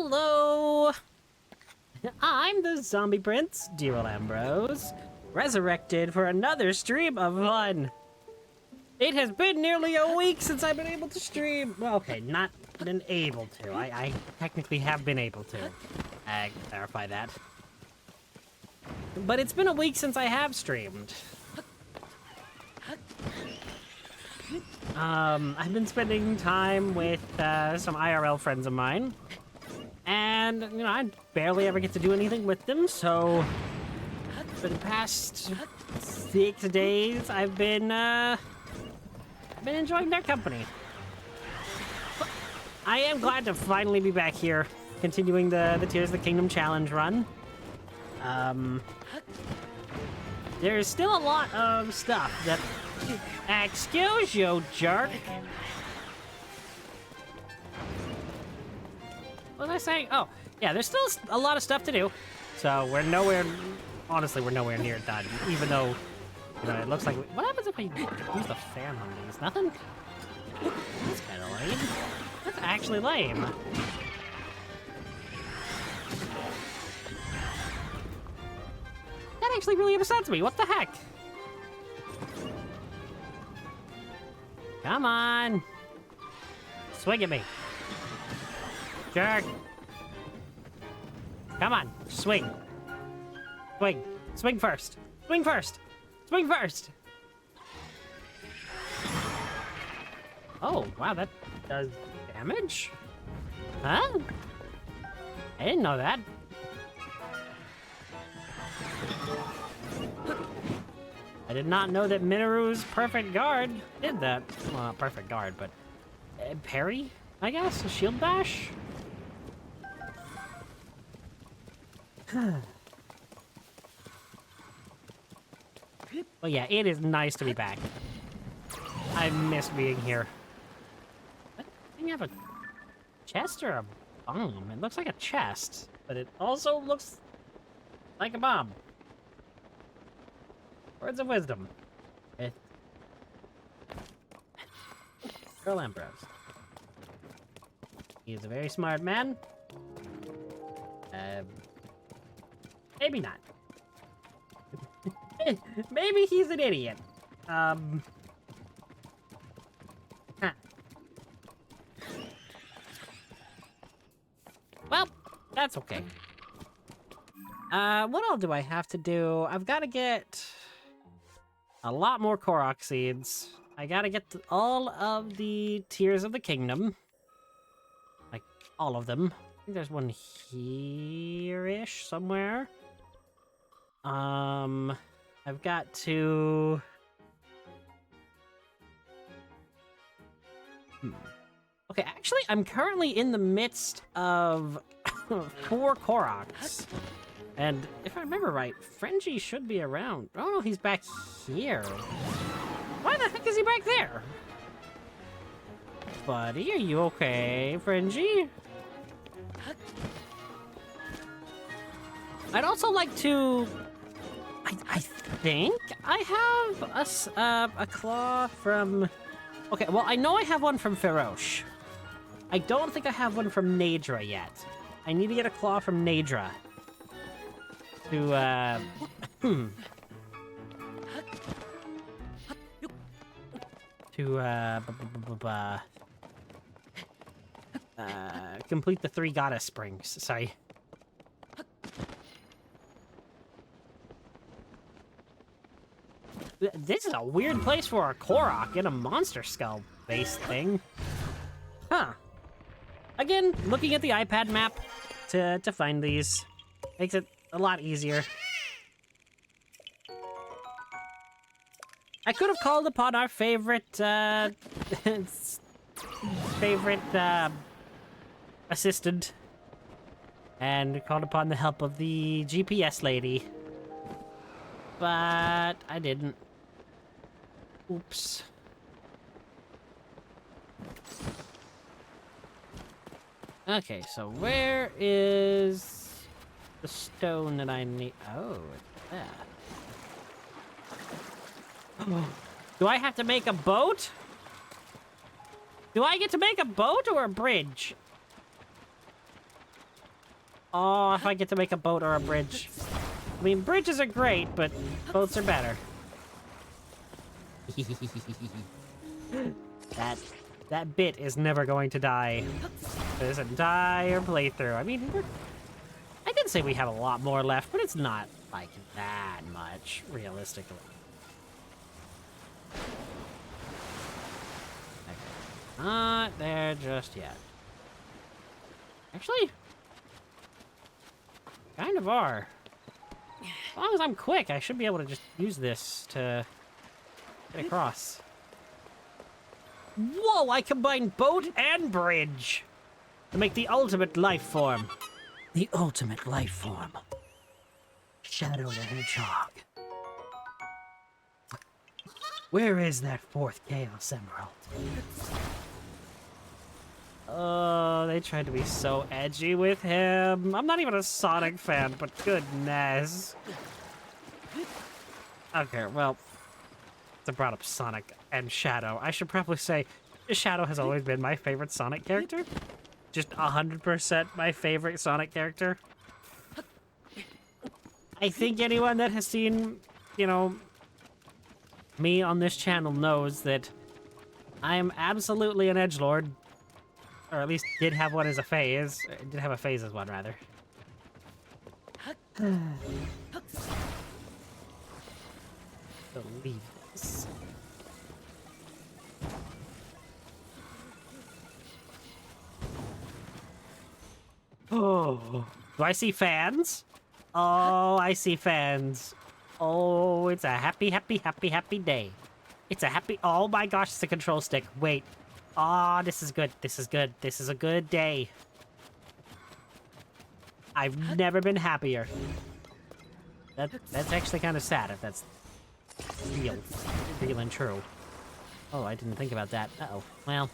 Hello! I'm the Zombie Prince, Daryl Ambrose, resurrected for another stream of fun. It has been nearly a week since I've been able to stream. Well, okay, not been able to. I technically have been able to. I clarify that. But it's been a week since I have streamed. I've been spending time with some IRL friends of mine. And, you know, I barely ever get to do anything with them, so for the past 6 days, I've been enjoying their company. But I am glad to finally be back here, continuing the Tears of the Kingdom challenge run. There's still a lot of stuff that... Excuse you, jerk! What was I saying? Oh, yeah, there's still a lot of stuff to do. So we're nowhere... Honestly, we're nowhere near done, even though, you know, it looks like... What happens if I use the fan on these? Nothing? That's kind of lame. That's actually lame. That actually really upsets me. What the heck? Come on. Swing at me. Jerk. Come on. Swing. Swing. Swing first. Swing first. Swing first. Oh, wow, that does damage? Huh? I didn't know that. I did not know that Minoru's Perfect Guard did that. Well, not Perfect Guard, but... parry, I guess? A shield bash? Well, yeah, it is nice to be back. I miss being here. What? Do you have a chest or a bomb? It looks like a chest, but it also looks like a bomb. Words of wisdom. Earl Ambrose. He is a very smart man. Maybe not. Maybe he's an idiot. Huh. Well, that's okay. What all do I have to do? I've got to get a lot more Korok seeds. I gotta get all of the Tears of the Kingdom. Like, all of them. I think there's one here-ish somewhere. I've got to... Okay, actually, I'm currently in the midst of 4 Koroks. And if I remember right, Frenji should be around. Oh no, he's back here. Why the heck is he back there? Buddy, are you okay, Frenji? I'd also like to... I think I have a claw from... Okay, well, I know I have one from Ferosh. I don't think I have one from Naydra yet. I need to get a claw from Naydra. To, complete the 3 goddess springs. Sorry. This is a weird place for a Korok in a monster skull based thing. Huh. Again, looking at the iPad map to find these makes it a lot easier. I could have called upon our favorite, assistant and called upon the help of the GPS lady. But I didn't. Oops. Okay, so where is the stone that I need? Oh, it's there. Do I have to make a boat? Do I get to make a boat or a bridge? Oh, if I get to make a boat or a bridge. I mean, bridges are great, but boats are better. That bit is never going to die this entire playthrough. I mean, I did say we have a lot more left, but it's not like that much, realistically. Okay. Not there just yet. Actually, kind of are. As long as I'm quick, I should be able to just use this to get across. Whoa, I combined boat and bridge to make the ultimate life form. The ultimate life form. Shadow the Hedgehog. Where is that fourth Chaos Emerald? Oh, they tried to be so edgy with him. I'm not even a Sonic fan, but goodness. Okay, well, I brought up Sonic and Shadow. I should probably say Shadow has always been my favorite Sonic character. Just 100% my favorite Sonic character. I think anyone that has seen, you know, me on this channel knows that I am absolutely an edgelord. Or at least did have one as a phase. Did have a phase as one, rather. Believe this. Oh, do I see fans? Oh, I see fans. Oh, it's a happy, happy, happy, happy day. It's a happy, oh my gosh, it's a control stick. Wait. Oh, this is good. This is good. This is a good day. I've never been happier. That's actually kind of sad if that's real and true. Oh, I didn't think about that. Uh-oh. Well,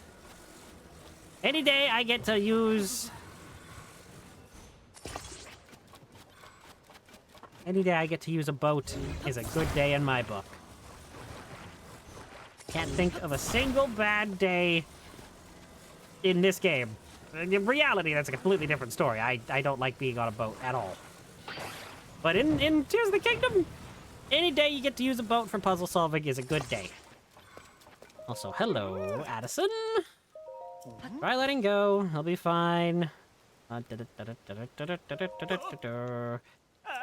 any day I get to use... Any day I get to use a boat is a good day in my book. Can't think of a single bad day in this game. In reality, that's a completely different story. I don't like being on a boat at all. But in Tears of the Kingdom, any day you get to use a boat for puzzle solving is a good day. Also, hello, Addison. Try letting go. He'll be fine.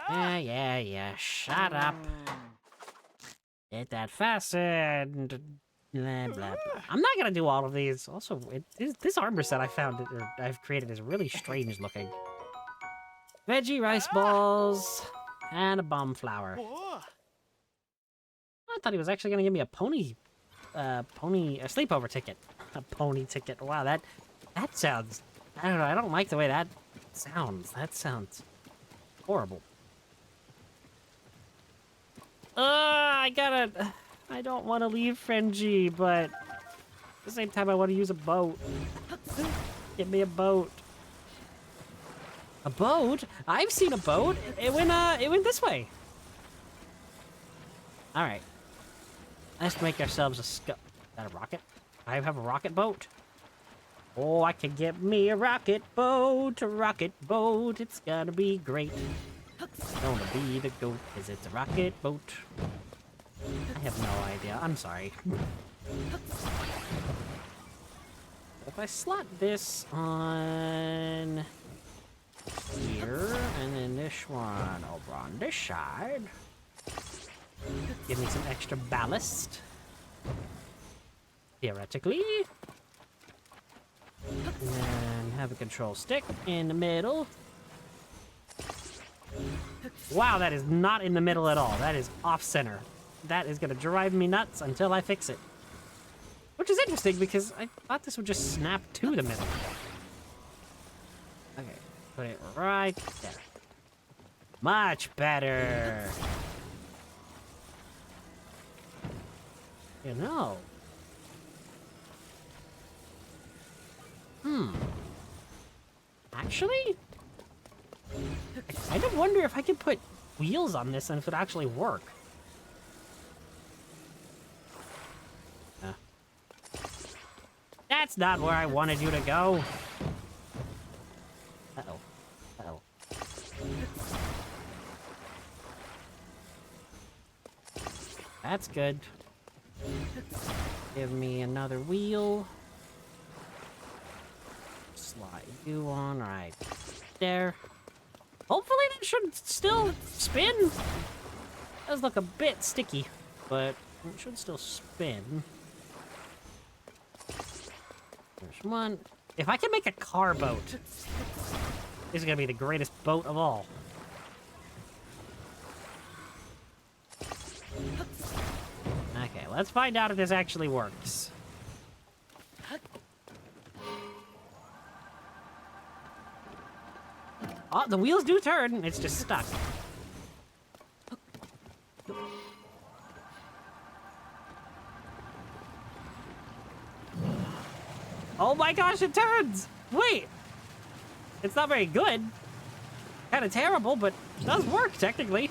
Yeah. Shut up. Get that fastened. Blah, blah, blah. I'm not gonna do all of these. Also, this armor set I've created is really strange looking. Veggie rice balls and a bomb flower. I thought he was actually gonna give me a a sleepover ticket. A pony ticket. Wow, that sounds. I don't know. I don't like the way that sounds. That sounds horrible. I don't want to leave Frenji, but at the same time, I want to use a boat. Give me a boat. A boat? I've seen a boat. It went this way. All right. Let's make ourselves a Is that a rocket? I have a rocket boat. Oh, I can get me a rocket boat, It's gonna be great. Gonna be the goat, 'cause it's a rocket boat. I have no idea. I'm sorry. If I slot this on here, and then this one over on this side, give me some extra ballast. Theoretically. And then have a control stick in the middle. Wow, that is not in the middle at all. That is off-center. That is going to drive me nuts until I fix it. Which is interesting, because I thought this would just snap to the middle. Okay, put it right there. Much better. You know. Actually? I kind of wonder if I could put wheels on this and if it would actually work. That's not where I wanted you to go. Uh-oh. Uh-oh. That's good. Give me another wheel. Slide you on right there. Hopefully that should still spin. It does look a bit sticky, but it should still spin. There's one. If I can make a car boat, this is gonna be the greatest boat of all. Okay, let's find out if this actually works. Oh, the wheels do turn. It's just stuck. Oh my gosh, it turns! Wait! It's not very good. Kind of terrible, but it does work, technically.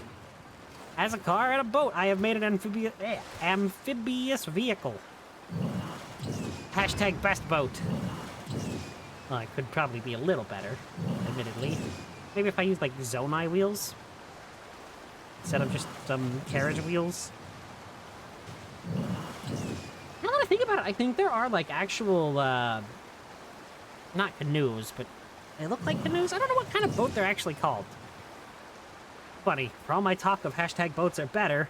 As a car and a boat, I have made an amphibious vehicle. Hashtag best boat. Well, it could probably be a little better, admittedly. Maybe if I use, like, Zonai wheels? Instead of just some carriage wheels? Now that I think about it, I think there are, like, actual, not canoes, but they look like canoes. I don't know what kind of boat they're actually called. Funny, for all my talk of hashtag boats are better,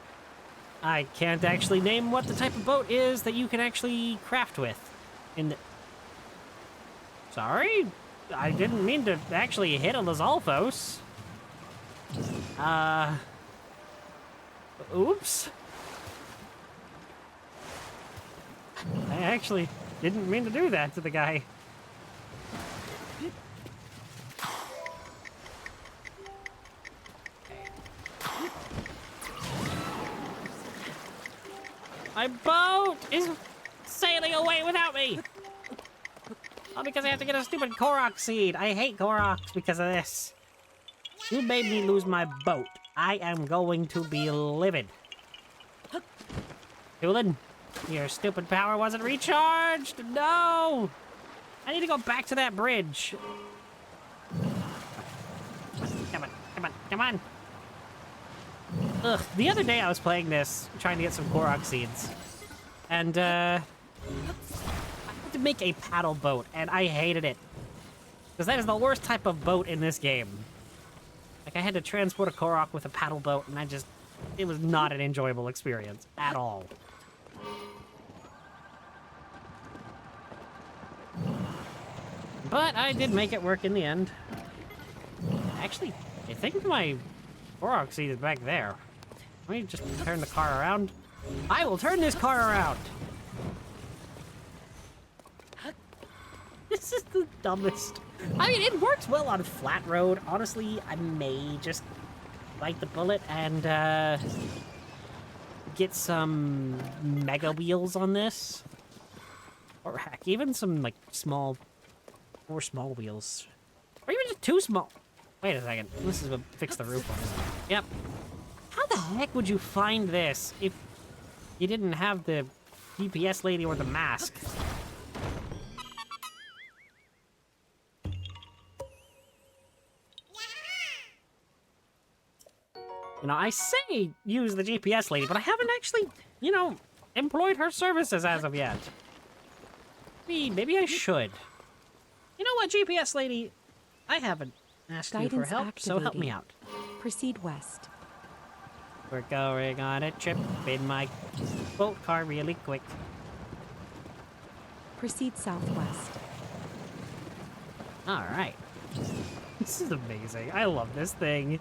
I can't actually name what the type of boat is that you can actually craft with. Sorry? I didn't mean to actually hit a Lizalfos. Oops. I actually didn't mean to do that to the guy. My boat is sailing away without me! All because I have to get a stupid Korok seed. I hate Koroks because of this. You made me lose my boat. I am going to be livid. Tulin, your stupid power wasn't recharged! No! I need to go back to that bridge. Come on, come on, come on! Ugh, the other day I was playing this, trying to get some Korok seeds. And, I had to make a paddle boat, and I hated it. Because that is the worst type of boat in this game. Like, I had to transport a Korok with a paddle boat, and it was not an enjoyable experience at all. But I did make it work in the end. Actually, I think my Korok seed is back there. Let me just turn the car around. I will turn this car around! This is the dumbest. I mean, it works well on flat road. Honestly, I may just bite the bullet and, get some mega wheels on this. Or heck, even some, like, more small wheels. Or even just too small. Wait a second. This is what fix the roof on it. Yep. How the heck would you find this if you didn't have the GPS lady or the mask? You know, I say use the GPS lady, but I haven't actually, you know, employed her services as of yet. Maybe I should. You know what, GPS lady? I haven't asked you for help, so help me out. Proceed west. We're going on a trip in my boat car really quick. Proceed southwest. All right. This is amazing. I love this thing.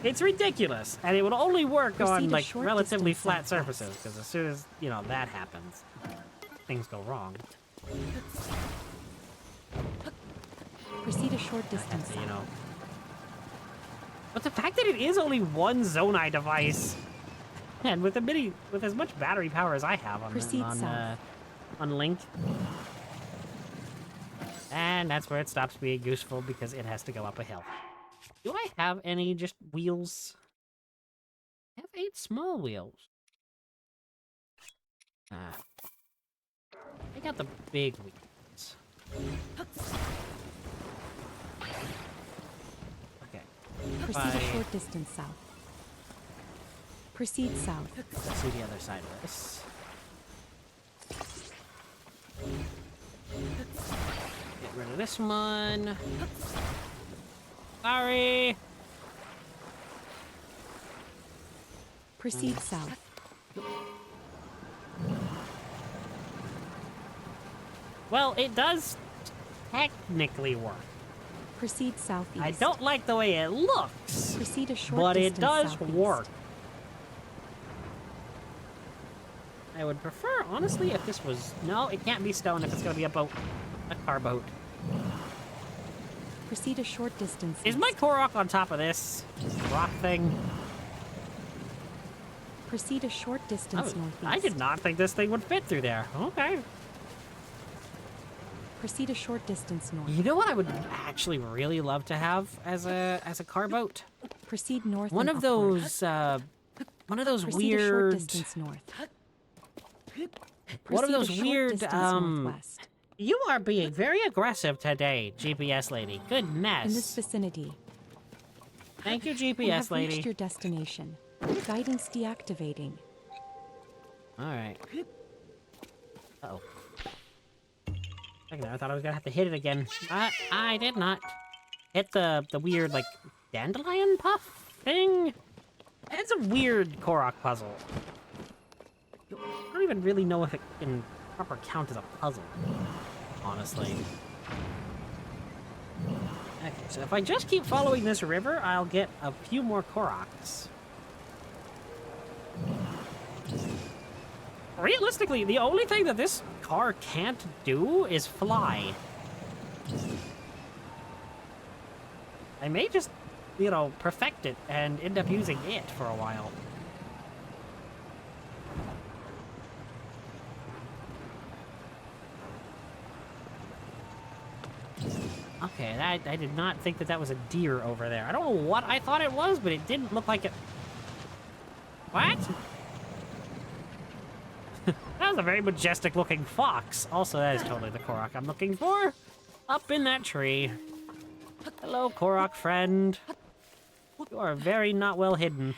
It's ridiculous, and it would only work on, like, relatively flat surfaces, because as soon as, you know, that happens, things go wrong. Proceed a short distance. You know. But the fact that it is only one Zonai device, and with as much battery power as I have on Link, and that's where it stops being useful because it has to go up a hill. Do I have any just wheels? I have 8 small wheels. I got the big wheels. Okay. Proceed a short distance south. Proceed south. Let's see the other side of this. Get rid of this one. Sorry. Proceed south. Well, it does technically work. Proceed southeast. I don't like the way it looks, Proceed a short but it distance does southeast. work. I would prefer, honestly, if this was... No, it can't be stone if it's going to be a boat. A car boat. Proceed a short distance Is east. my Korok on top of this rock thing? Proceed a short distance northeast. I did not think this thing would fit through there. Okay. Proceed a short distance north. You know what I would actually really love to have as a car boat? Proceed north. One and of upward. those Proceed a short weird... distance north. One of Proceed a those short weird, distance northwest. You are being very aggressive today, GPS lady. In this Goodness. vicinity, Thank you, you GPS have lady. reached your destination. Guidance deactivating. Alright. Uh-oh. Second there, I thought I was gonna have to hit it again. But I did not. Hit the weird, like, dandelion puff thing? It's a weird Korok puzzle. I don't even really know if it can proper count as a puzzle, honestly. Okay, so if I just keep following this river, I'll get a few more Koroks. Realistically, the only thing that this car can't do is fly. I may just, you know, perfect it and end up using it for a while. Okay, I did not think that was a deer over there. I don't know what I thought it was, but it didn't look like it. What? That was a very majestic looking fox. Also, that is totally the Korok I'm looking for. Up in that tree. Hello, Korok friend. You are very not well hidden.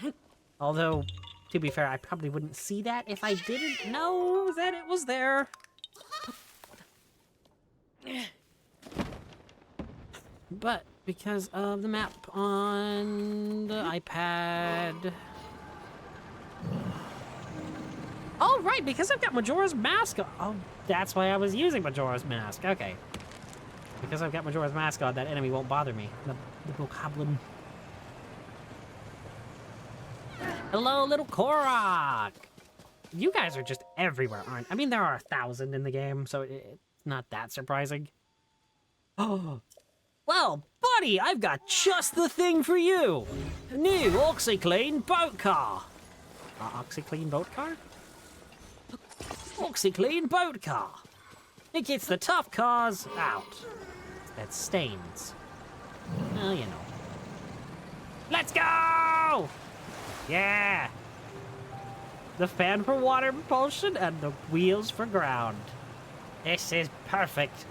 Although, to be fair, I probably wouldn't see that if I didn't know that it was there. But because of the map on the iPad... Oh, right, because I've got Majora's Mask on. Oh, that's why I was using Majora's Mask. Okay. Because I've got Majora's Mask on, that enemy won't bother me. The bokoblin. Hello, little Korok! You guys are just everywhere, aren't... I mean, there are 1,000 in the game, so it's not that surprising. Oh... Well, buddy, I've got just the thing for you! New OxyClean boat car! OxyClean boat car? OxyClean boat car! It gets the tough cars out. That stains. Well, you know. Let's go! Yeah! The fan for water propulsion and the wheels for ground. This is perfect.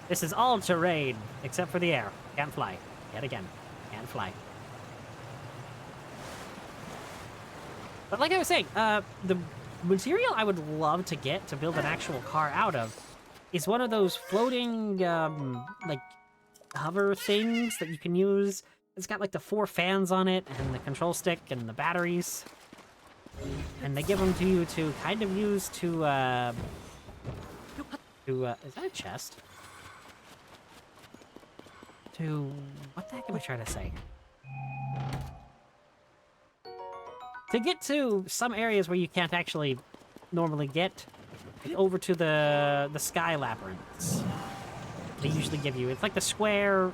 This is all terrain, except for the air. Can't fly. Yet again. Can't fly. But like I was saying, the material I would love to get to build an actual car out of is one of those floating, like, hover things that you can use. It's got, like, the 4 fans on it, and the control stick, and the batteries. And they give them to you to kind of use to, is that a chest? What the heck am I trying to say? To get to some areas where you can't actually normally get, like over to the sky labyrinths. They usually give you, it's like the square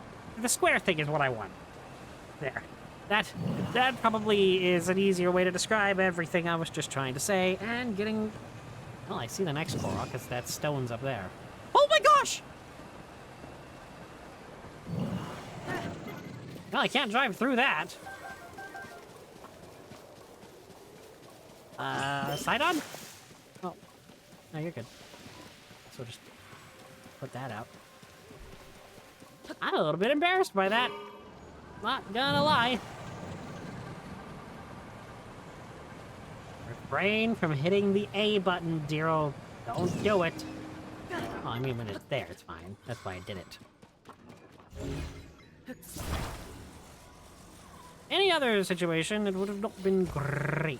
thing is what I want. There. That probably is an easier way to describe everything I was just trying to say, and getting... Well, I see the next Korok, because that stone's up there. Oh my gosh! Well, I can't drive through that. Side on? Oh. No, you're good. So just put that out. I'm a little bit embarrassed by that. Not gonna lie. Refrain from hitting the A button, Dero. Don't do it. Oh, I mean, when it's there, it's fine. That's why I did it. Any other situation, it would have not been great.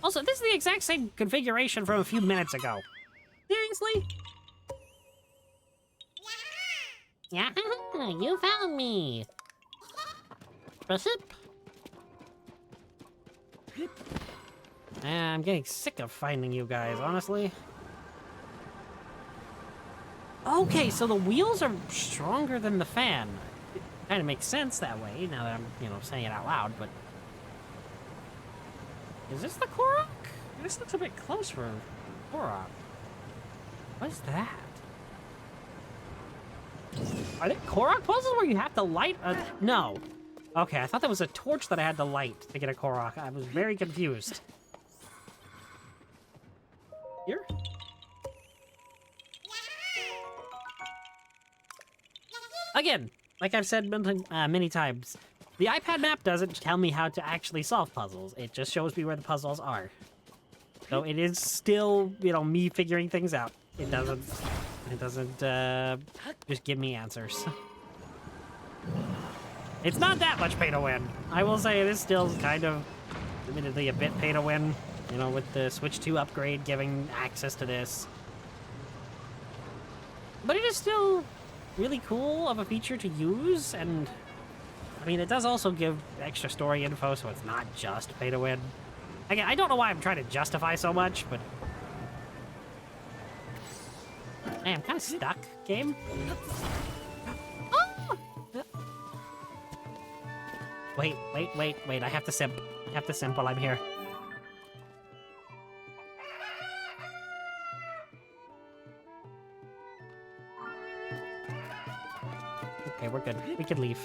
Also, this is the exact same configuration from a few minutes ago. Seriously? Yeah, you found me. Sip. I'm getting sick of finding you guys, honestly. Okay, so the wheels are stronger than the fan. It kind of makes sense that way, now that I'm, saying it out loud, but... Is this the Korok? This looks a bit close for Korok. What is that? Are they Korok puzzles where you have to light a... No. Okay, I thought that was a torch that I had to light to get a Korok. I was very confused. Here? Again, like I've said many times, the iPad map doesn't tell me how to actually solve puzzles. It just shows me where the puzzles are. So it is still, me figuring things out. It doesn't just give me answers. It's not that much pay to win. I will say it is still kind of, admittedly, a bit pay to win. With the Switch 2 upgrade giving access to this. But it is still really cool of a feature to use, and I mean, it does also give extra story info, so it's not just pay to win. Again, I don't know why I'm trying to justify so much, but hey, I'm kind of stuck, game. Oh! Wait, I have to simp. I have to simp while I'm here. Okay, we're good. We can leave.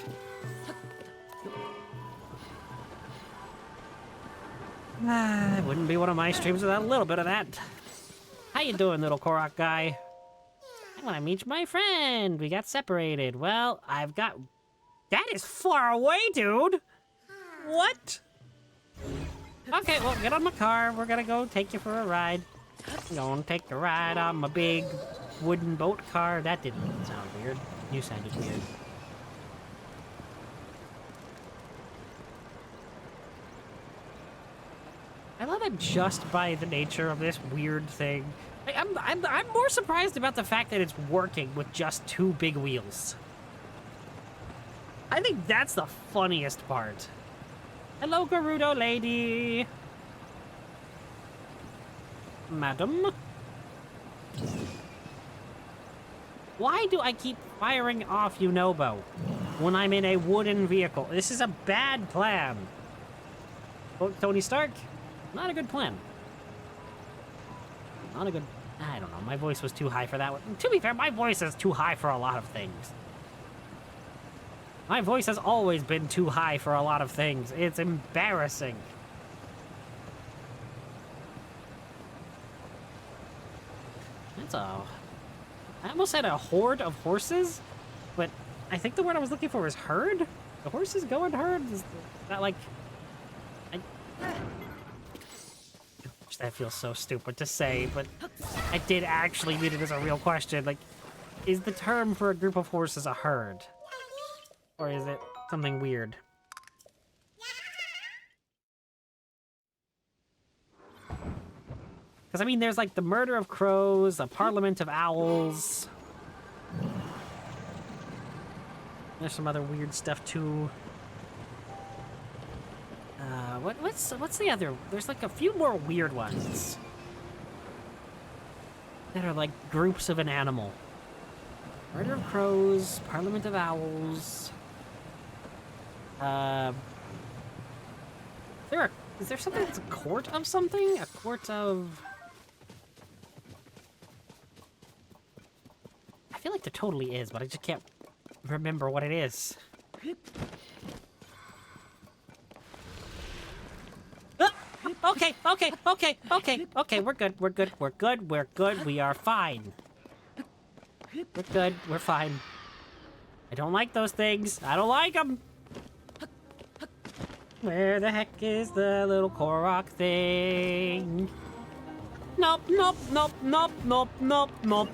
It wouldn't be one of my streams without a little bit of that. How you doing, little Korok guy? I want to meet my friend. We got separated. Well, I've got... That is far away, dude! What? Okay, well, get on my car. We're gonna go take you for a ride. I'm gonna take a ride on my big wooden boat car. That didn't sound weird. You sounded weird. I love it just by the nature of this weird thing. I'm more surprised about the fact that it's working with just 2 big wheels. I think that's the funniest part. Hello, Gerudo lady. Madam? Why do I keep firing off Yunobo when I'm in a wooden vehicle? This is a bad plan. Oh, Tony Stark? Not a good plan. Not a good... I don't know. My voice was too high for that one. To be fair, my voice is too high for a lot of things. My voice has always been too high for a lot of things. It's embarrassing. That's a... I almost said a horde of horses, but I think the word I was looking for is herd? The horses go in herd? Is that like... That feels so stupid to say, but I did actually mean it as a real question. Like, is the term for a group of horses a herd? Or is it something weird? Because, I mean, there's like the murder of crows, the parliament of owls. There's some other weird stuff, too. What's the other? There's like a few more weird ones that are like groups of an animal. Murder of crows, Parliament of owls. Is there something that's a court of something? A court of... I feel like there totally is, but I just can't remember what it is. Okay, we're good, we are fine. We're good, we're fine. I don't like those things, I don't like them. Where the heck is the little Korok thing? Nope, nope, nope, nope, nope, nope, nope.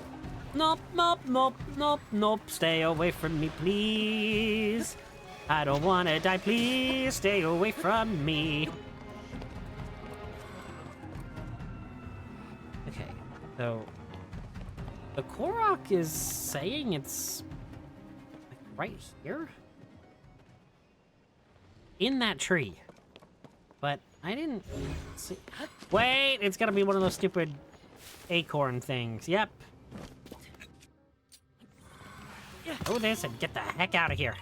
Nope, nope, nope, nope, nope. Stay away from me, please. I don't want to die, please. Stay away from me. Okay, so the Korok is saying it's like right here in that tree, but I didn't see. Wait, it's gotta be one of those stupid acorn things. Yep. Oh, this and get the heck out of here.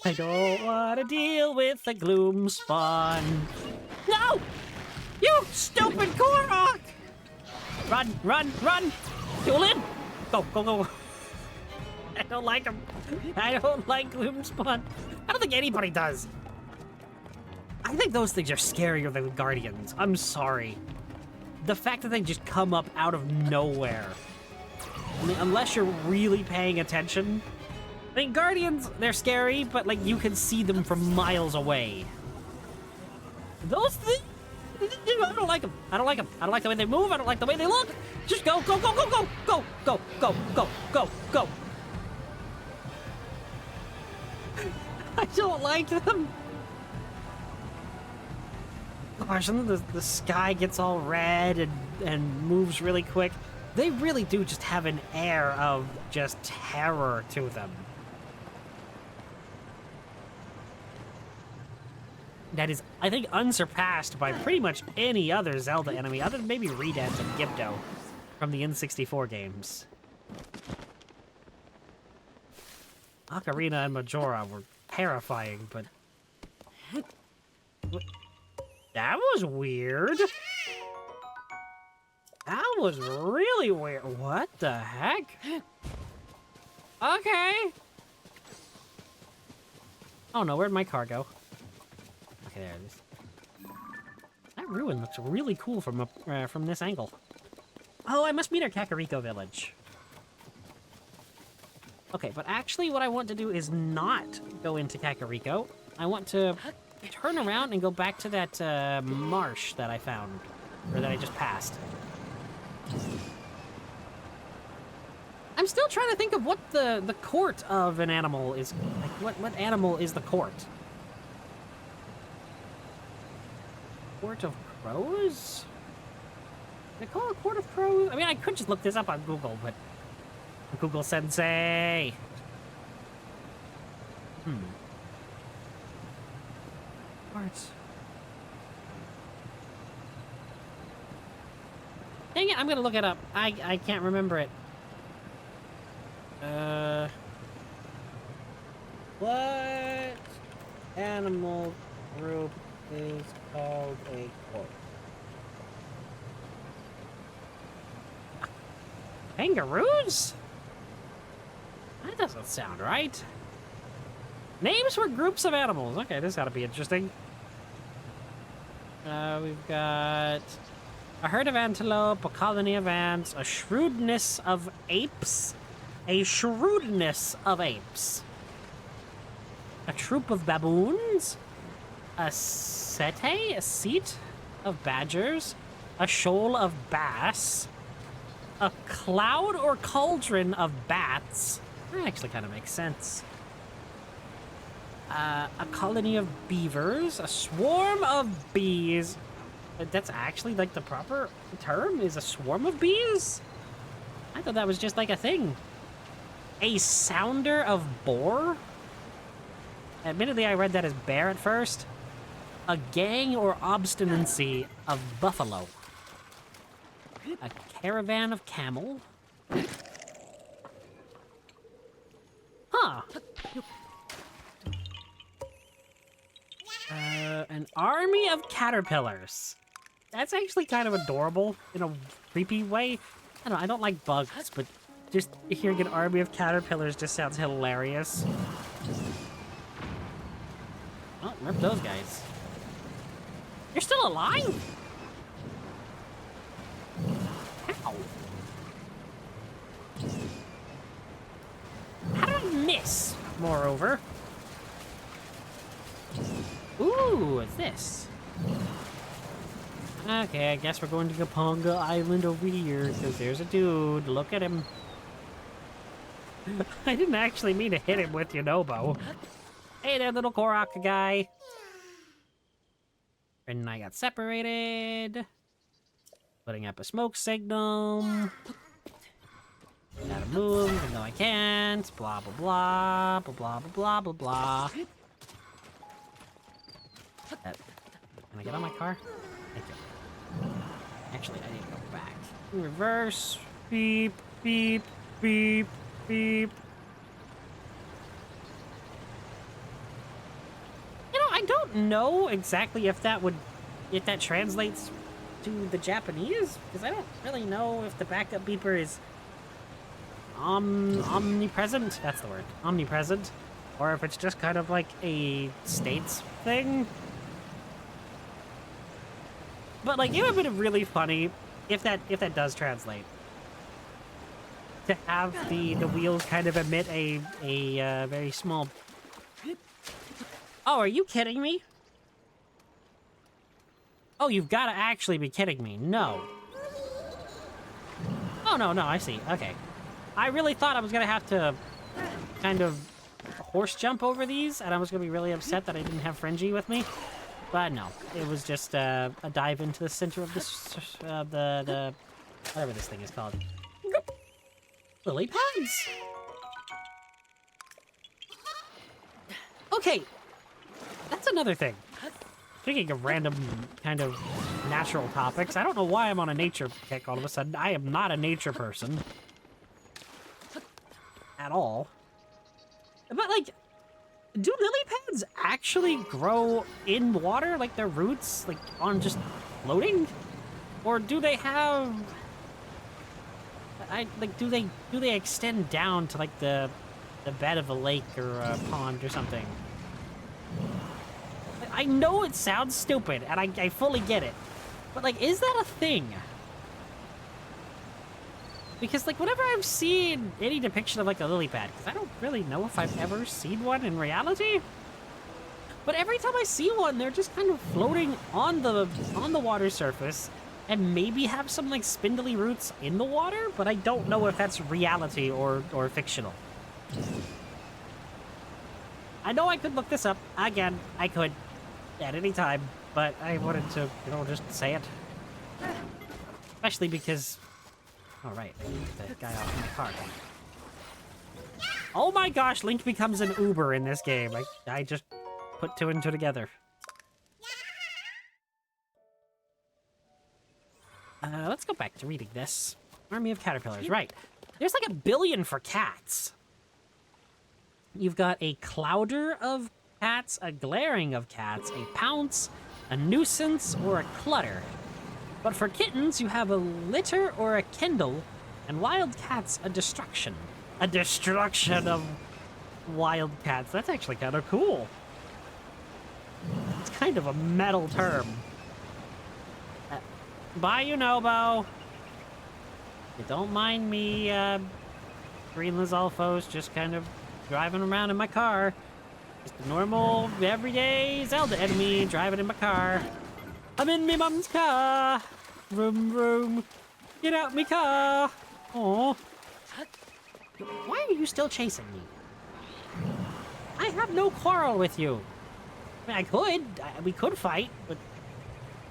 I don't want to deal with the gloom spawn. No! You stupid Korok! Run, run, run! Julian! Go, go, go. I don't like him. I don't like gloom spawn. I don't think anybody does. I think those things are scarier than Guardians. I'm sorry. The fact that they just come up out of nowhere. I mean, unless you're really paying attention. I mean, Guardians, they're scary, but, like, you can see them from miles away. Those things, I don't like them. I don't like them. I don't like the way they move. I don't like the way they look. Just go, go, go, go, go, go, go, go, go, go, go. I don't like them. Gosh, and the sky gets all red and moves really quick. They really do just have an air of just terror to them. That is, I think, unsurpassed by pretty much any other Zelda enemy, other than maybe Redance and Gibdo from the N64 games. Ocarina and Majora were terrifying, but... That was weird. That was really weird. What the heck? Okay. Oh no, where'd my car go? Okay, there it is. That ruin looks really cool from this angle. Oh, I must meet our Kakariko village. Okay, but actually what I want to do is not go into Kakariko. I want to turn around and go back to that marsh that I found, or that I just passed. I'm still trying to think of what the court of an animal is. Like, what animal is the court? Court of crows? They call it Court of Crows? I mean, I could just look this up on Google, but... Google Sensei! Court. Dang it, I'm gonna look it up. I can't remember it. What animal group is called a court? Kangaroos? That doesn't sound right. Names for groups of animals. Okay, this gotta be interesting. We've got a herd of antelope, a colony of ants, a shrewdness of apes, a shrewdness of apes, a troop of baboons, a seat of badgers, a shoal of bass, a cloud or cauldron of bats. That actually kind of makes sense. A colony of beavers, a swarm of bees. That's actually like the proper term, is a swarm of bees? I thought that was just like a thing. A sounder of boar? Admittedly, I read that as bear at first. A gang or obstinacy of buffalo. A caravan of camel. Huh. An army of caterpillars. That's actually kind of adorable in a creepy way. I don't like bugs, but just hearing an army of caterpillars just sounds hilarious. Oh, rip those guys. You're still alive? How? How did I miss, moreover? Ooh, what's this? Okay, I guess we're going to Kapanga Island over here, because there's a dude. Look at him. I didn't actually mean to hit him with Yunobo. Hey there, little Korok guy. Fred and I got separated. Putting up a smoke signal. Gotta move, even though I can't. Blah, blah, blah. Blah, blah, blah, blah, blah. Can I get on my car? Thank you. Actually, I need to go back. Reverse. Beep, beep, beep, beep. You know, I don't know exactly if that translates to the Japanese, because I don't really know if the backup beeper is omnipresent. That's the word. Omnipresent. Or if it's just kind of like a states thing. But like, it would have been really funny if that does translate. To have the wheels kind of emit a very small. Oh, are you kidding me? Oh, you've got to actually be kidding me. No. Oh, no, I see. Okay. I really thought I was going to have to kind of horse jump over these, and I was going to be really upset that I didn't have Frenzy with me. But no, it was just a dive into the center of this, the whatever this thing is called. Lily pads. Okay, that's another thing. Speaking of random kind of natural topics, I don't know why I'm on a nature kick all of a sudden. I am not a nature person. At all. But like, do lily pads actually grow in water, like their roots, like on just floating? Or do they have... do they extend down to like the bed of a lake or a pond or something? I know it sounds stupid, and I fully get it. But like, is that a thing? Because like, whenever I've seen any depiction of like a lily pad, because I don't really know if I've ever seen one in reality. But every time I see one, they're just kind of floating on the water surface, and maybe have some like spindly roots in the water, but I don't know if that's reality or fictional. I know I could look this up. Again, I could at any time, but I wanted to, you know, just say it. Especially because... Oh, right. I need that guy off my car. Oh my gosh, Link becomes an Uber in this game. I just put two and two together. Let's go back to reading this. Army of Caterpillars, right. There's like 1 billion for cats. You've got a Clouder of cats, a Glaring of cats, a Pounce, a Nuisance, or a Clutter. But for kittens, you have a Litter or a Kindle, and wild cats, a Destruction. A destruction of wild cats. That's actually kind of cool. It's kind of a metal term. Bye, Yunobo. You don't mind me, Green Lizalfos just kind of driving around in my car. Just a normal, everyday Zelda enemy driving in my car. I'm in me mum's car. Vroom, vroom. Get out me car. Aw. Why are you still chasing me? I have no quarrel with you. I mean, we could fight, but...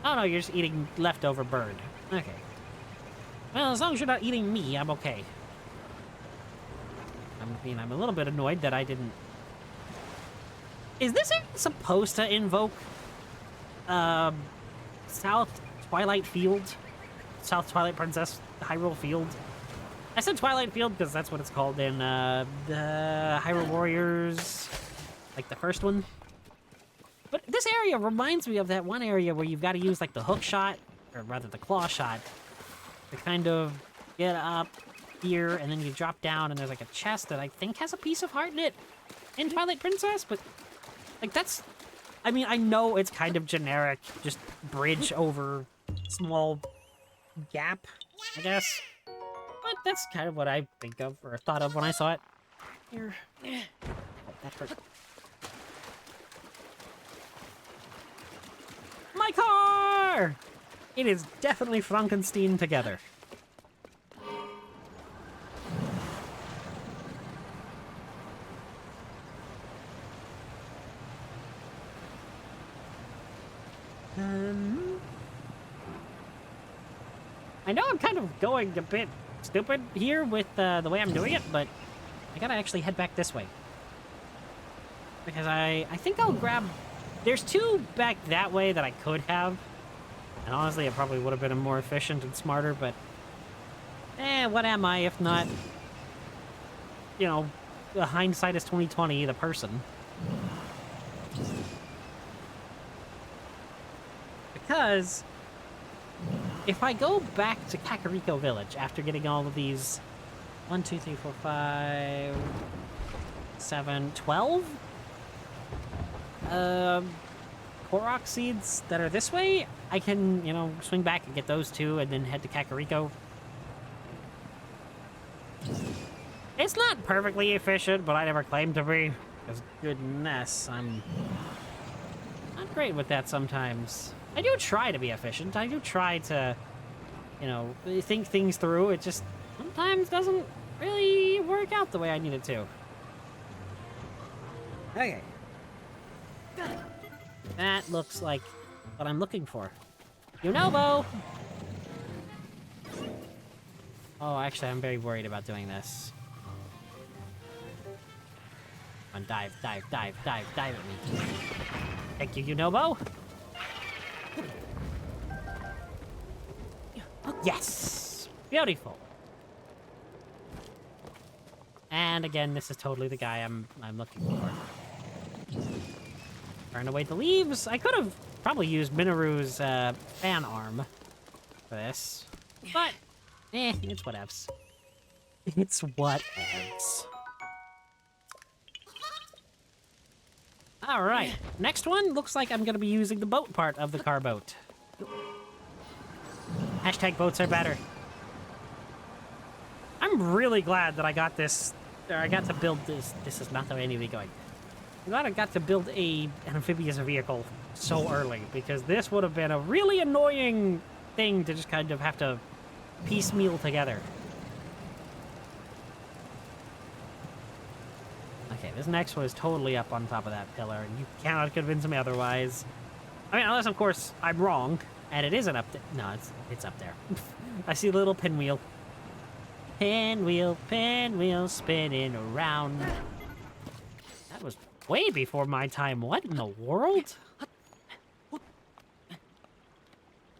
Oh no, you're just eating leftover bird. Okay. Well, as long as you're not eating me, I'm okay. I'm a little bit annoyed that I didn't... Is this supposed to invoke... South Twilight Field? South Twilight Princess Hyrule Field? I said Twilight Field because that's what it's called in, the Hyrule Warriors... Like the first one. But this area reminds me of that one area where you've got to use, like, the hook shot, or rather the claw shot, to kind of get up here, and then you drop down, and there's, like, a chest that I think has a piece of heart in it in Twilight Princess, but, like, that's... I mean, I know it's kind of generic, just bridge over small gap, I guess. But that's kind of what I think of, or thought of when I saw it. Here. Oh, that hurt. are. It is definitely Frankenstein together. I know I'm kind of going a bit stupid here with the way I'm doing it, but I gotta actually head back this way. Because I think I'll grab... There's two back that way that I could have. And honestly, it probably would have been more efficient and smarter, but... what am I if not... You know, the hindsight is 2020, the person. Because... if I go back to Kakariko Village after getting all of these 1, 2, 3, 4, 5, 7, 12 Korok seeds that are this way, I can, you know, swing back and get those two and then head to Kakariko. It's not perfectly efficient, but I never claimed to be. Because goodness, I'm not great with that sometimes. I do try to be efficient. I do try to, you know, think things through. It just sometimes doesn't really work out the way I need it to. Okay. That looks like what I'm looking for. Yunobo! Oh, actually, I'm very worried about doing this. Come on, dive, dive, dive, dive, dive at me. Thank you, Yunobo. Yes! Beautiful. And again, this is totally the guy I'm looking for. Burn away the leaves. I could have probably used Minoru's fan arm for this. But, it's whatevs. It's whatevs. Alright, next one looks like I'm gonna be using the boat part of the car boat. Hashtag boats are better. I'm really glad that I got this, or I got to build this. This is not the way I need to be going. I'm glad I got to build an amphibious vehicle so early, because this would have been a really annoying thing to just kind of have to piecemeal together. Okay, this next one is totally up on top of that pillar, and you cannot convince me otherwise. I mean, unless, of course, I'm wrong, and it isn't up there. No, it's up there. I see a little pinwheel. Pinwheel, pinwheel, spinning around. That was way before my time. What in the world?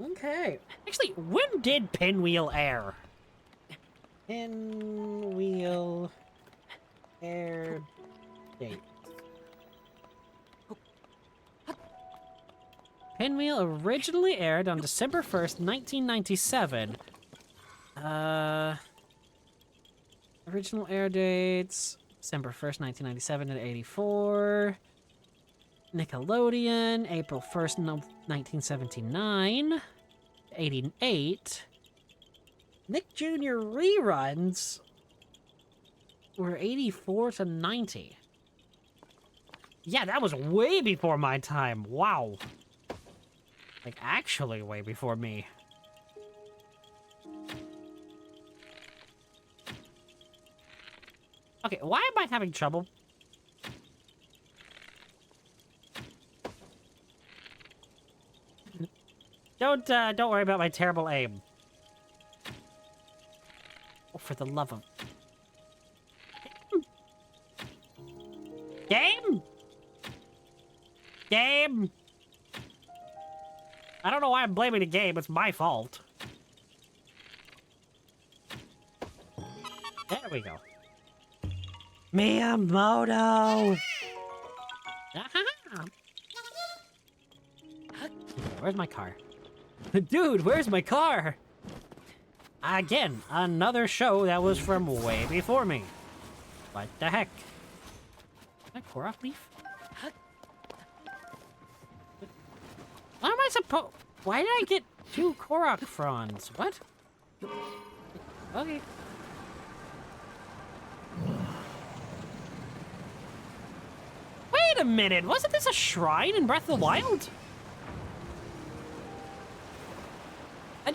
Okay. Actually, when did Pinwheel air? Pinwheel air date. Pinwheel originally aired on December 1st, 1997. Original air dates, December 1st, 1997 and 84. Nickelodeon, April 1st, 1979. 88. Nick Jr. reruns were 84 to 90. Yeah, that was way before my time. Wow. Like, actually way before me. Okay, why am I having trouble? Don't worry about my terrible aim. Oh, for the love of... Game? Game? I don't know why I'm blaming the game, it's my fault. There we go. Miyamoto! Where's my car? Dude, where's my car? Again, another show that was from way before me. What the heck? Is that a Korok leaf? What am I supposed... Why did I get 2 Korok fronds? What? Okay. Wait a minute! Wasn't this a shrine in Breath of the Wild?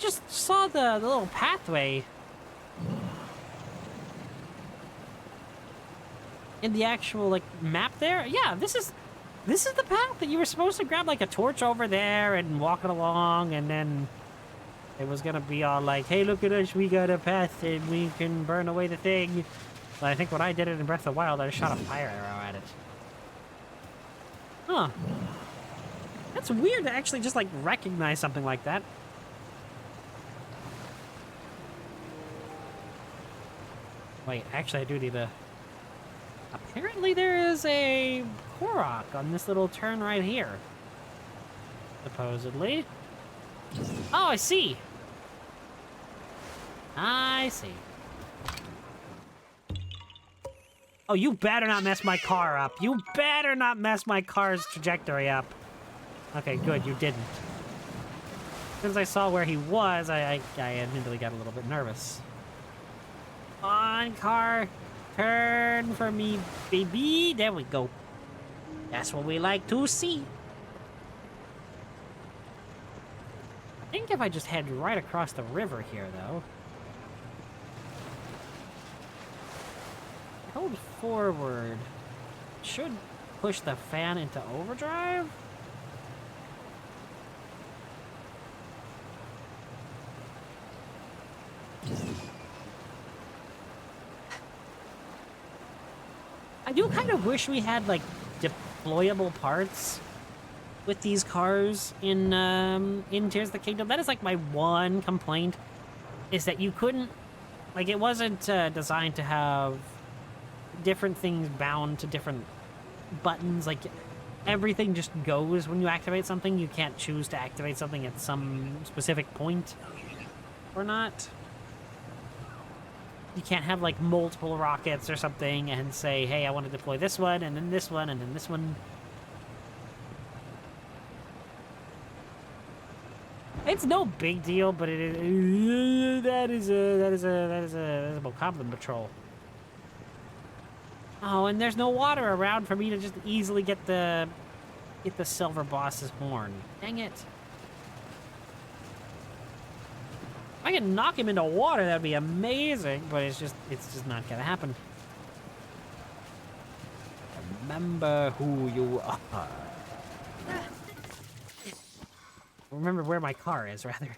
just saw the little pathway in the actual, like, map there. Yeah, this is the path that you were supposed to grab, like, a torch over there and walk it along, and then it was gonna be all like, hey, look at us, we got a path and we can burn away the thing. But I think when I did it in Breath of the Wild, I just shot a fire arrow at it. Huh. That's weird to actually just, like, recognize something like that. Wait, actually, I do need to... Apparently there is a Korok on this little turn right here. Supposedly. Oh, I see. I see. Oh, you better not mess my car up. You better not mess my car's trajectory up. Okay, good, you didn't. Since I saw where he was, I admittedly got a little bit nervous. On, car. Turn for me, baby. There we go. That's what we like to see. I think if I just head right across the river here, though. Hold forward. Should push the fan into overdrive? I do kind of wish we had, like, deployable parts with these cars in Tears of the Kingdom. That is, like, my one complaint, is that you couldn't, like, it wasn't designed to have different things bound to different buttons. Like, everything just goes when you activate something. You can't choose to activate something at some specific point or not. You can't have, like, multiple rockets or something and say, hey, I want to deploy this one, and then this one, and then this one. It's no big deal, but it is, that is a Bokoblin patrol. Oh, and there's no water around for me to just easily get the silver boss's horn. Dang it. If I can knock him into water, that'd be amazing, but it's just not gonna happen. Remember who you are. Remember where my car is, rather.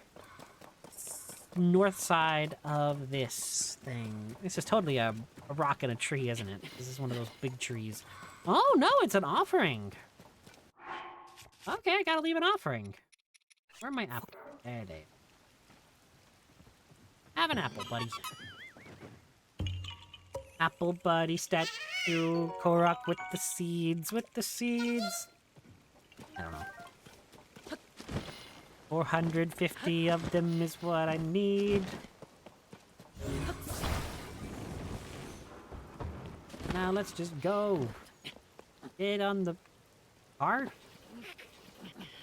North side of this thing. This is totally a rock and a tree, isn't it? This is one of those big trees. Oh, no, it's an offering. Okay, I gotta leave an offering. Where are my apples? There they are. Have an apple, buddy. Apple buddy statue. Korok with the seeds. With the seeds. I don't know. 450 of them is what I need. Now let's just go. Get on the car.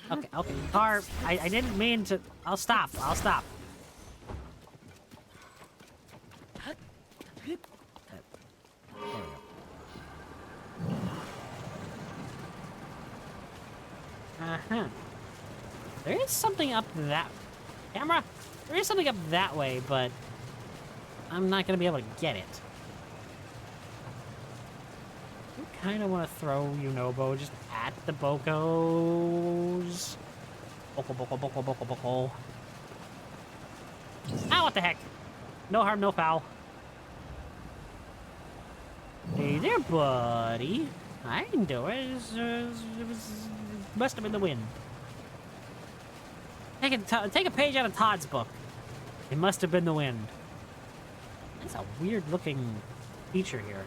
Okay, car. I didn't mean to. I'll stop. Uh-huh. There is something up that... Camera? There is something up that way, but... I'm not gonna be able to get it. I kinda wanna throw Yunobo just at the Bokos. Boko. Ah, what the heck? No harm, no foul. Hey there, buddy. I can do it. It must have been the wind. Take a page out of Todd's book. It must have been the wind. That's a weird looking feature here.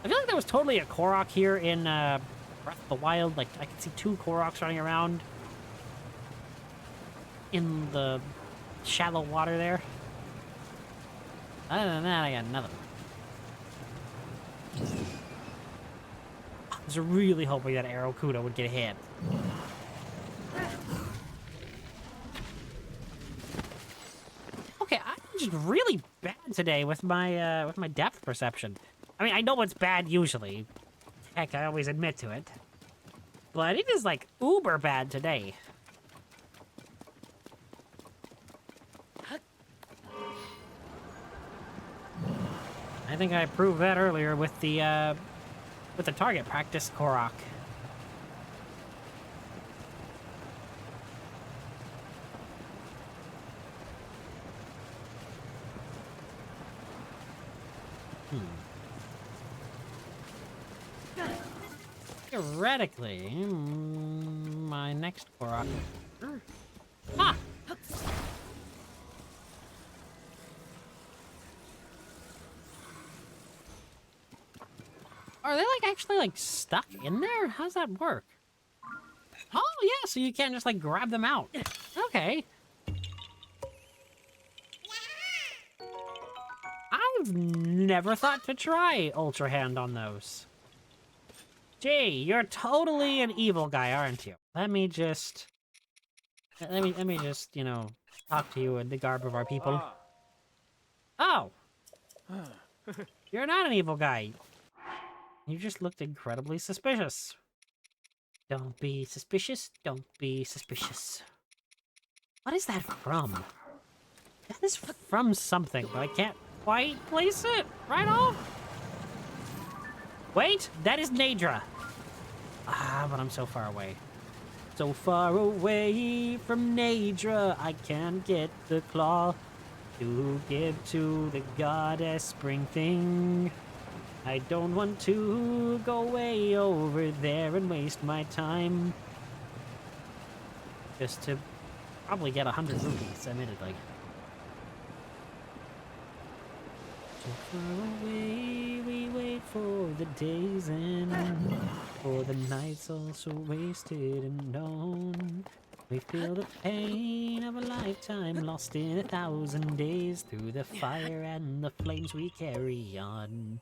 I feel like there was totally a Korok here in Breath of the Wild. Like, I could see two Koroks running around in the shallow water there. Other than that, I got nothing. I was really hoping that Aerokuda would get hit. Okay, I'm just really bad today with my depth perception. I mean, I know it's bad usually. Heck, I always admit to it. But it is, like, uber bad today. I think I proved that earlier with the target practice Korok. Theoretically, my next Korok. Ah! Are they like actually like stuck in there? How's that work? Oh yeah, so you can't just like grab them out. Okay. I've never thought to try Ultra Hand on those. Gee, you're totally an evil guy, aren't you? Let me just, you know, talk to you in the garb of our people. Oh, you're not an evil guy. You just looked incredibly suspicious. Don't be suspicious. Don't be suspicious. What is that from? That is from something, but I can't quite place it right off. Wait, that is Nadra. Ah, but I'm so far away. So far away from Nadra, I can't get the claw to give to the goddess Spring Thing. I don't want to go way over there and waste my time. Just to probably get 100 rupees, admittedly. So far away, we wait for the day's end. For the nights also wasted and known. We feel the pain of a lifetime lost in 1,000 days. Through the fire and the flames we carry on.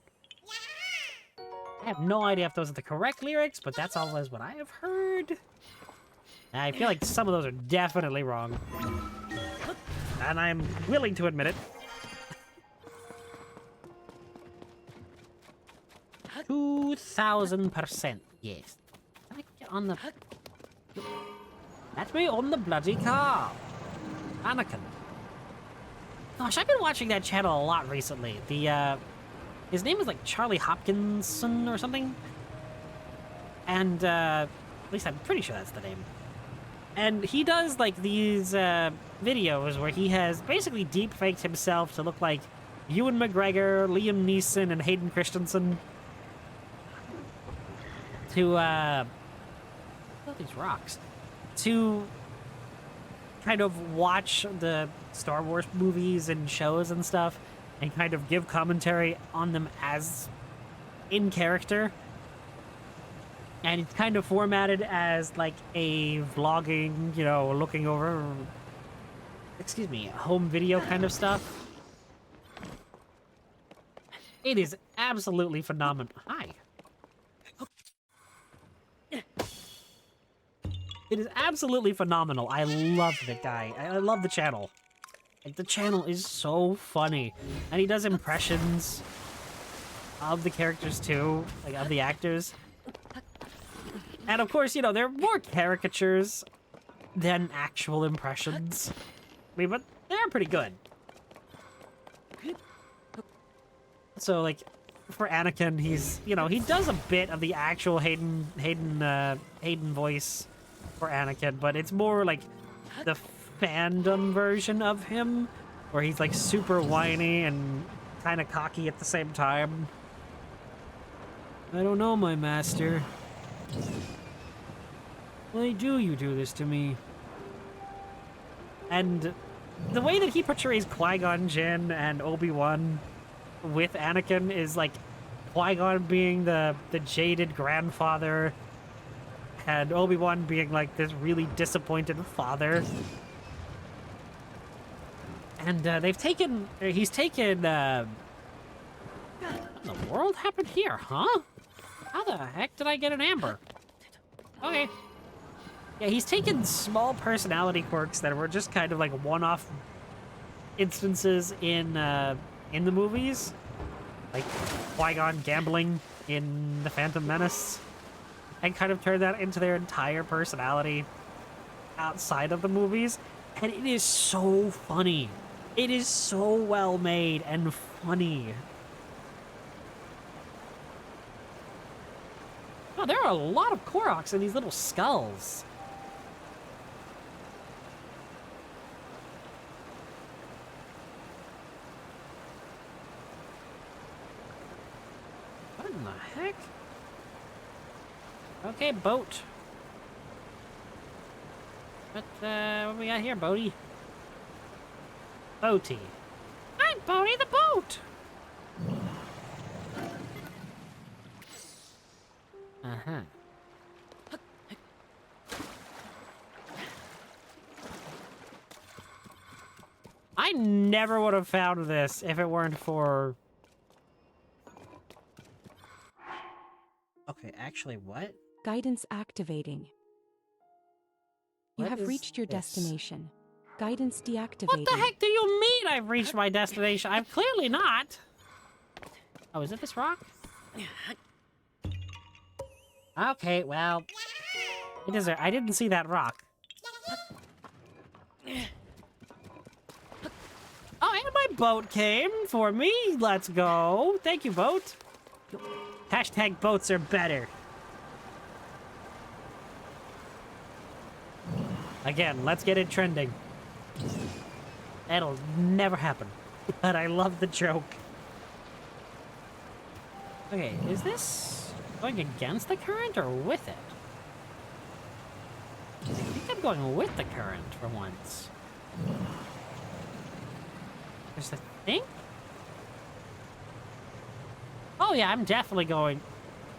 I have no idea if those are the correct lyrics, but that's always what I have heard. I feel like some of those are definitely wrong. And I'm willing to admit it. 2,000%, yes. Can I get on the... Let me on the bloody car. Anakin. Gosh, I've been watching that channel a lot recently. His name is like Charlie Hopkinson or something. And, at least I'm pretty sure that's the name. And he does like these videos where he has basically deep-faked himself to look like Ewan McGregor, Liam Neeson, and Hayden Christensen. To, what are these rocks? To kind of watch the Star Wars movies and shows and stuff and kind of give commentary on them as in character. And it's kind of formatted as like a vlogging, you know, looking over, excuse me, home video kind of stuff. It is absolutely phenomenal. Hi. It is absolutely phenomenal. I love the guy. I love the channel. Like, the channel is so funny. And he does impressions of the characters too, like of the actors. And of course, you know, they're more caricatures than actual impressions. I mean, but they're pretty good. So, like, for Anakin, he's, you know, he does a bit of the actual Hayden voice for Anakin, but it's more like the fandom version of him, where he's like super whiny and kind of cocky at the same time. I don't know, my master. Why do you do this to me? And the way that he portrays Qui-Gon Jinn and Obi-Wan with Anakin is like Qui-Gon being the jaded grandfather and Obi-Wan being like this really disappointed father. And he's taken, what in the world happened here, huh? How the heck did I get an amber? Okay. Yeah, he's taken small personality quirks that were just kind of like one-off instances in the movies. Like Qui-Gon gambling in The Phantom Menace. And kind of turned that into their entire personality outside of the movies. And it is so funny. It is so well made and funny. Wow, there are a lot of Koroks in these little skulls. What in the heck? Okay, boat. What do we got here, Bodhi? Boaty. I'm Bodhi the boat! Uh-huh. I never would have found this if it weren't for... Okay, actually, what? Guidance activating. You What have is reached your this? destination. Guidance deactivating. What the heck do you mean I've reached my destination? I'm clearly not. Oh, is it this rock? Okay, well... It is I didn't see that rock. Oh, and my boat came for me. Let's go. Thank you, boat. Hashtag boats are better. Again, let's get it trending. That'll never happen. But I love the joke. Okay, is this going against the current or with it? I think I'm going with the current for once. There's the thing? Oh yeah, I'm definitely going...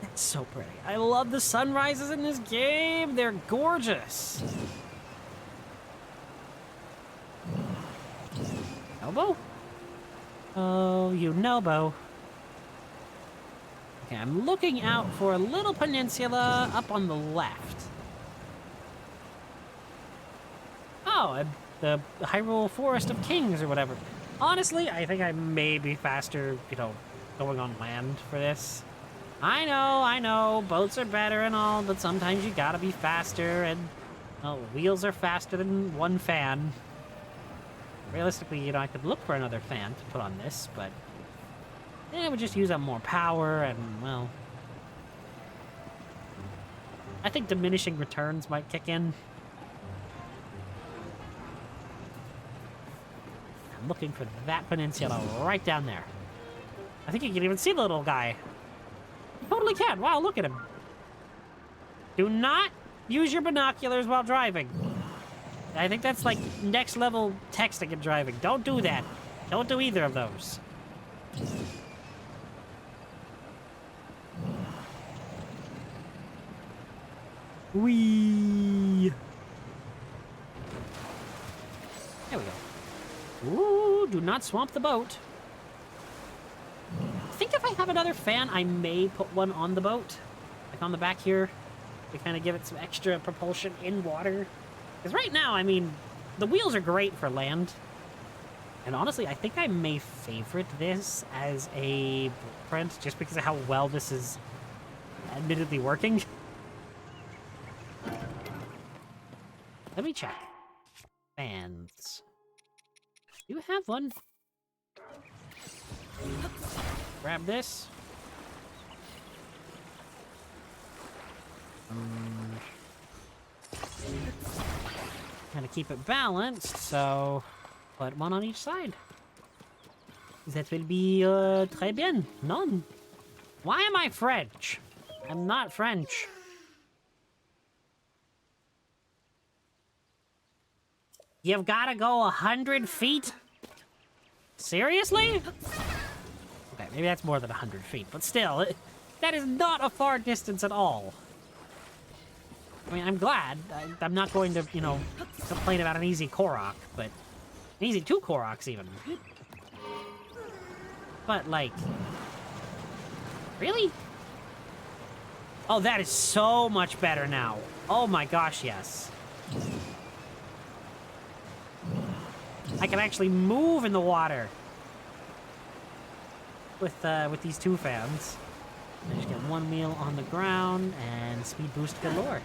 It's so pretty. I love the sunrises in this game. They're gorgeous. Elbow? Oh, you Nobo. Okay, I'm looking out for a little peninsula up on the left. Oh, the Hyrule Forest of Kings or whatever. Honestly, I think I may be faster, you know, going on land for this. I know, boats are better and all, but sometimes you gotta be faster, and, well, wheels are faster than one fan. Realistically, you know, I could look for another fan to put on this, but it would just use up more power, and, well... I think diminishing returns might kick in. I'm looking for that peninsula right down there. I think you can even see the little guy. You totally can. Wow, look at him. Do not use your binoculars while driving. I think that's like next level texting and driving. Don't do that. Don't do either of those. Whee! There we go. Ooh, do not swamp the boat. I think if I have another fan, I may put one on the boat. Like on the back here. To kind of give it some extra propulsion in water. Because right now, I mean, the wheels are great for land. And honestly, I think I may favorite this as a blueprint just because of how well this is admittedly working. Let me check. Fans. Do you have one? Grab this. Kind of keep it balanced, so put one on each side. That will be très bien. None. Why am I French? I'm not French. You've got to go 100 feet? Seriously? Okay, maybe that's more than 100 feet, but still, that is not a far distance at all. I mean, I'm glad. I'm not going to, you know, complain about an easy Korok, but... An easy 2 Koroks, even. But, like... Really? Oh, that is so much better now. Oh my gosh, yes. I can actually move in the water. With these 2 fans. I just get 1 wheel on the ground, and speed boost galore.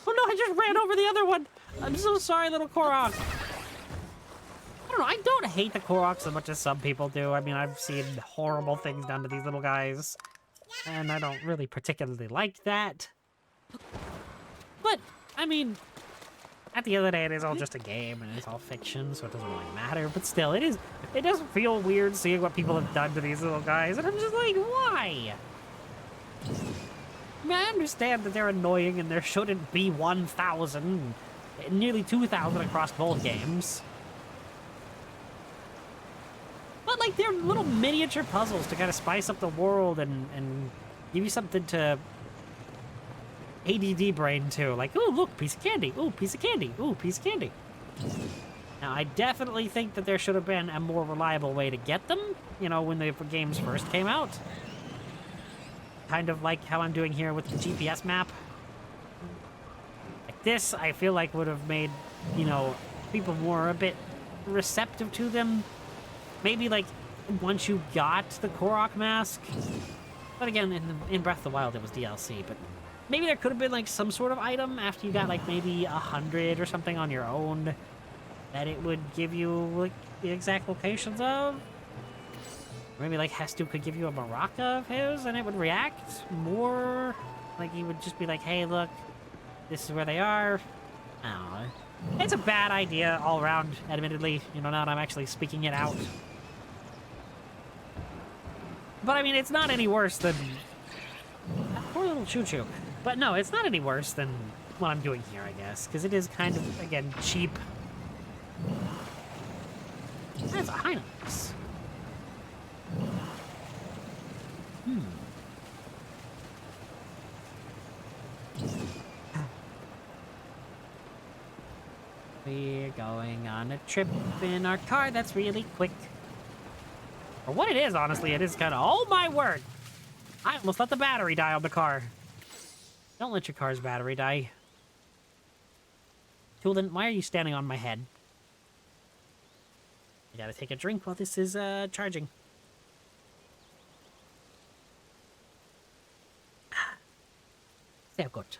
Oh no, I just ran over the other one! I'm so sorry, little Korok. I don't know, I don't hate the Koroks as much as some people do. I mean, I've seen horrible things done to these little guys. and I don't really particularly like that. But, I mean, at the end of the day, it is all just a game, and it's all fiction, so it doesn't really matter. But still, it does feel weird seeing what people have done to these little guys, and I'm just like, why? I mean, I understand that they're annoying, and there shouldn't be 1,000, nearly 2,000 across both games. But, like, they're little miniature puzzles to kind of spice up the world and give you something to ADD brain to. Like, ooh, look, piece of candy. Ooh, piece of candy. Ooh, piece of candy. Now, I definitely think that there should have been a more reliable way to get them, you know, when the games first came out. Kind of like how I'm doing here with the GPS map. Like this, I feel like would have made, you know, people more a bit receptive to them. Maybe, like, once you got the Korok mask. But again, in Breath of the Wild, it was DLC. But maybe there could have been, like, some sort of item after you got, like, maybe 100 or something on your own that it would give you, like, the exact locations of. Maybe, like, Hestu could give you a maraca of his and it would react more. Like, he would just be like, hey, look, this is where they are. I don't know. It's a bad idea all around, admittedly. You know, now that I'm actually speaking it out. But, I mean, it's not any worse than... That poor little Choo-Choo. But no, it's not any worse than what I'm doing here, I guess. Because it is kind of, again, cheap. That's a Hinox. We're going on a trip in our car that's really quick. Or what it is, honestly, it is kind of... Oh, my word! I almost let the battery die on the car. Don't let your car's battery die. Tulin, why are you standing on my head? I gotta take a drink while this is, charging. Sehr gut.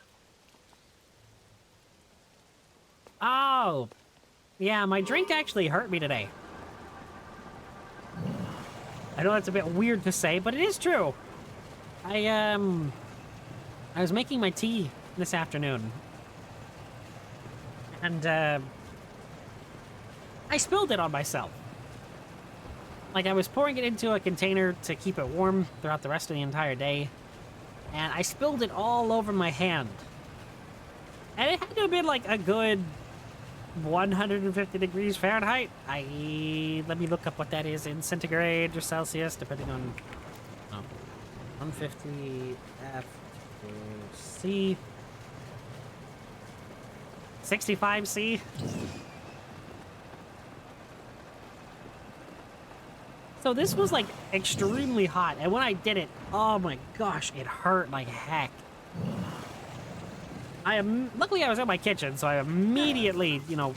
Oh! Yeah, my drink actually hurt me today. I know that's a bit weird to say, but it is true. I was making my tea this afternoon. And, I spilled it on myself. Like, I was pouring it into a container to keep it warm throughout the rest of the entire day. And I spilled it all over my hand. And it had to have been, like, a good 150 degrees Fahrenheit. Let me look up what that is in centigrade or Celsius, depending on... Oh, 150 F to C. 65 C. So this was, like, extremely hot, and when I did it, oh my gosh, it hurt like heck. Luckily I was in my kitchen, so I immediately, you know,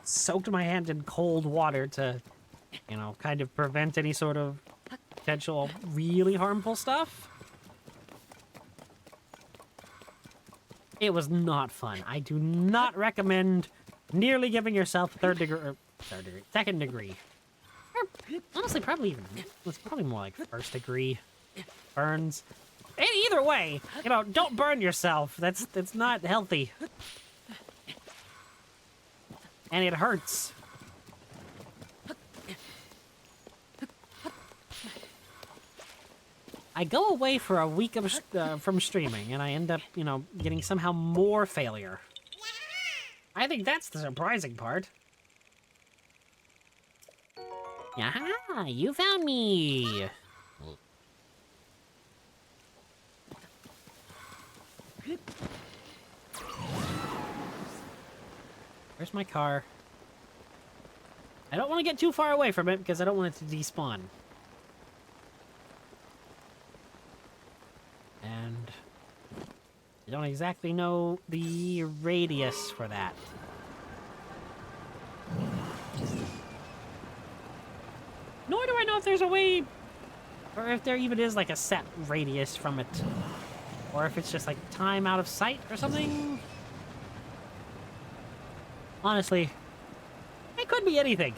soaked my hand in cold water to, you know, kind of prevent any sort of potential really harmful stuff. It was not fun. I do not recommend nearly giving yourself second degree. Or, honestly, probably even, it's probably more like first degree burns. And either way, you know, don't burn yourself. That's not healthy. And it hurts. I go away for a week of from streaming, and I end up, you know, getting somehow more failure. I think that's the surprising part. Aha! You found me! Where's my car? I don't want to get too far away from it because I don't want it to despawn. And I don't exactly know the radius for that. Nor do I know if there's a way, or if there even is like a set radius from it. Or if it's just like time out of sight or something. Honestly, it could be anything.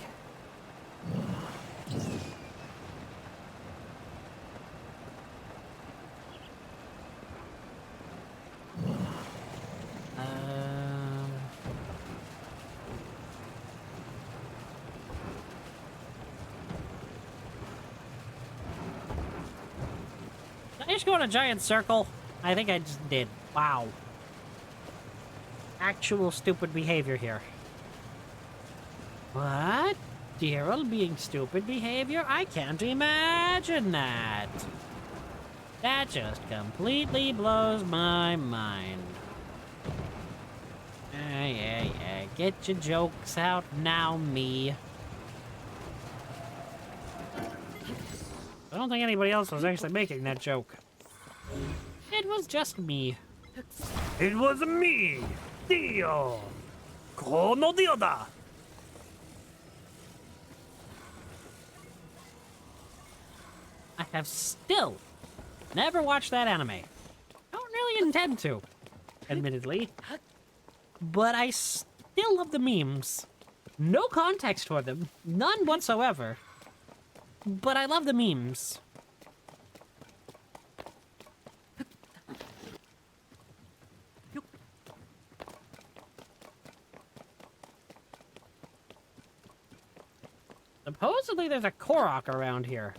just go in a giant circle? I think I just did. Wow. Actual stupid behavior here. What? Daryl being stupid behavior? I can't imagine that. That just completely blows my mind. Yeah. Get your jokes out now, me. I don't think anybody else was actually making that joke. It was just me. It was me, Dio. Kono Dio da. I have still never watched that anime. Don't really intend to, admittedly. But I still love the memes. No context for them. None whatsoever. But I love the memes. Supposedly there's a Korok around here.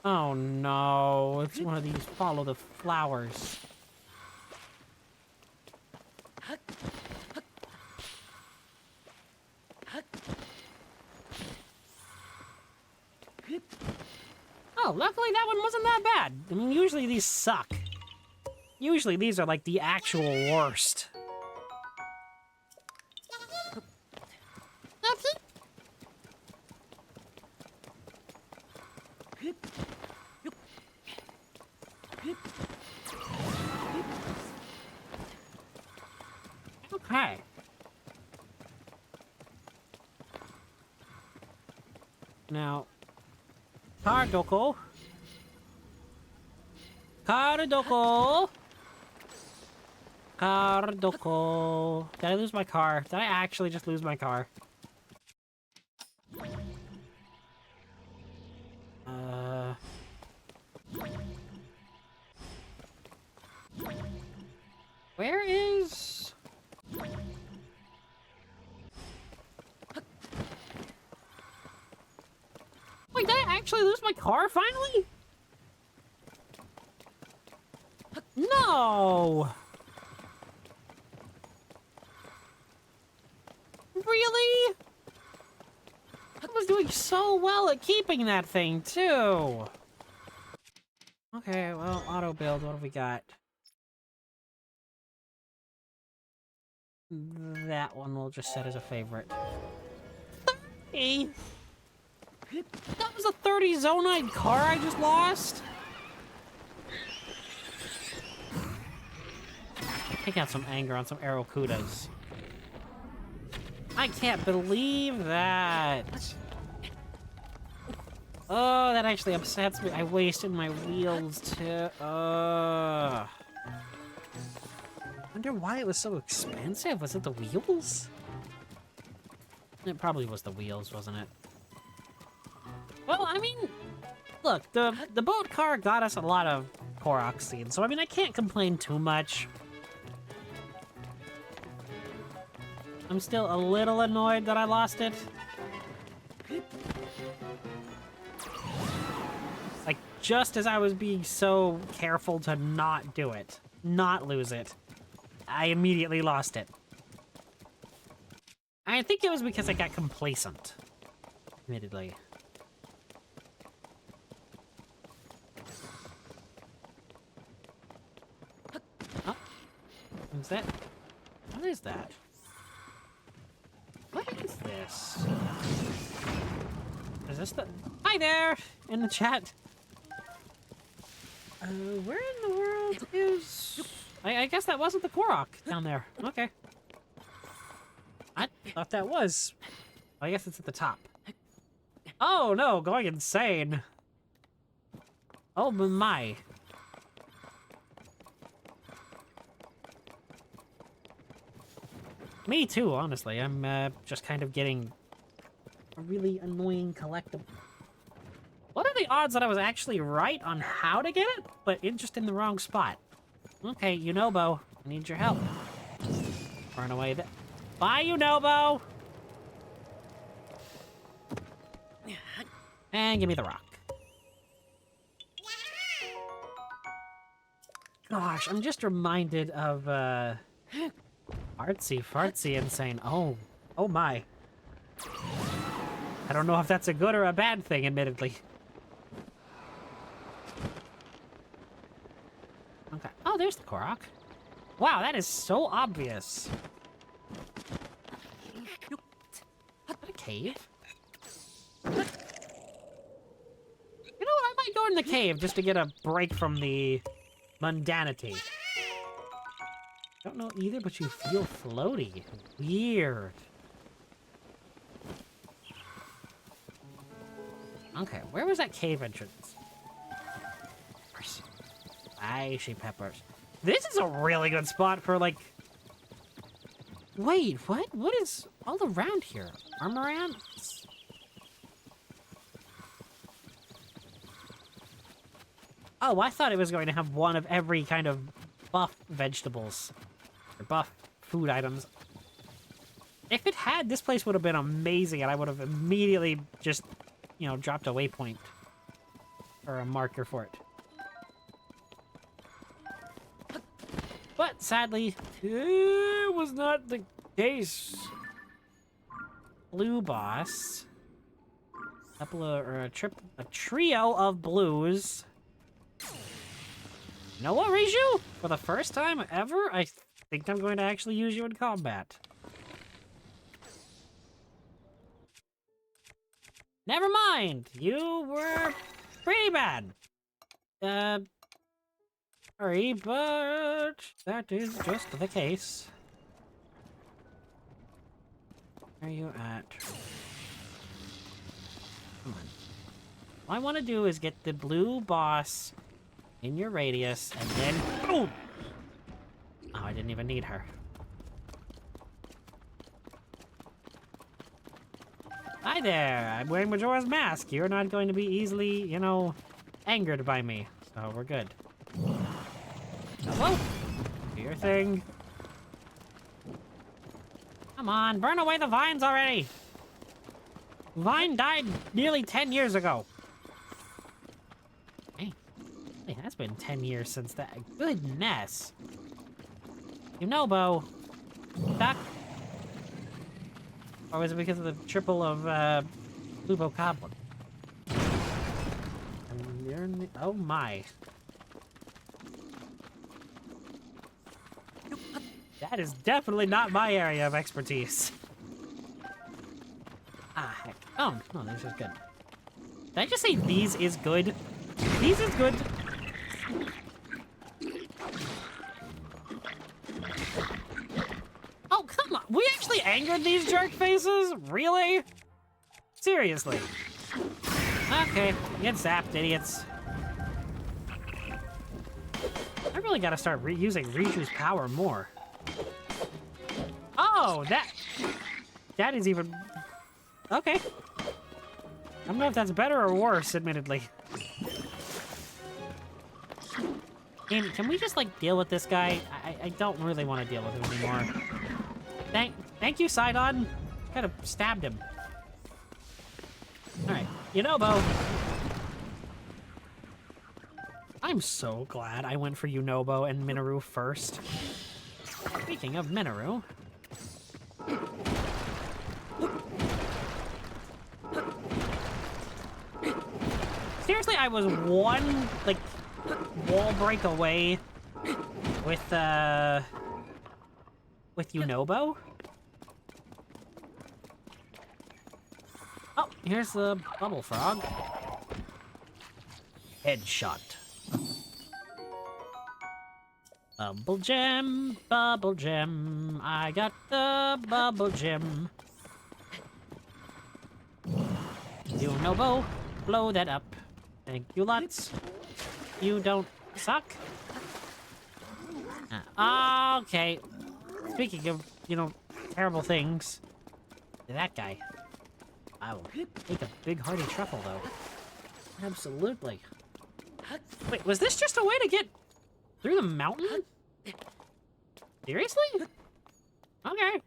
Oh no, it's one of these follow the flowers. Oh, luckily that one wasn't that bad. I mean, usually these suck. Usually these are like the actual worst. Okay. Now, Cardoko. Did I lose my car? Did I actually just lose my car? Where is... Wait, did I actually lose my car finally? No! Really? I was doing so well at keeping that thing, too. Okay, well, auto build, what have we got? That one we'll just set as a favorite. 30? That was a 30 Zonite car I just lost? Take out some anger on some Aerokudas. I can't believe that. Oh, that actually upsets me. I wasted my wheels too. Wonder why it was so expensive. Was it the wheels? It probably was the wheels, wasn't it? Well, I mean, look, the boat car got us a lot of Korok scenes, so I mean, I can't complain too much. I'm still a little annoyed that I lost it. Like, just as I was being so careful to not do it, not lose it, I immediately lost it. I think it was because I got complacent, admittedly. Oh, what's that? What is that? What is this? Is this the... Hi there! In the chat. Where in the world is... I guess that wasn't the Korok down there. Okay. I thought that was. I guess it's at the top. Oh no, going insane. Oh my. Me too, honestly. I'm just kind of getting a really annoying collectible. What are the odds that I was actually right on how to get it, but just in the wrong spot? Okay, Yunobo, I need your help. Run away there. Bye, Yunobo! And give me the rock. Gosh, I'm just reminded of, Artsy Fartsy Insane. Oh my. I don't know if that's a good or a bad thing, admittedly. Okay. Oh, there's the Korok. Wow, that is so obvious. Is that a cave? You know what? I might go in the cave just to get a break from the mundanity. Don't know either, but you feel floaty. Weird. Okay, where was that cave entrance? Spicy peppers. This is a really good spot for, like... Wait, what? What is all around here? Armorants? Oh, I thought it was going to have one of every kind of buff vegetables. Or buff food items. If it had, this place would have been amazing, and I would have immediately just, you know, dropped a waypoint. Or a marker for it. But sadly, it was not the case. Blue boss. A trio of blues. Noah Riju? For the first time ever, I think I'm going to actually use you in combat. Never mind! You were pretty bad. Sorry, but that is just the case. Where are you at? Come on. All I want to do is get the blue boss in your radius, and then boom! Oh, I didn't even need her. Hi there! I'm wearing Majora's Mask. You're not going to be easily, you know, angered by me. So we're good. Hello? Do your thing. Come on, burn away the vines already! Vine died nearly 10 years ago. Hey, it has been 10 years since that. Goodness. Yunobo. Duck. Or was it because of the triple of, Lubo Goblin? And you're in the... Oh my. That is definitely not my area of expertise. Ah, heck. Oh, no, this is good. Did I just say these is good? These is good. Oh, come on. We actually angered these jerk faces? Really? Seriously. Okay, get zapped, idiots. I really gotta start using Riju's power more. Oh, that is even... Okay. I don't know if that's better or worse, admittedly. And can we just, like, deal with this guy? I don't really want to deal with him anymore. Thank you, Sidon. Kind of stabbed him. Alright, Yunobo. I'm so glad I went for Yunobo and Minoru first. Speaking of Minoru... Seriously, I was one, like, wall break away with Yunobo. Oh, here's the bubble frog. Headshot. Bubble gem, I got the bubble gem. Yunobo, blow that up. Thank you lots. You don't suck. Okay. Speaking of, you know, terrible things. That guy. I will take a big hearty truffle, though. Absolutely. Wait, was this just a way to get through the mountain? Seriously? Okay.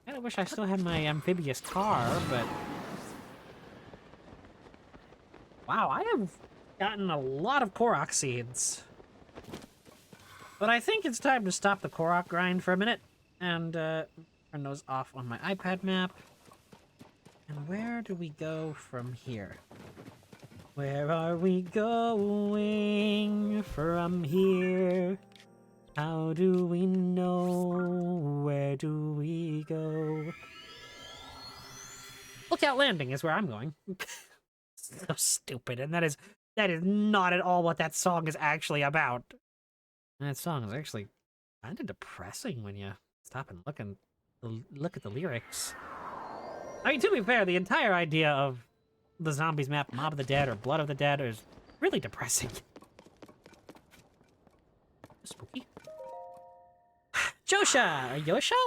I wish I still had my amphibious car, but... Wow, I have gotten a lot of Korok seeds. But I think it's time to stop the Korok grind for a minute and turn those off on my iPad map. And where do we go from here? Where are we going from here? How do we know? Where do we go? Lookout Landing is where I'm going. So stupid, and that is not at all what that song is actually about. And that song is actually kind of depressing when you stop and look at the lyrics. I mean, to be fair, the entire idea of the Zombies map, Mob of the Dead or Blood of the Dead, is really depressing. Spooky. Josha! Or Yosha?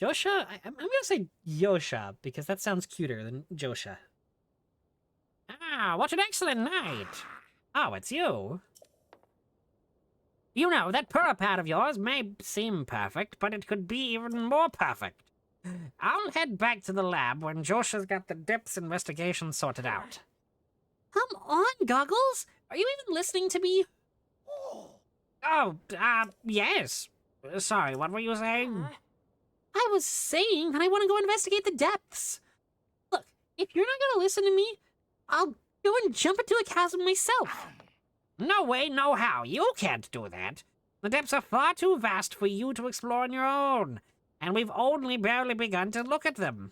Josha? I'm gonna say Yosha, because that sounds cuter than Josha. Ah, what an excellent night! Oh, it's you. You know, that Purapad of yours may seem perfect, but it could be even more perfect. I'll head back to the lab when Josha's got the depths investigation sorted out. Come on, Goggles! Are you even listening to me? Oh, yes. Sorry, what were you saying? I was saying that I want to go investigate the depths. Look, if you're not going to listen to me, I'll go and jump into a chasm myself. No way, no how. You can't do that. The depths are far too vast for you to explore on your own. And we've only barely begun to look at them.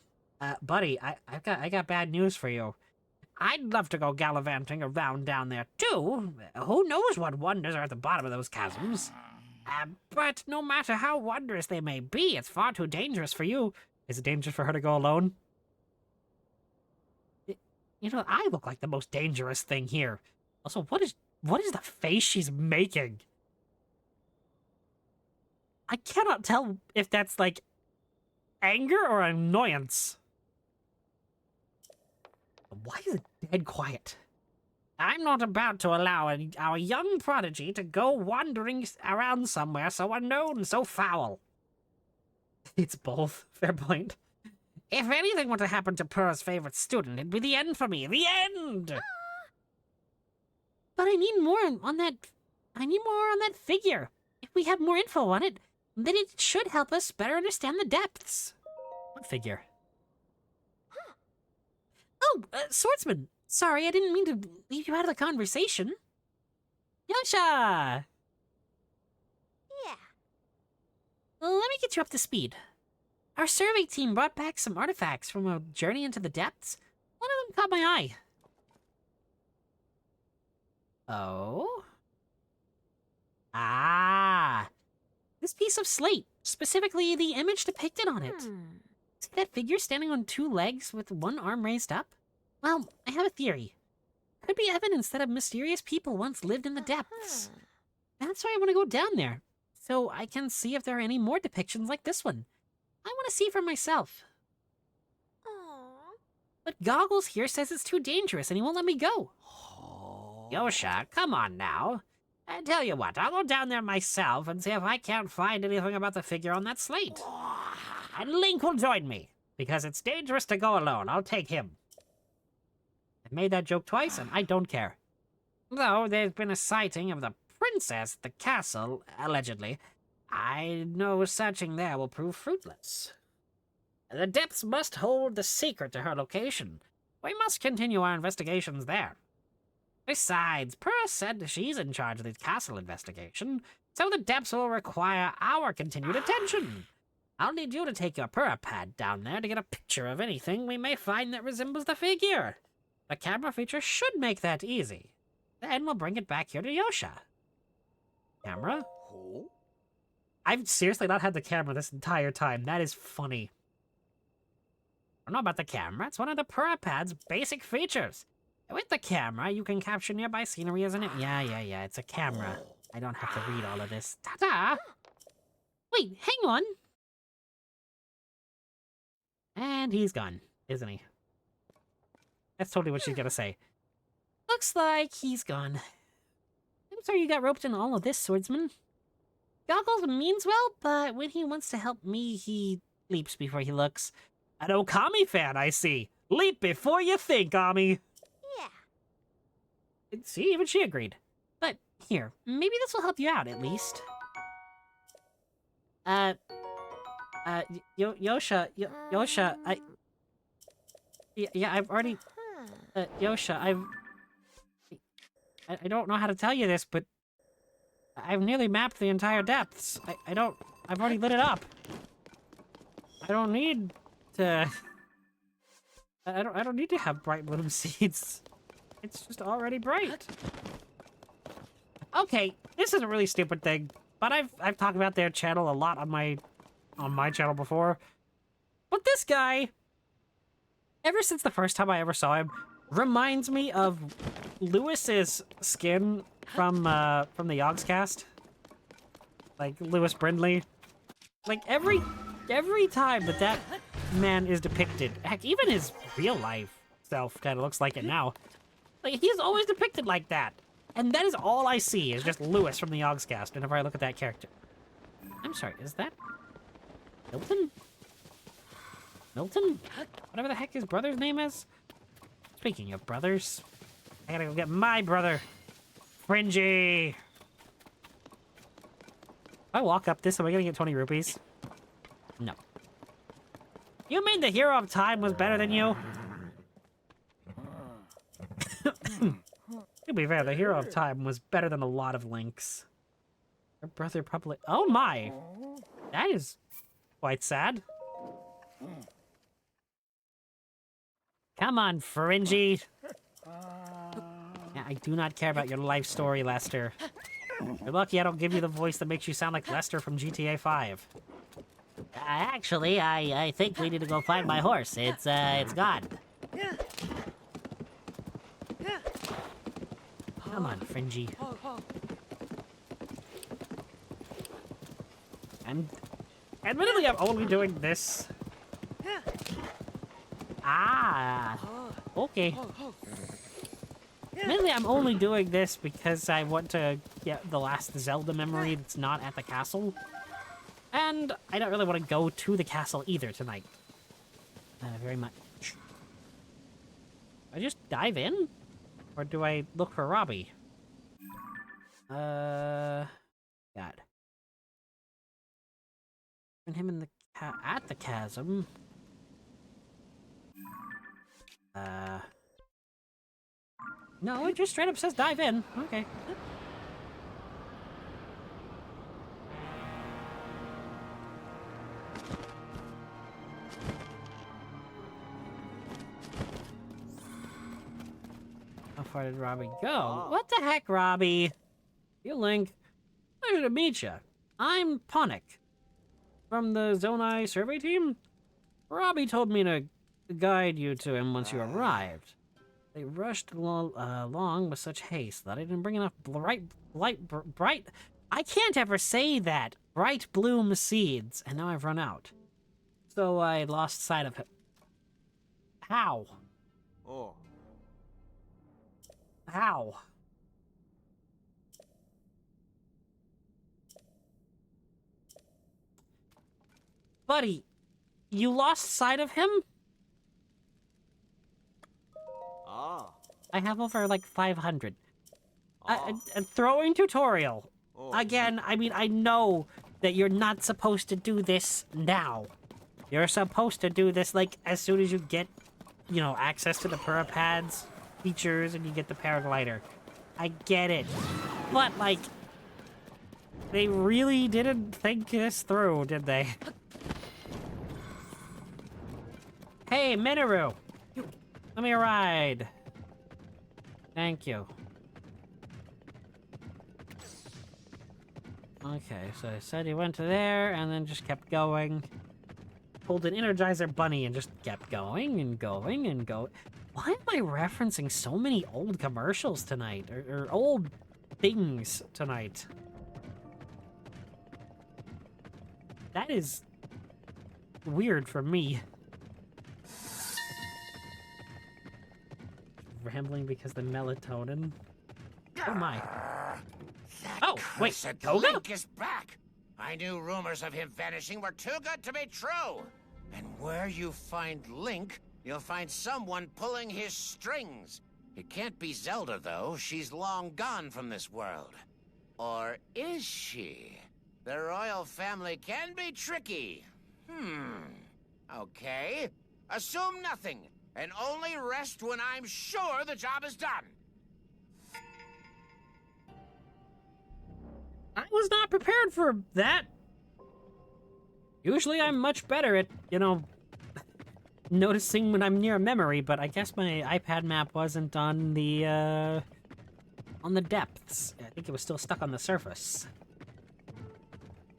Buddy, I got bad news for you. I'd love to go gallivanting around down there, too. Who knows what wonders are at the bottom of those chasms? But no matter how wondrous they may be, it's far too dangerous for you. Is it dangerous for her to go alone? You know, I look like the most dangerous thing here. Also, what is the face she's making? I cannot tell if that's, like, anger or annoyance. Why is it dead quiet? I'm not about to allow our young prodigy to go wandering around somewhere so unknown, so foul. It's both. Fair point. If anything were to happen to Purr's favorite student, it'd be the end for me. The end! But I need more on that... I need more on that figure. If we have more info on it, then it should help us better understand the depths. What figure? Oh, Swordsman. Sorry, I didn't mean to leave you out of the conversation. Yosha! Yeah. Well, let me get you up to speed. Our survey team brought back some artifacts from a journey into the depths. One of them caught my eye. Oh? Ah! This piece of slate, specifically the image depicted on it. See that figure standing on two legs with one arm raised up? Well, I have a theory. Could be evidence that a mysterious people once lived in the depths. That's why I want to go down there, so I can see if there are any more depictions like this one. I want to see for myself. But Goggles here says it's too dangerous and he won't let me go. Yosha, come on now. I tell you what, I'll go down there myself and see if I can't find anything about the figure on that slate. And Link will join me, because it's dangerous to go alone. I'll take him. I've made that joke twice, and I don't care. Though there's been a sighting of the princess at the castle, allegedly, I know searching there will prove fruitless. The depths must hold the secret to her location. We must continue our investigations there. Besides, Purr said she's in charge of the castle investigation, so the depths will require our continued attention. I'll need you to take your Purapad down there to get a picture of anything we may find that resembles the figure. The camera feature should make that easy. Then we'll bring it back here to Yosha. Camera? I've seriously not had the camera this entire time. That is funny. I don't know about the camera. It's one of the Purapad's basic features. With the camera, you can capture nearby scenery, isn't it? Yeah, it's a camera. I don't have to read all of this. Ta-ta! Wait, hang on. And he's gone, isn't he? That's totally what she's gonna say. Looks like he's gone. I'm sorry you got roped in all of this, Swordsman. Goggles means well, but when he wants to help me, he leaps before he looks. An Okami fan, I see. Leap before you think, Ami. See, even she agreed. But here, maybe this will help you out at least. Yosha, yeah, I've already, Yosha, I don't know how to tell you this, but I've nearly mapped the entire depths. I've already lit it up. I don't need to, I don't need to have bright bloom seeds. It's just already bright. Okay, this is a really stupid thing, but I've talked about their channel a lot on my channel before. But this guy, ever since the first time I ever saw him, reminds me of Lewis's skin from the Yogscast. Like Lewis Brindley. Like every time that man is depicted, heck, even his real life self kind of looks like it now. Like he's always depicted like that. And that is all I see, is just Lewis from the Yogscast whenever I look at that character. I'm sorry, is that Milton? Milton? Whatever the heck his brother's name is? Speaking of brothers, I gotta go get my brother, Fringy. If I walk up this, am I gonna get 20 rupees? No. You mean the Hero of Time was better than you? To be fair, the Hero of Time was better than a lot of Links. Her brother probably... Oh my! That is quite sad. Come on, Fringy. Yeah, I do not care about your life story, Lester. You're lucky I don't give you the voice that makes you sound like Lester from GTA 5. Actually, I think we need to go find my horse. It's gone. Come on, Fringy. Admittedly, I'm only doing this. Ah, okay. Admittedly, I'm only doing this because I want to get the last Zelda memory that's not at the castle. And I don't really want to go to the castle either tonight. Very much. I just dive in? Or do I look for Robbie? God. And him in the at the chasm. No, it just straight up says dive in. Okay. How far did Robbie go? What the heck, Robbie? You Link. Pleasure to meet you. I'm Ponic. From the Zonai survey team? Robbie told me to guide you to him once you arrived. They rushed along with such haste that I didn't bring enough bright... I can't ever say that! Bright bloom seeds, and now I've run out. So I lost sight of him. How? Oh. How? Buddy, you lost sight of him? Ah. I have over like 500. Ah. A throwing tutorial. Oh. Again, I mean, I know that you're not supposed to do this now. You're supposed to do this like as soon as you get, you know, access to the Purapads features and you get the paraglider. I get it. But like, they really didn't think this through, did they? Hey, Minoru! Let me a ride. Thank you. Okay, so I said he went to there and then just kept going. Pulled an Energizer Bunny and just kept going and going and going. Why am I referencing so many old commercials tonight? Or old things tonight? That is weird for me. Rambling because the melatonin. Oh my. Oh, wait, Toga? Link is back. I knew rumors of him vanishing were too good to be true. And where you find Link, you'll find someone pulling his strings. It can't be Zelda, though. She's long gone from this world. Or is she? The royal family can be tricky. Okay. Assume nothing, and only rest when I'm sure the job is done. I was not prepared for that. Usually I'm much better at, noticing when I'm near a memory, but I guess my iPad map wasn't on the depths. I think it was still stuck on the surface.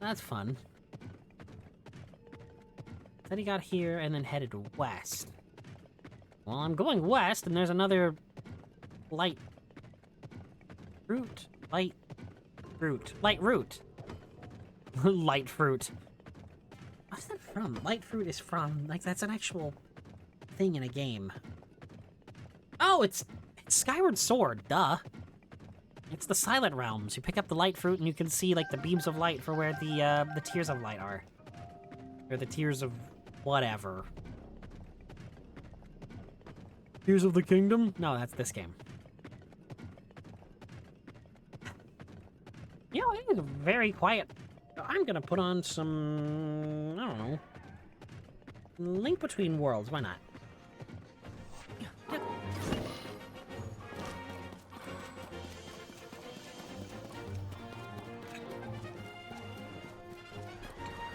That's fun. Then he got here and then headed west. Well, I'm going west, and there's another light route. Light route. Light fruit. What's that from? Light fruit is from, like, that's an actual thing in a game. Oh, it's Skyward Sword, duh. It's the Silent Realms. You pick up the light fruit and you can see, like, the beams of light for where the tears of light are. Or the tears of whatever. Tears of the Kingdom? No, that's this game. It is very quiet. I'm gonna put on some, I don't know, Link Between Worlds, why not?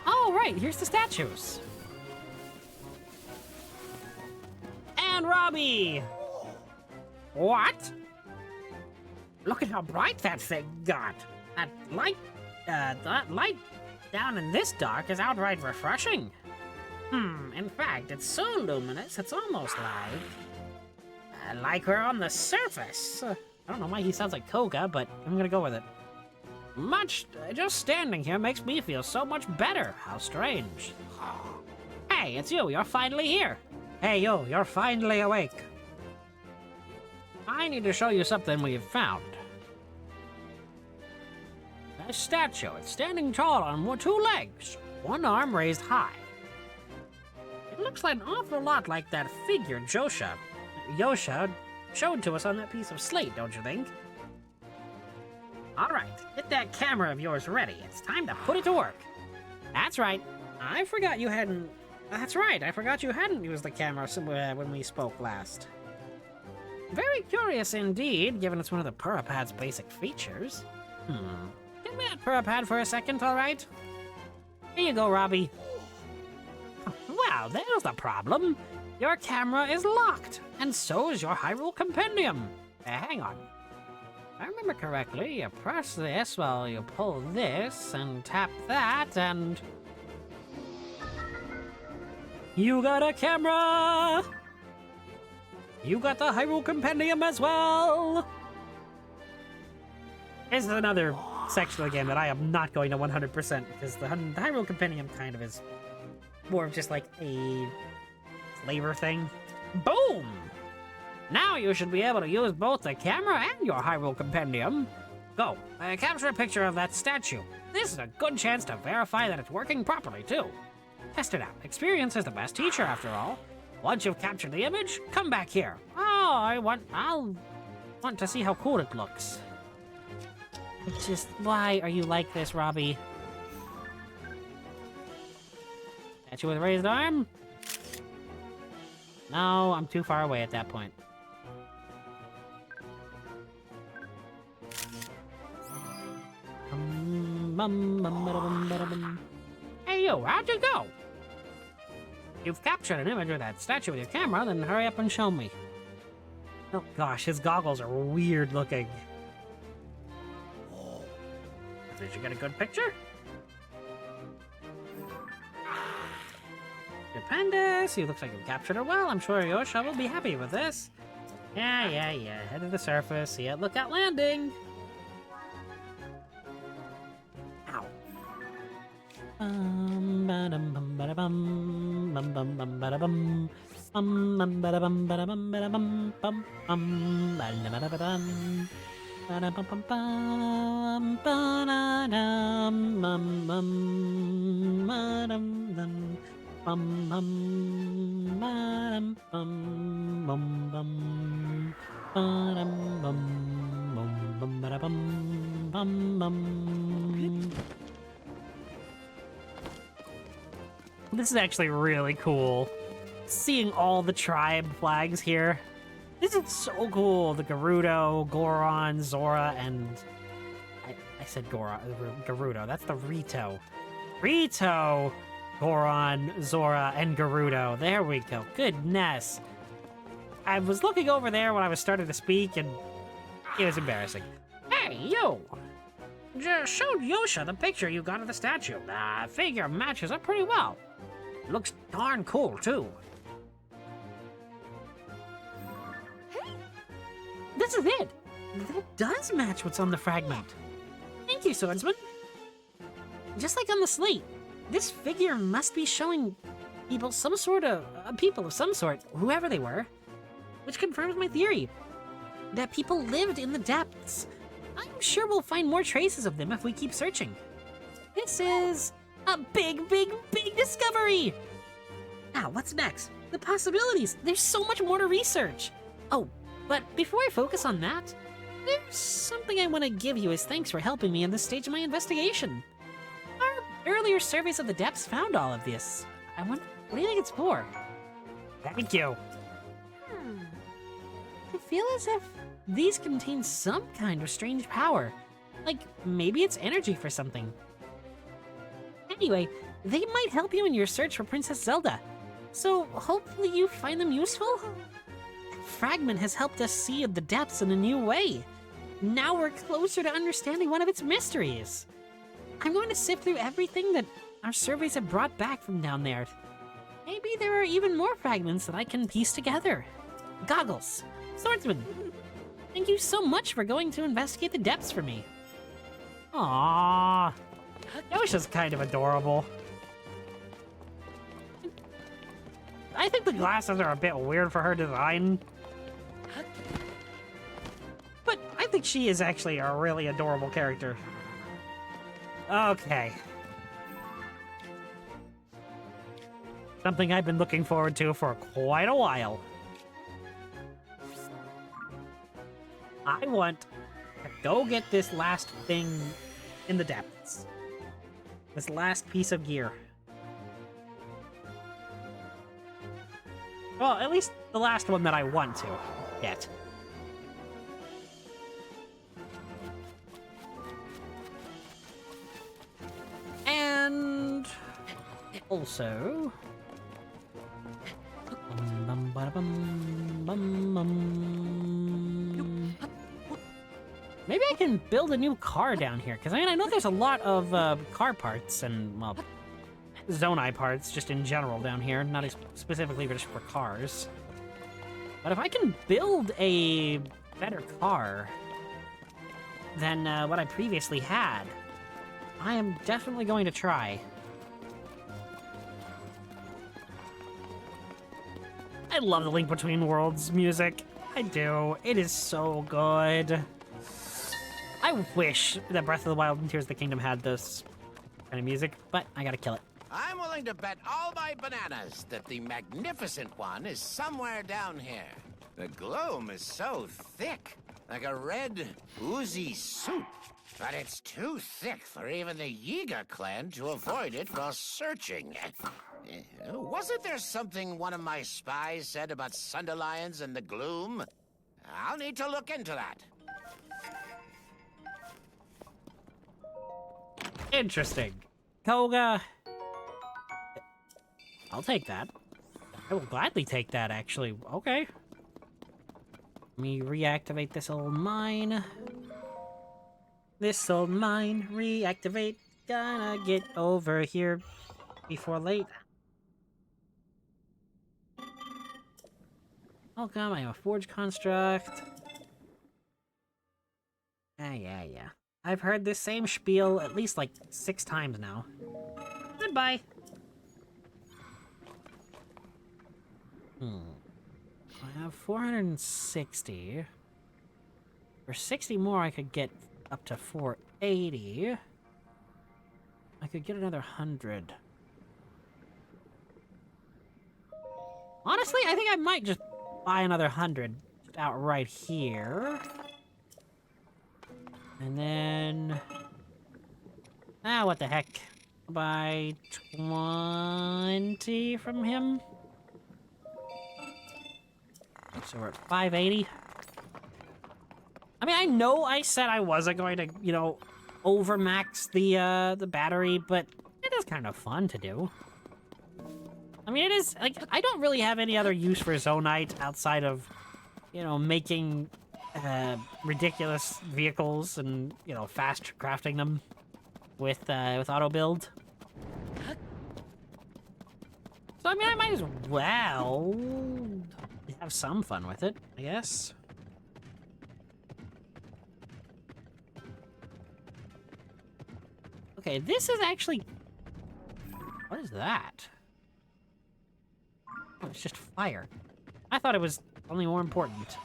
Oh, right, here's the statues. And Robbie! What? Look at how bright that thing got. That light down in this dark is outright refreshing. In fact, it's so luminous, it's almost like we're on the surface. I don't know why he sounds like Koga, but I'm gonna go with it. Just standing here makes me feel so much better. How strange. Hey, it's you, you're finally here. Hey, you're finally awake. I need to show you something we've found. A statue. It's standing tall on two legs, one arm raised high. It looks like an awful lot like that figure Yosha showed to us on that piece of slate, don't you think? Alright, get that camera of yours ready. It's time to put it to work. That's right. I forgot you hadn't used the camera when we spoke last. Very curious indeed, given it's one of the Purapad's basic features. Give me that Purapad for a second, alright? Here you go, Robbie. Well, there's the problem. Your camera is locked, and so is your Hyrule Compendium. Hang on. If I remember correctly, you press this while you pull this, and tap that, and... You got a camera! You got the Hyrule Compendium as well! This is another section of the game that I am not going to 100% because the Hyrule Compendium kind of is more of just like a flavor thing. Boom! Now you should be able to use both the camera and your Hyrule Compendium. Go, capture a picture of that statue. This is a good chance to verify that it's working properly too. Test it out. Experience is the best teacher after all. Once you've captured the image, come back here. I'll want to see how cool it looks. Just, why are you like this, Robbie? Statue with a raised arm? No, I'm too far away at that point. Hey, you, how'd you go? You've captured an image of that statue with your camera, then hurry up and show me. Oh gosh, his goggles are weird looking. Did you get a good picture? Stupendous! You looks like you captured her well. I'm sure Yosha will be happy with this. Yeah. Head to the surface. See it. Look out landing. Ow. This is actually really cool. Seeing all the tribe flags here. This is so cool. The Gerudo, Goron, Zora, and... I said Gerudo. That's the Rito. Rito, Goron, Zora, and Gerudo. There we go. Goodness. I was looking over there when I was starting to speak, and it was embarrassing. Hey, you! Just showed Yosha the picture you got of the statue. The figure matches up pretty well. Looks darn cool, too. This is it! That does match what's on the fragment. Thank you, Swordsman. Just like on the slate, this figure must be showing people of some sort, whoever they were, which confirms my theory that people lived in the depths. I'm sure we'll find more traces of them if we keep searching. This is a big, big, big discovery! Now, what's next? The possibilities! There's so much more to research! Oh, but before I focus on that, there's something I want to give you as thanks for helping me in this stage of my investigation. Our earlier surveys of the depths found all of this. What do you think it's for? Thank you. I feel as if these contain some kind of strange power. Like, maybe it's energy for something. Anyway, they might help you in your search for Princess Zelda. So, hopefully you find them useful? Fragment has helped us see the depths in a new way. Now we're closer to understanding one of its mysteries. I'm going to sift through everything that our surveys have brought back from down there. Maybe there are even more fragments that I can piece together. Goggles, Swordsman, thank you so much for going to investigate the depths for me. Aww, Yosha's kind of adorable. I think the glasses are a bit weird for her design. But I think she is actually a really adorable character. Okay. Something I've been looking forward to for quite a while. I want to go get this last thing in the depths. This last piece of gear. Well, at least the last one that I want to get. And also, maybe I can build a new car down here, because I know there's a lot of car parts and, well, Zonai parts just in general down here, not specifically just for cars. But if I can build a better car than what I previously had, I am definitely going to try. I love the Link Between Worlds music. I do. It is so good. I wish that Breath of the Wild and Tears of the Kingdom had this kind of music, but I gotta kill it. I'm willing to bet all my bananas that the magnificent one is somewhere down here. The gloom is so thick, like a red, oozy soup. But it's too thick for even the Yiga clan to avoid it while searching. Wasn't there something one of my spies said about Sundelions and the gloom? I'll need to look into that. Interesting. Koga. I'll take that. I will gladly take that, actually. Okay. Let me reactivate this old mine. This old mine, reactivate. Gonna get over here before late. Welcome, I am a forge construct. Yeah. I've heard this same spiel at least like 6 times now. Goodbye. I have 460. For 60 more, I could get up to 480. I could get another 100. Honestly, I think I might just buy another 100. out right here. And then... Ah, what the heck. Buy 20 from him. So we're at 580. I mean, I know I said I wasn't going to, you know, overmax the battery, but it is kind of fun to do. I mean, it is, like, I don't really have any other use for Zonite outside of, you know, making ridiculous vehicles and, you know, fast crafting them with auto build. So, I mean, I might as well have some fun with it, I guess. Okay, this is actually... What is that? Oh, it's just fire. I thought it was only more important.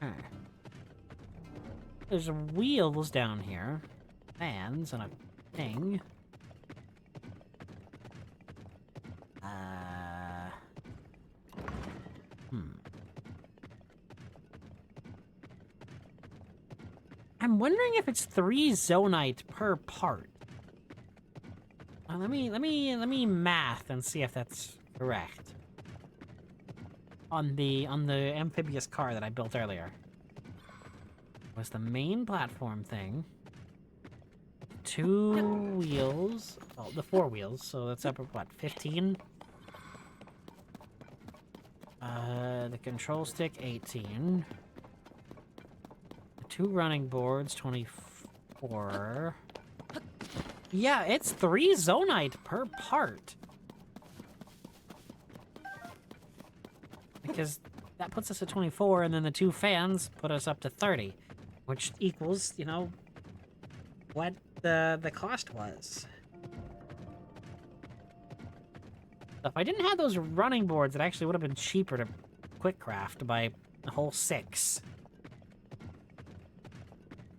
Okay. There's wheels down here. Fans and a thing. I'm wondering if it's 3 Zonite per part. Let me math and see if that's correct. On the amphibious car that I built earlier. Was the main platform thing. 2 wheels. Oh, the 4 wheels, so that's up to what, 15? The control stick, 18. 2 running boards, 24. Yeah, it's 3 Zonite per part. Because that puts us at 24, and then the 2 fans put us up to 30. Which equals, you know, what the cost was. So if I didn't have those running boards, it actually would have been cheaper to quick craft by a whole 6.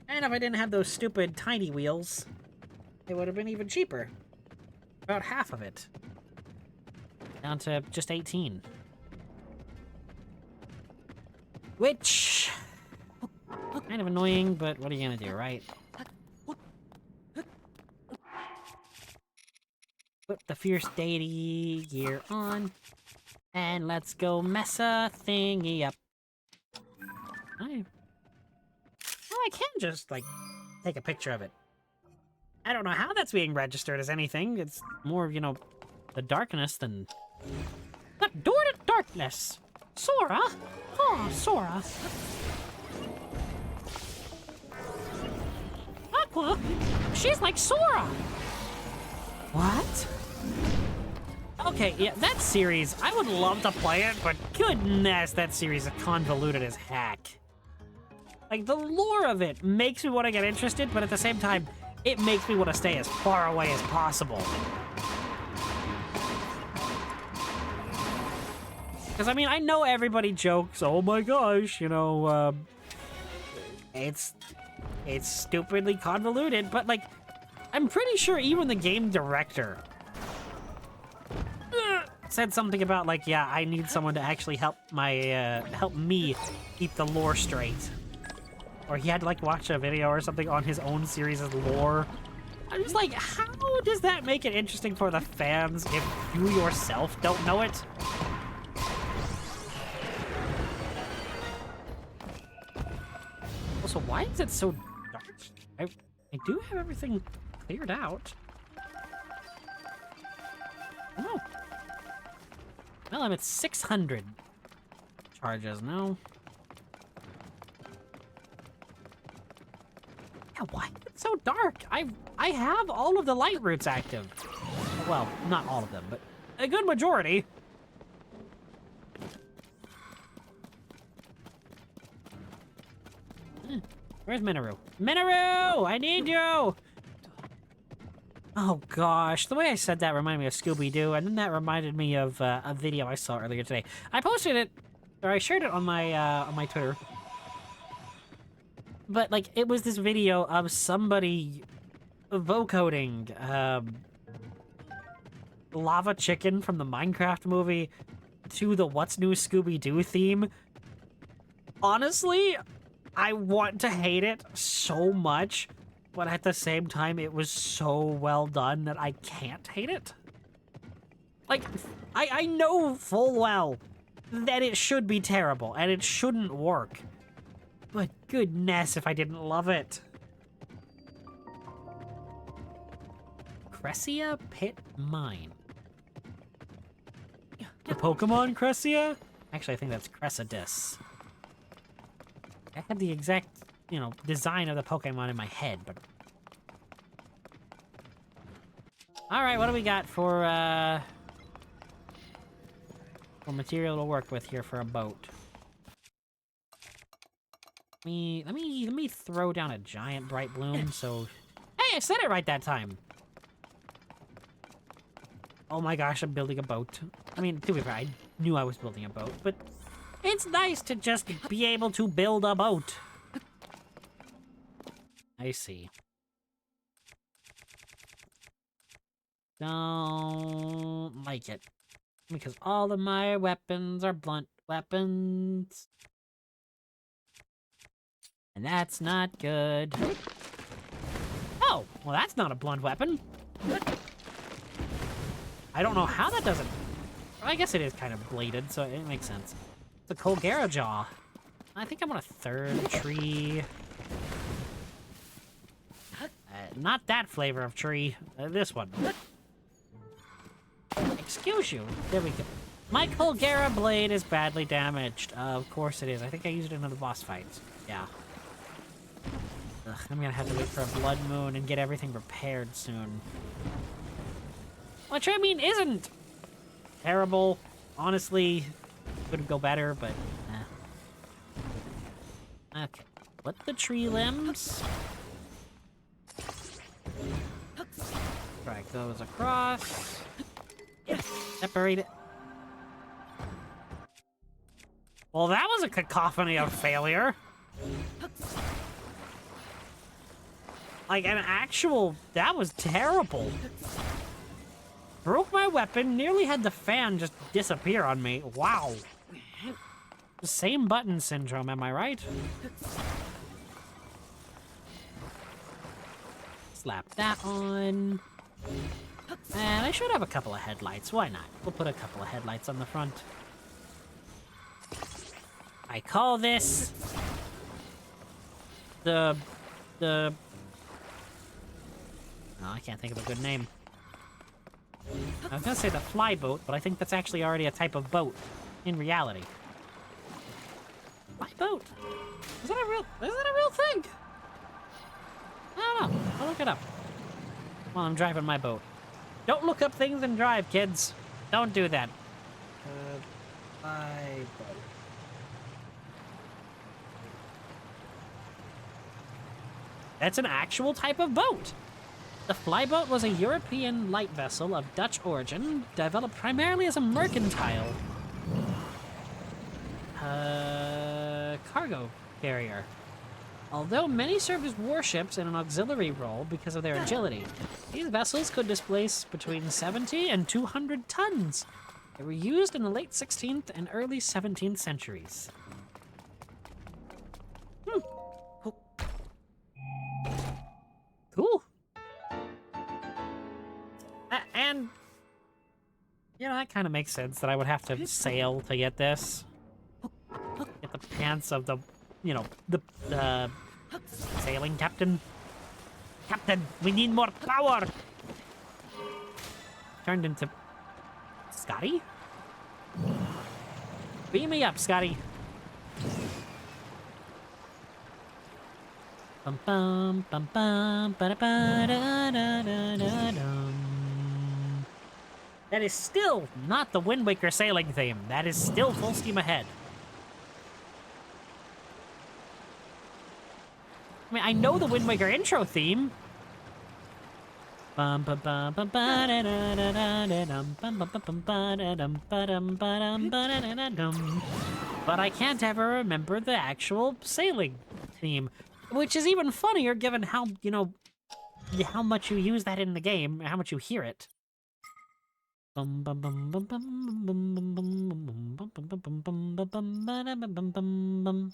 And if I didn't have those stupid tiny wheels, it would have been even cheaper. About half of it. Down to just 18. Which... kind of annoying, but what are you gonna do, right? Put the Fierce Deity gear on. And let's go mess a thingy up. Well, I can just, like, take a picture of it. I don't know how that's being registered as anything. It's more, you know, the darkness than... The door to darkness! Sora? Oh, Sora. Aqua? She's like Sora! What? Okay, yeah, that series, I would love to play it, but goodness, that series is convoluted as heck. Like, the lore of it makes me want to get interested, but at the same time, it makes me want to stay as far away as possible. Because, I mean, I know everybody jokes, oh my gosh, you know, it's stupidly convoluted, but, like, I'm pretty sure even the game director said something about, like, yeah, I need someone to actually help me keep the lore straight. Or he had to, like, watch a video or something on his own series' lore. I'm just like, how does that make it interesting for the fans if you yourself don't know it? Also, why is it so dark? I do have everything cleared out. Oh. Well, I'm at 600 charges now. Yeah, why is it so dark? I have all of the light routes active. Well, not all of them, but a good majority. Where's Minoru? Minoru! I need you! Oh gosh, the way I said that reminded me of Scooby-Doo, and then that reminded me of a video I saw earlier today. I posted it, or I shared it on my Twitter. But, like, it was this video of somebody vocoding Lava Chicken from the Minecraft movie to the What's New Scooby-Doo theme, honestly, I want to hate it so much, but at the same time, it was so well done that I can't hate it. Like, I know full well that it should be terrible, and it shouldn't work. But goodness if I didn't love it. Cressia Pit Mine. The Pokemon Cressia? Actually, I think that's Cressidus. I had the exact, design of the Pokemon in my head, but... Alright, what do we got for material to work with here for a boat? Let me throw down a giant bright bloom, so... Hey, I said it right that time! Oh my gosh, I'm building a boat. I mean, to be fair, I knew I was building a boat, but it's nice to just be able to build a boat. I see. Don't like it. Because all of my weapons are blunt weapons. And that's not good. Oh, well that's not a blunt weapon. I don't know how that doesn't... I guess it is kind of bladed, so it makes sense. It's a Colgera jaw. I think I'm on a third tree. Not that flavor of tree. This one. Excuse you. There we go. My Colgera blade is badly damaged. Of course it is. I think I used it in the boss fights. Yeah. Ugh, I'm gonna have to wait for a blood moon and get everything repaired soon. Which, I mean, isn't terrible. Honestly, could go better, but okay. Split the tree limbs. Drag those across. Separate it. Well, that was a cacophony of failure. Like, an actual... That was terrible. Broke my weapon, nearly had the fan just disappear on me. Wow. The same button syndrome, am I right? Slap that on. And I should have a couple of headlights. Why not? We'll put a couple of headlights on the front. I call this... No, I can't think of a good name. I was gonna say the flyboat, but I think that's actually already a type of boat in reality. Flyboat? Is that a real thing? I don't know. I'll look it up while I'm driving my boat. Don't look up things and drive, kids. Don't do that. Flyboat. That's an actual type of boat. The flyboat was a European light vessel of Dutch origin, developed primarily as a mercantile cargo carrier. Although many served as warships in an auxiliary role because of their agility, these vessels could displace between 70 and 200 tons. They were used in the late 16th and early 17th centuries. Cool. And, that kind of makes sense that I would have to sail to get this. Get the pants of the, the sailing captain. Captain, we need more power! Turned into... Scotty? Beam me up, Scotty. Bum bum bum bum ba da ba da da da da dum. That is still not the Wind Waker sailing theme. That is still full steam ahead. I mean, I know the Wind Waker intro theme. Bum bum bum bum ba da da da da da dum bum bum bum bum ba da dum ba dum ba dum ba da da da dum. But I can't ever remember the actual sailing theme. Which is even funnier given how, how much you use that in the game, and how much you hear it. Bum bum bum bum bum bum bum bum bum bum bum bum bum bum bum bum ba-da bum bum bum bum.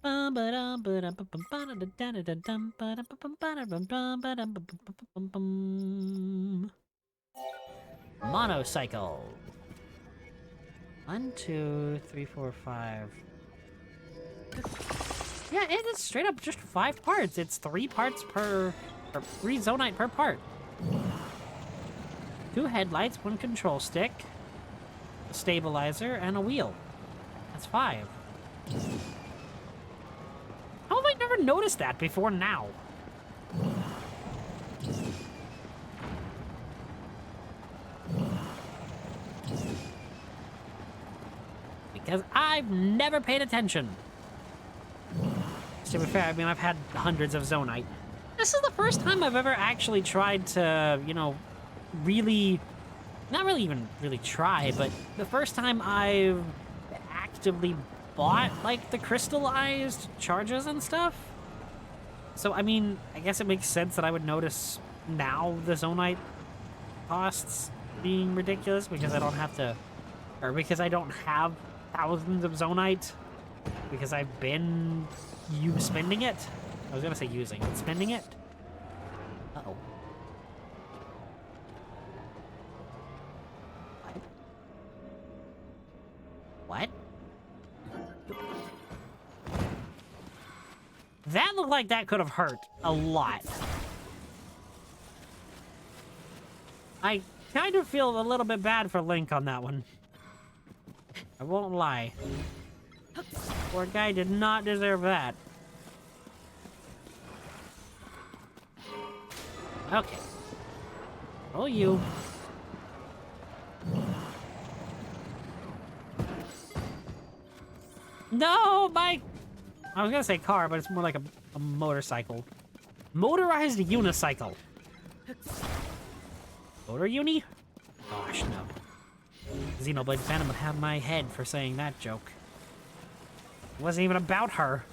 Bum ba-da ba-da bum bum ba-da-da-da-da-dum ba-da bum bum ba-da-bum bum ba-da bum bum bum bum bum. Monocycle. 1, 2, 3, 4, 5. Yeah, it is straight up just 5 parts. It's 3 parts per, or 3 Zonite per part. 2 headlights, 1 control stick, a stabilizer, and a wheel. That's 5. How have I never noticed that before now? Because I've never paid attention. To be fair, I mean, I've had hundreds of Zonite. This is the first time I've ever actually tried to, you know, really... Not really even really try, but the first time I've actively bought, like, the crystallized charges and stuff. So, I mean, I guess it makes sense that I would notice now the Zonite costs being ridiculous because I don't have to... Or because I don't have thousands of Zonite. Because I've been... spending it? I was gonna say using, but spending it? Uh-oh. What? That looked like that could have hurt a lot. I kind of feel a little bit bad for Link on that one. I won't lie. Poor guy did not deserve that. Okay. Oh, you. No, my... I was gonna say car, but it's more like a motorcycle. Motorized unicycle. Motor uni? Gosh, no. Xenoblade Phantom would have my head for saying that joke. It wasn't even about her.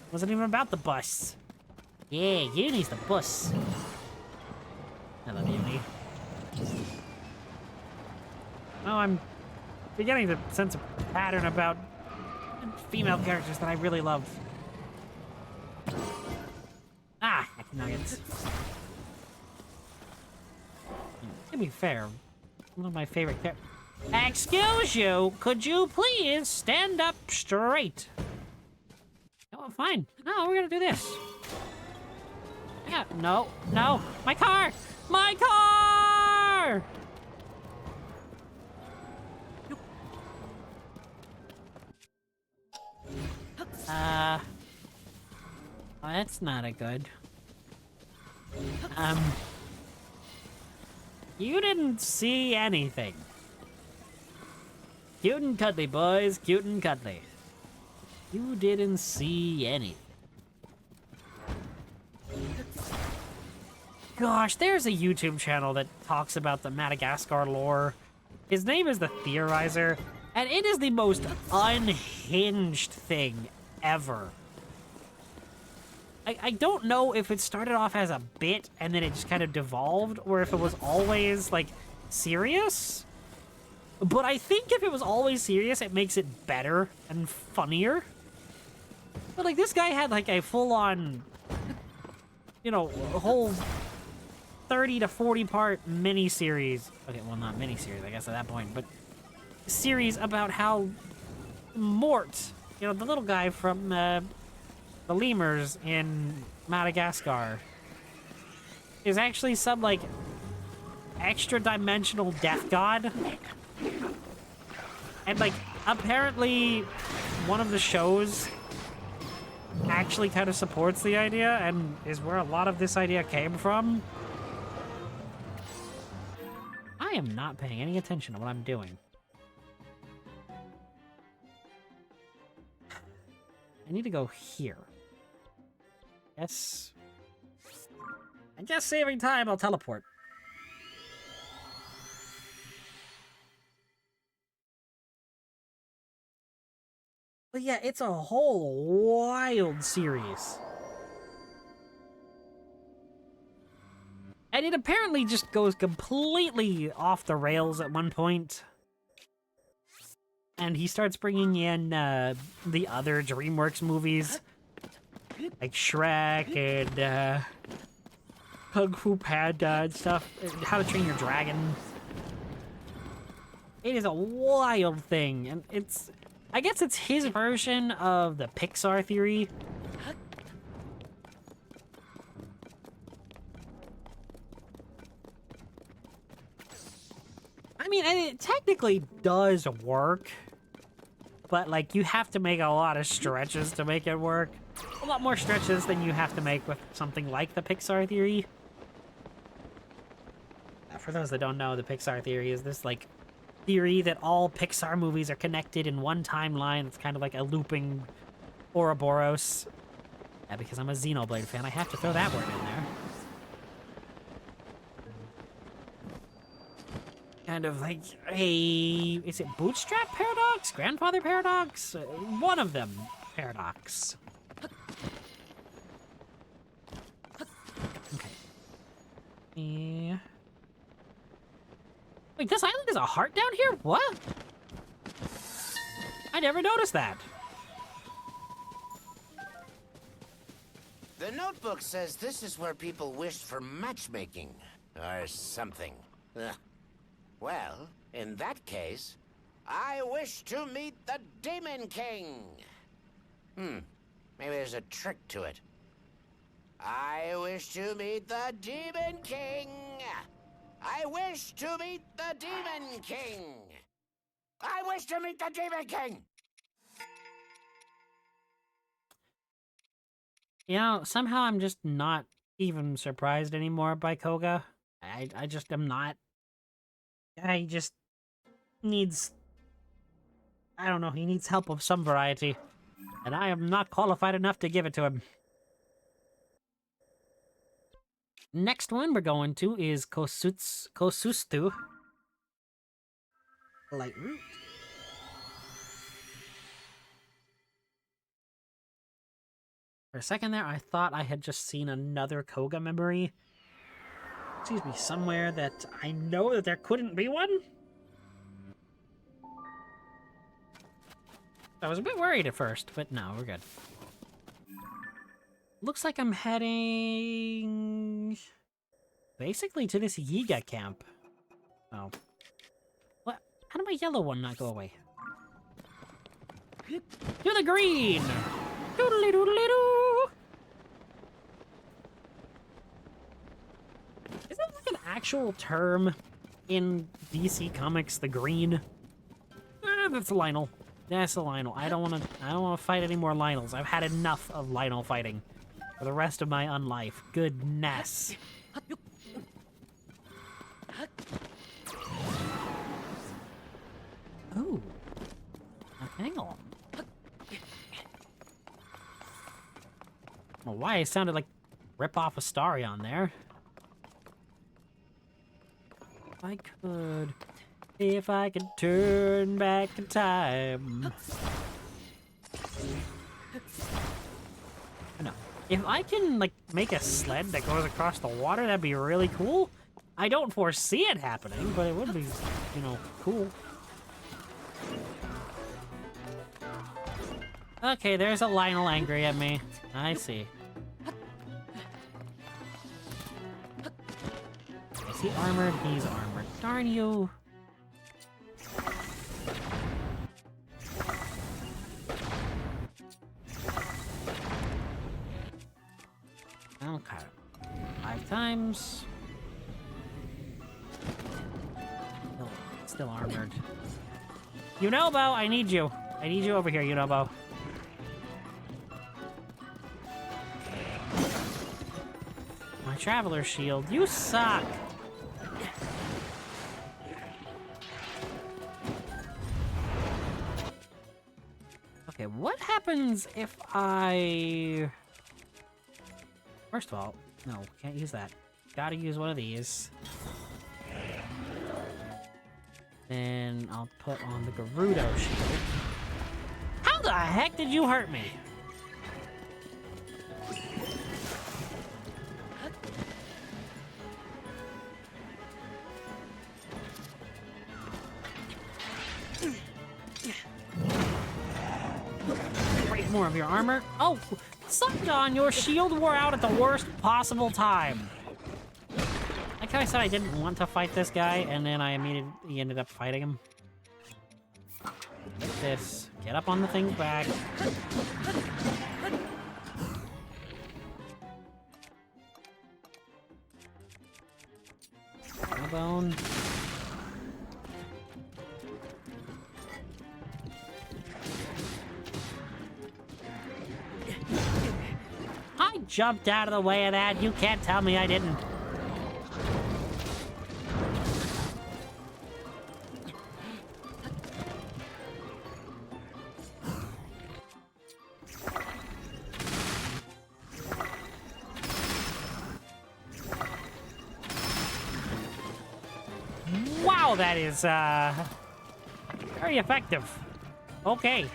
It wasn't even about the bus. Yeah, Uni's the bus. I love Uni. Oh, I'm beginning to sense a pattern about female characters that I really love. Ah, heck nuggets. To be fair, one of my favorite characters. Excuse you, could you please stand up straight? Oh, fine. No, we're gonna do this. Yeah, no, no. My car! My car! Oh, that's not a good. You didn't see anything. Cute and cuddly, boys. Cute and cuddly. You didn't see anything. Gosh, there's a YouTube channel that talks about the Madagascar lore. His name is The Theorizer, and it is the most unhinged thing ever. I don't know if it started off as a bit and then it just kind of devolved, or if it was always, like, serious. But I think if it was always serious, it makes it better and funnier. But, like, this guy had, like, a full-on, you know, a whole 30 to 40 part mini-series. Okay, well, not mini-series, I guess, at that point, but series about how Mort, you know, the little guy from, the lemurs in Madagascar, is actually some, like, extra-dimensional death god. And, like, apparently one of the shows actually kind of supports the idea and is where a lot of this idea came from. I am not paying any attention to what I'm doing. I need to go here. Yes. I guess saving time, I'll teleport. But yeah, it's a whole wild series. And it apparently just goes completely off the rails at one point. And he starts bringing in the other DreamWorks movies, like Shrek and Kung Fu Panda and stuff, How to Train Your Dragon. It is a wild thing, and I guess it's his version of the Pixar theory. I mean, and it technically does work, but, like, you have to make a lot of stretches to make it work. A lot more stretches than you have to make with something like the Pixar theory. For those that don't know, the Pixar theory is this, like, theory that all Pixar movies are connected in one timeline. It's kind of like a looping Ouroboros. Yeah, because I'm a Xenoblade fan, I have to throw that word in there. Kind of like is it Bootstrap Paradox? Grandfather Paradox? One of them Paradox. Okay. Yeah. Wait, this island has a heart down here? What? I never noticed that. The notebook says this is where people wished for matchmaking, or something. Ugh. Well, in that case, I wish to meet the Demon King. Maybe there's a trick to it. I wish to meet the Demon King. I wish to meet the Demon King. I wish to meet the Demon King. You know, somehow I'm just not even surprised anymore by Koga. I just am not. He just needs... I don't know, he needs help of some variety. And I am not qualified enough to give it to him. Next one we're going to is Kosustu. Light root. For a second there, I thought I had just seen another Koga memory. Excuse me, somewhere that I know that there couldn't be one? I was a bit worried at first, but no, we're good. Looks like I'm heading... basically to this Yiga camp. Oh. What? How did my yellow one not go away? To the green! Doodly doodly doo! Is that like an actual term in DC Comics, the green? That's a Lionel. That's a Lionel. I don't want to fight any more Lionels. I've had enough of Lionel fighting for the rest of my unlife. Goodness. Ooh. Hang on. Well, why it sounded like rip off Astarion there. If I could turn back in time. No. If I can, like, make a sled that goes across the water, that'd be really cool. I don't foresee it happening, but it would be, you know, cool. Okay, there's a Lionel angry at me. I see. Is he armored? He's armored. Darn you. Okay. 5 times. Still armored. Yunobo, I need you. I need you over here, Yunobo. My Traveler Shield. You suck. Okay, what happens if I... First of all, no, can't use that. Gotta use one of these. Then I'll put on the Gerudo Shield. How the heck did you hurt me? more of your armor. Oh, Sundon, your shield wore out at the worst possible time. Like how I said I didn't want to fight this guy, and then I immediately ended up fighting him. Get this. Get up on the thing's back. Bone. I jumped out of the way of that. You can't tell me I didn't. Wow, that is, very effective. Okay.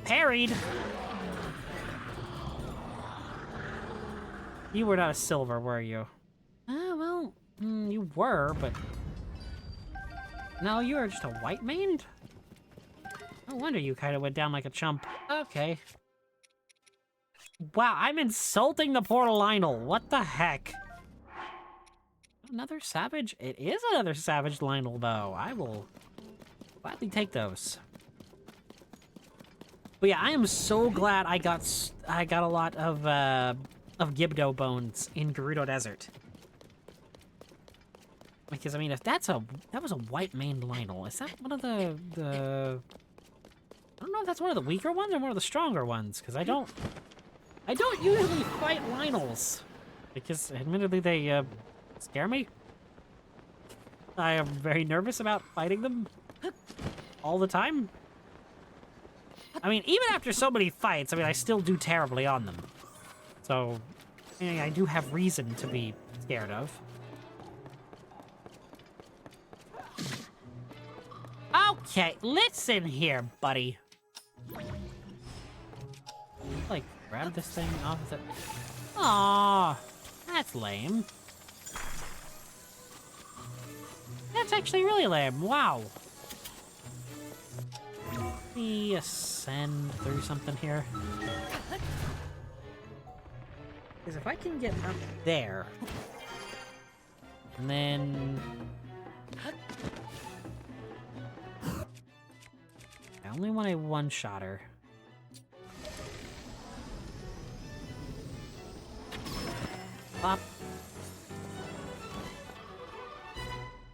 Parried. You were not a silver, were you? Well, you were, but... No, you were just a white maned? No wonder you kind of went down like a chump. Okay. Wow, I'm insulting the poor Lionel. What the heck? Another savage? It is another savage Lionel, though. I will gladly take those. But yeah, I am so glad I got a lot of Gibdo bones in Gerudo Desert. Because I mean, if that was a white maned Lionel, is that one of the I don't know if that's one of the weaker ones or one of the stronger ones, because I don't usually fight Lionels because admittedly they scare me. I am very nervous about fighting them all the time. I mean, even after so many fights, I mean, I still do terribly on them. So, I do have reason to be scared of. Okay, listen here, buddy. Like, grab this thing off the... Aww, that's lame. That's actually really lame. Wow. Let me ascend through something here. Because if I can get up there, and then... I only want a one-shotter. Pop.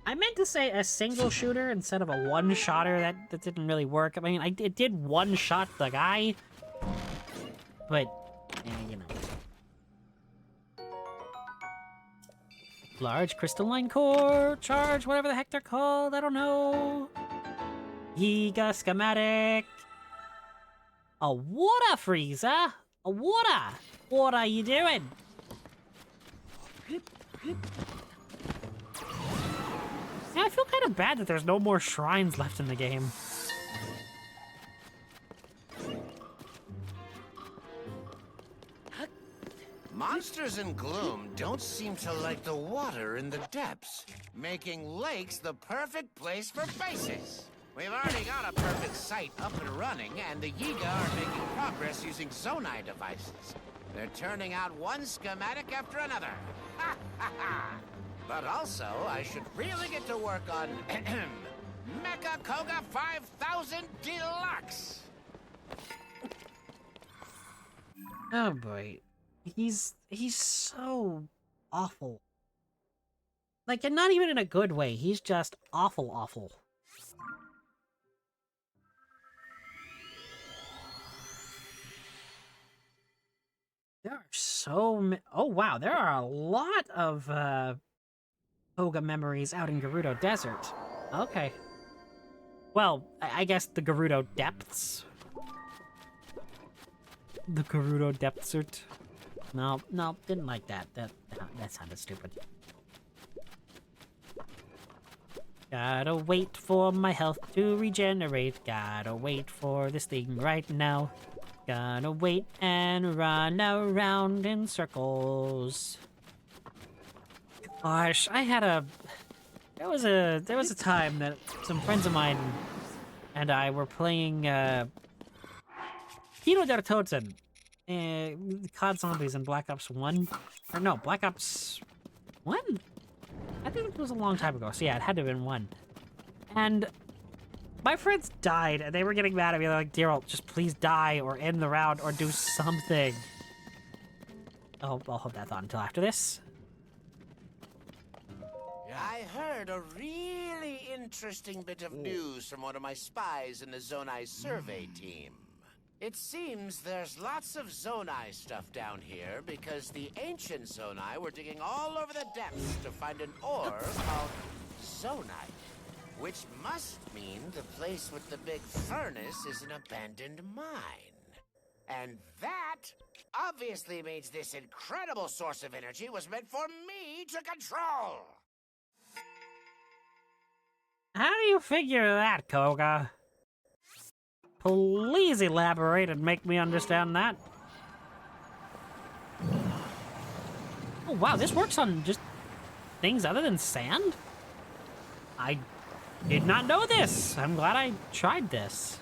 I meant to say a single shooter instead of a one-shotter. That didn't really work. I mean, it did one-shot the guy, but, you know. Large crystalline core charge, whatever the heck they're called. I don't know. Giga schematic. A water freezer? A water? What are you doing? Yeah, I feel kind of bad that there's no more shrines left in the game. Monsters in Gloom don't seem to like the water in the depths, making lakes the perfect place for bases. We've already got a perfect site up and running, and the Yiga are making progress using Zonai devices. They're turning out one schematic after another. Ha ha ha! But also, I should really get to work on Mecha Koga 5000 Deluxe! Oh boy. He's so awful. Like, and not even in a good way. He's just awful. There are so many... Oh, wow. There are a lot of, Koga memories out in Gerudo Desert. Okay. Well, I guess the Gerudo Depths. The Gerudo Depthsert. No, didn't like that. That sounded stupid. Gotta wait for my health to regenerate. Gotta wait for this thing right now. Gotta wait and run around in circles. Gosh, I had a... There was a time that some friends of mine and I were playing Kino der Toten, COD Zombies in Black Ops 1. Or no, Black Ops 1? I think it was a long time ago, so yeah, it had to have been 1. And my friends died, and they were getting mad at me. They're like, Daryl, just please die, or end the round, or do something. I'll hold that thought until after this. I heard a really interesting bit of news from one of my spies in the Zonai survey team. It seems there's lots of Zonai stuff down here because the ancient Zonai were digging all over the depths to find an ore called Zonite, which must mean the place with the big furnace is an abandoned mine. And that obviously means this incredible source of energy was meant for me to control. How do you figure that, Koga? Please elaborate and make me understand that. Oh, wow, this works on just things other than sand? I did not know this. I'm glad I tried this.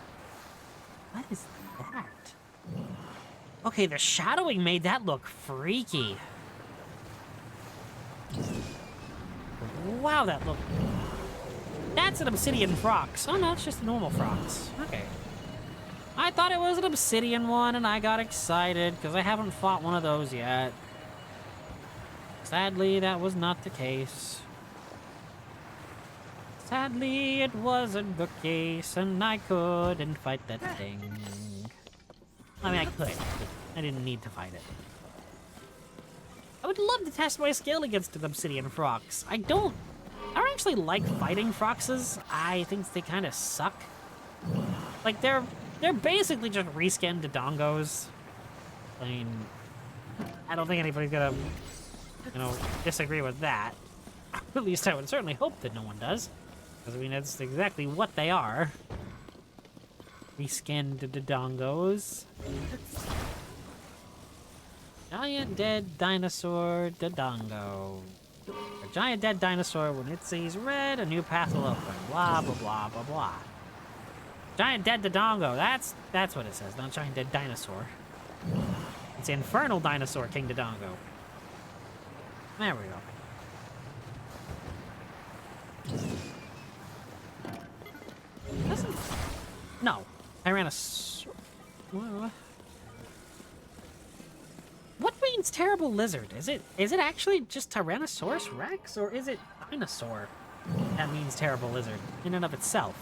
What is that? Okay, the shadowing made that look freaky. Wow, that looked... That's an obsidian frox. Oh, no, it's just a normal frox. Okay. I thought it was an obsidian one, and I got excited, because I haven't fought one of those yet. Sadly, that was not the case. Sadly, it wasn't the case, and I couldn't fight that thing. I mean, I could, but I didn't need to fight it. I would love to test my skill against an obsidian frox. I don't actually like fighting froxes. I think they kind of suck. Like, they're basically just reskinned Dodongos. I mean, I don't think anybody's gonna, disagree with that. At least I would certainly hope that no one does. Because, I mean, that's exactly what they are. Reskinned Dodongos. Giant dead dinosaur Dodongo. A giant dead dinosaur, when it sees red, a new path will open. Blah, blah, blah, blah, blah. Giant dead Dodongo. That's what it says, not giant dead dinosaur. It's infernal dinosaur, King Dodongo. There we go. Doesn't... No. Tyrannosaurus... What means terrible lizard? Is it actually just Tyrannosaurus Rex, or is it dinosaur that means terrible lizard in and of itself?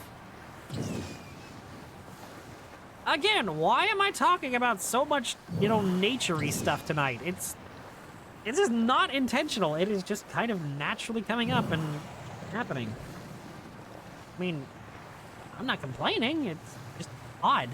Again, why am I talking about so much, nature-y stuff tonight? It's just not intentional. It is just kind of naturally coming up and happening. I mean, I'm not complaining. It's just odd.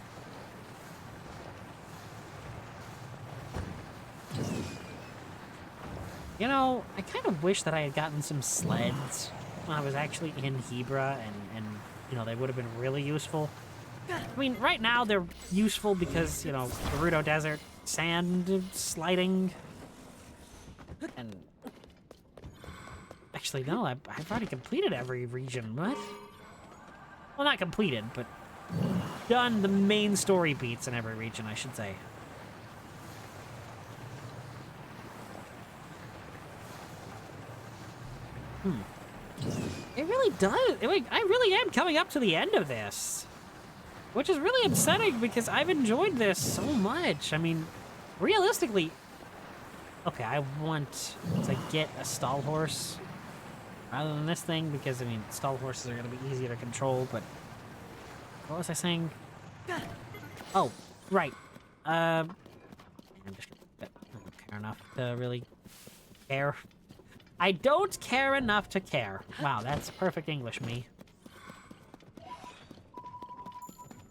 I kind of wish that I had gotten some sleds when I was actually in Hebra, and they would have been really useful. I mean, right now they're useful because, Gerudo Desert, sand sliding, and... Actually, no, I've already completed every region. What? Well, not completed, but done the main story beats in every region, I should say. It really does. I really am coming up to the end of this. Which is really upsetting because I've enjoyed this so much. I mean, realistically... Okay, I want to get a stall horse rather than this thing because, I mean, stall horses are going to be easier to control, but... What was I saying? Oh, right. I'm just... I don't care enough to really care. I don't care enough to care. Wow, that's perfect English, me.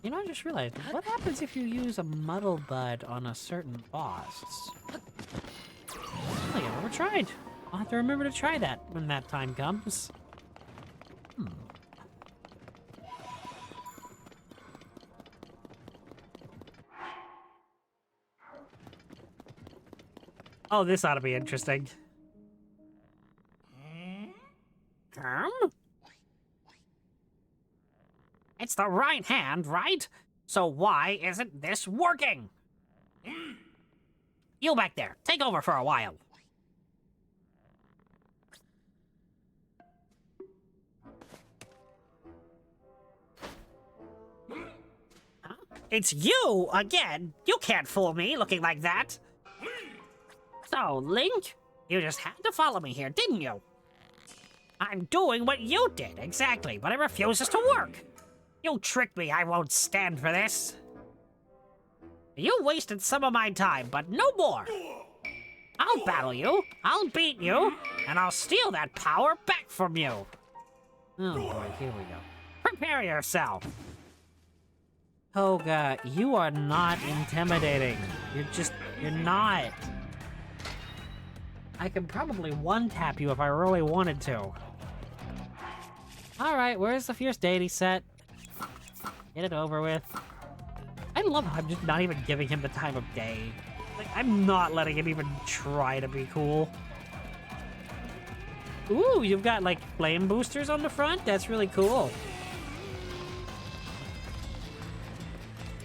I just realized, what happens if you use a Muddle Bud on a certain boss? I don't think I've ever tried. I'll have to remember to try that when that time comes. Oh, this ought to be interesting. It's the right hand, right? So why isn't this working? You back there, take over for a while. Huh? It's you again. You can't fool me looking like that. So, Link, you just had to follow me here, didn't you? I'm doing what you did, exactly, but it refuses to work. You tricked me, I won't stand for this. You wasted some of my time, but no more. I'll battle you, I'll beat you, and I'll steal that power back from you. Oh boy, here we go. Prepare yourself. Koga, you are not intimidating. You're not. I could probably one-tap you if I really wanted to. Alright, where's the Fierce Deity set? Get it over with. I love how I'm just not even giving him the time of day. Like, I'm not letting him even try to be cool. Ooh, you've got, like, flame boosters on the front? That's really cool.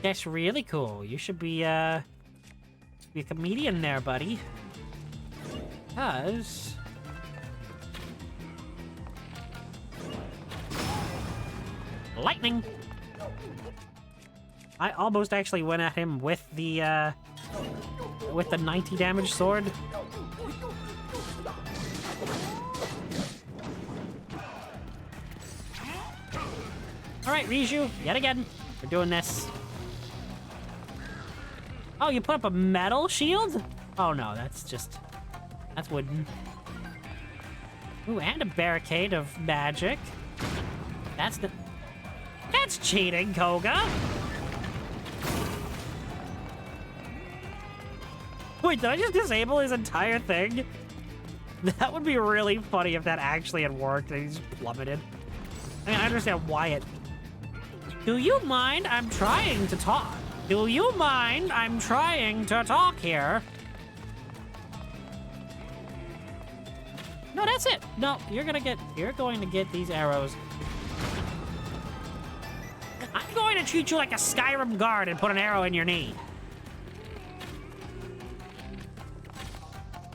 That's really cool. You should be a comedian there, buddy. Because... lightning! I almost actually went at him with the 90 damage sword. Alright, Riju, yet again. We're doing this. Oh, you put up a metal shield? Oh no, that's wooden. Ooh, and a barricade of magic. That's cheating, Koga! Wait, did I just disable his entire thing? That would be really funny if that actually had worked and he just plummeted. I mean, I understand why it... Do you mind? I'm trying to talk. Do you mind? I'm trying to talk here. No, that's it. No, you're going to get these arrows. I'm going to treat you like a Skyrim guard and put an arrow in your knee.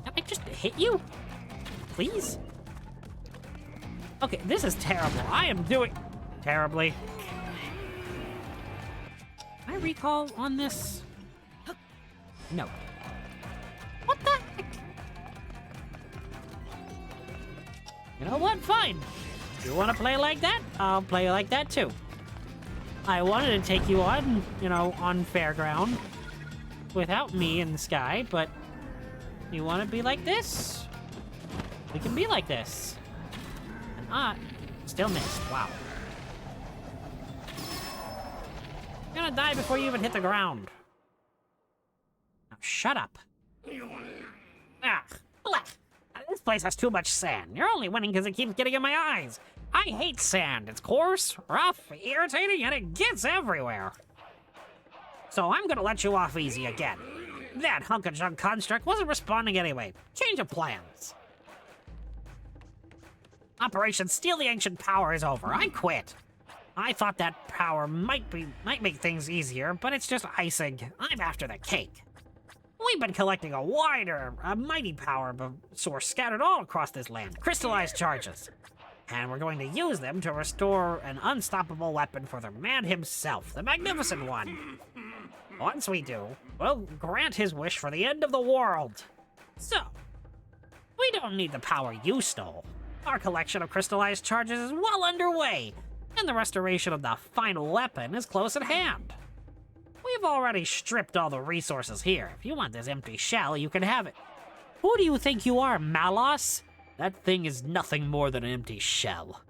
Can I just hit you? Please? Okay, this is terrible. I am doing terribly. Can I recall on this? No. What the heck? You know what? Fine. You want to play like that? I'll play like that too. I wanted to take you on, you know, on fair ground without me in the sky, but you want to be like this? We can be like this. And I still missed. Wow. You're gonna die before you even hit the ground. Now shut up. Ah, blech. This place has too much sand. You're only winning because it keeps getting in my eyes. I hate sand. It's coarse, rough, irritating, and it gets everywhere. So I'm gonna let you off easy again. That hunk-of-junk construct wasn't responding anyway. Change of plans. Operation Steal the Ancient Power is over. I quit. I thought that power might make things easier, but it's just icing. I'm after the cake. We've been collecting a mighty power source scattered all across this land. Crystallized charges. And we're going to use them to restore an unstoppable weapon for the man himself, the Magnificent One. Once we do, we'll grant his wish for the end of the world. So, we don't need the power you stole. Our collection of crystallized charges is well underway, and the restoration of the final weapon is close at hand. We've already stripped all the resources here. If you want this empty shell, you can have it. Who do you think you are, Malos? That thing is nothing more than an empty shell.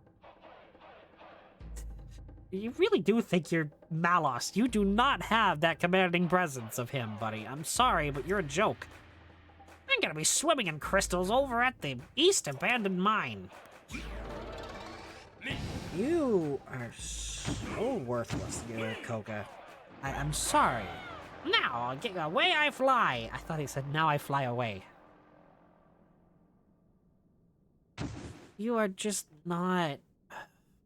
You really do think you're Malos. You do not have that commanding presence of him, buddy. I'm sorry, but you're a joke. I'm gonna be swimming in crystals over at the East Abandoned Mine. You are so worthless, you Koga. I'm sorry. Now, away I fly. I thought he said, now I fly away. You are just not...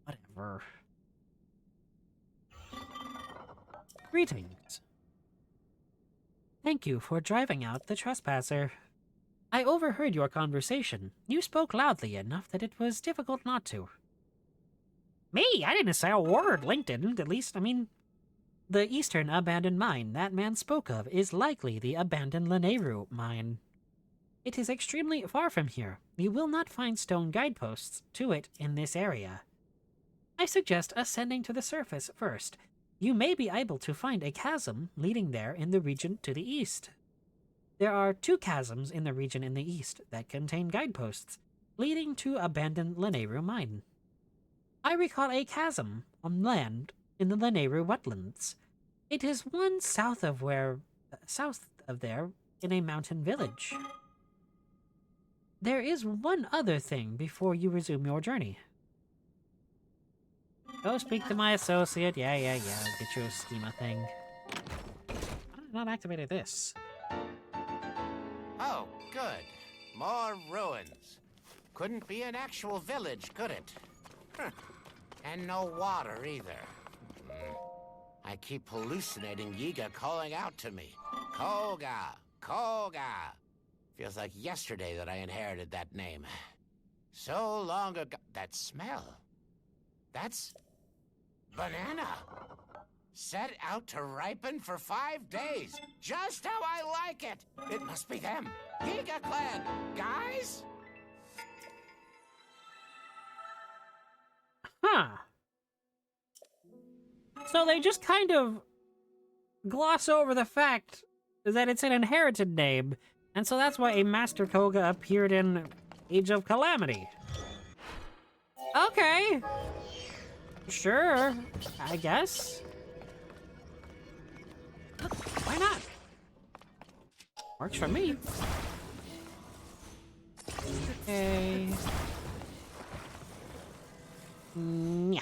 whatever. Greetings. Thank you for driving out the trespasser. I overheard your conversation. You spoke loudly enough that it was difficult not to. Me? I didn't say a word. Link didn't, at least. I mean, the eastern abandoned mine that man spoke of is likely the abandoned Lanayru mine. It is extremely far from here. You will not find stone guideposts to it in this area. I suggest ascending to the surface first. You may be able to find a chasm leading there in the region to the east. There are 2 chasms in the region in the east that contain guideposts leading to abandoned Lanayru mine. I recall a chasm on land in the Lanayru wetlands. It is one south of there in a mountain village. There is one other thing before you resume your journey. Go speak to my associate. Yeah. Get your schema thing. I have not activated this. Oh, good. More ruins. Couldn't be an actual village, could it? Huh. And no water either. I keep hallucinating Yiga calling out to me. Koga! Koga! Feels like yesterday that I inherited that name. So long ago. That smell. That's banana. Set out to ripen for 5 days. Just how I like it. It must be them. Giga Clan. Guys? Huh. So they just kind of gloss over the fact that it's an inherited name, and so that's why a Master Koga appeared in Age of Calamity. Okay. Sure, I guess. Why not? Works for me. Okay. Yeah.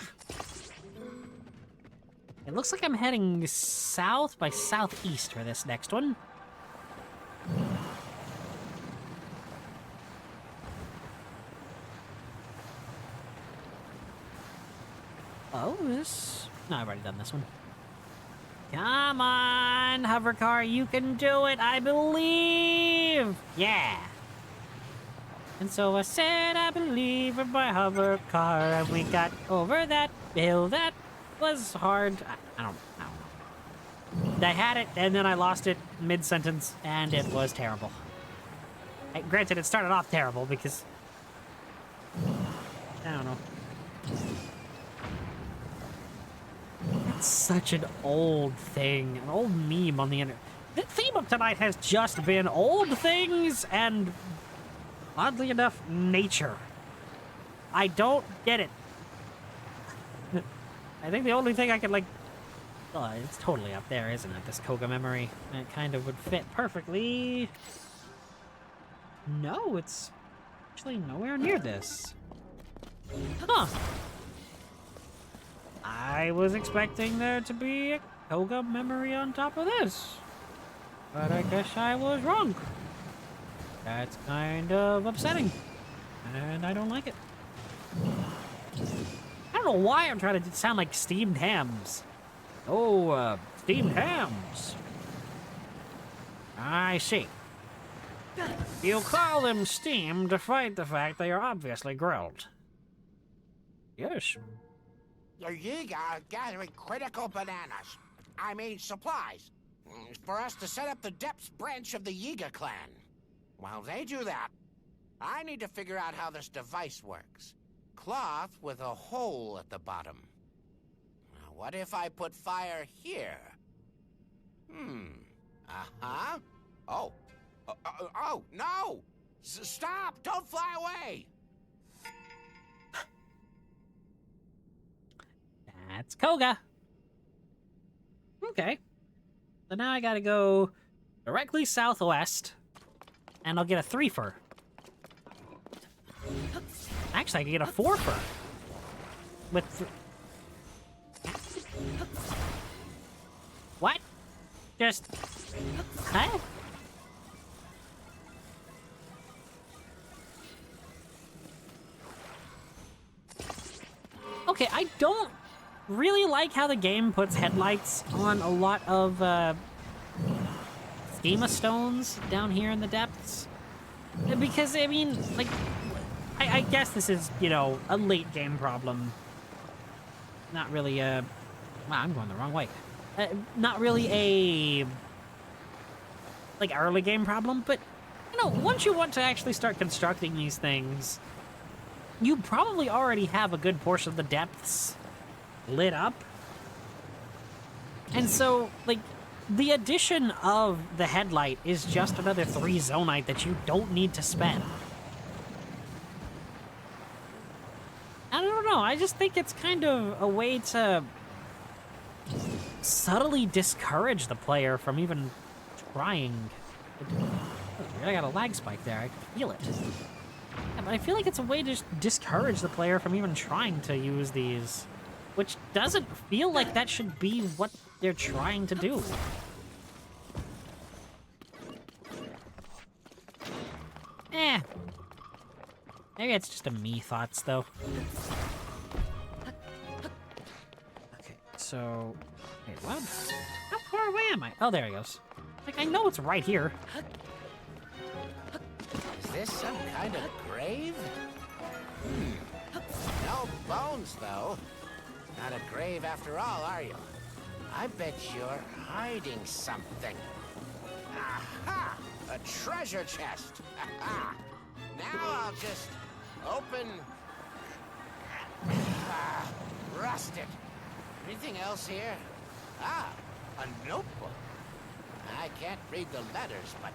It looks like I'm heading south by southeast for this next one. Oh, this... No, I've already done this one. Come on, hovercar, you can do it, I believe! Yeah! And so I said I believe in my hovercar, and we got over that hill. That was hard. I don't know. I had it, and then I lost it mid-sentence, and it was terrible. Granted, it started off terrible, because... I don't know. It's such an old thing, an old meme on the internet. The theme of tonight has just been old things and, oddly enough, nature. I don't get it. I think the only thing I could, like... Oh, it's totally up there, isn't it? This Koga memory. It kind of would fit perfectly. No, it's actually nowhere near this. Huh. I was expecting there to be a Koga memory on top of this. But I guess I was wrong. That's kind of upsetting. And I don't like it. I don't know why I'm trying to sound like steamed hams. Oh, steamed hams. I see. You call them steamed to fight the fact they are obviously grilled. Yes. Your Yiga are gathering critical bananas. I mean supplies. For us to set up the Depths branch of the Yiga clan. While they do that, I need to figure out how this device works. Cloth with a hole at the bottom. Now, what if I put fire here? Uh-huh. Oh. Oh, no! Stop! Don't fly away! That's Koga. Okay. So now I gotta go directly southwest, and I'll get a 3-fer. Actually, I can get a 4-fer. With... What? Just... Huh? Okay, I don't really like how the game puts headlights on a lot of schema stones down here in the depths. Because, I mean, like, I guess this is, you know, a late game problem. Not really a... Wow, I'm going the wrong way. Not really a... like, early game problem, but, you know, once you want to actually start constructing these things, you probably already have a good portion of the depths lit up. And so, like, the addition of the headlight is just another 3 zonite that you don't need to spend. I don't know, I just think it's kind of a way to subtly discourage the player from even trying. I got a lag spike there, I can feel it. Yeah, but I feel like it's a way to just discourage the player from even trying to use these, which doesn't feel like that should be what they're trying to do. Eh. Maybe it's just a me thoughts, though. Okay, so... Wait, what? How far away am I? Oh, there he goes. Like, I know it's right here. Is this some kind of grave? No bones, though. Not a grave after all, are you? I bet you're hiding something. Aha! A treasure chest! Aha! Now I'll just open... rusted. Anything else here? Ah, a notebook. I can't read the letters, but...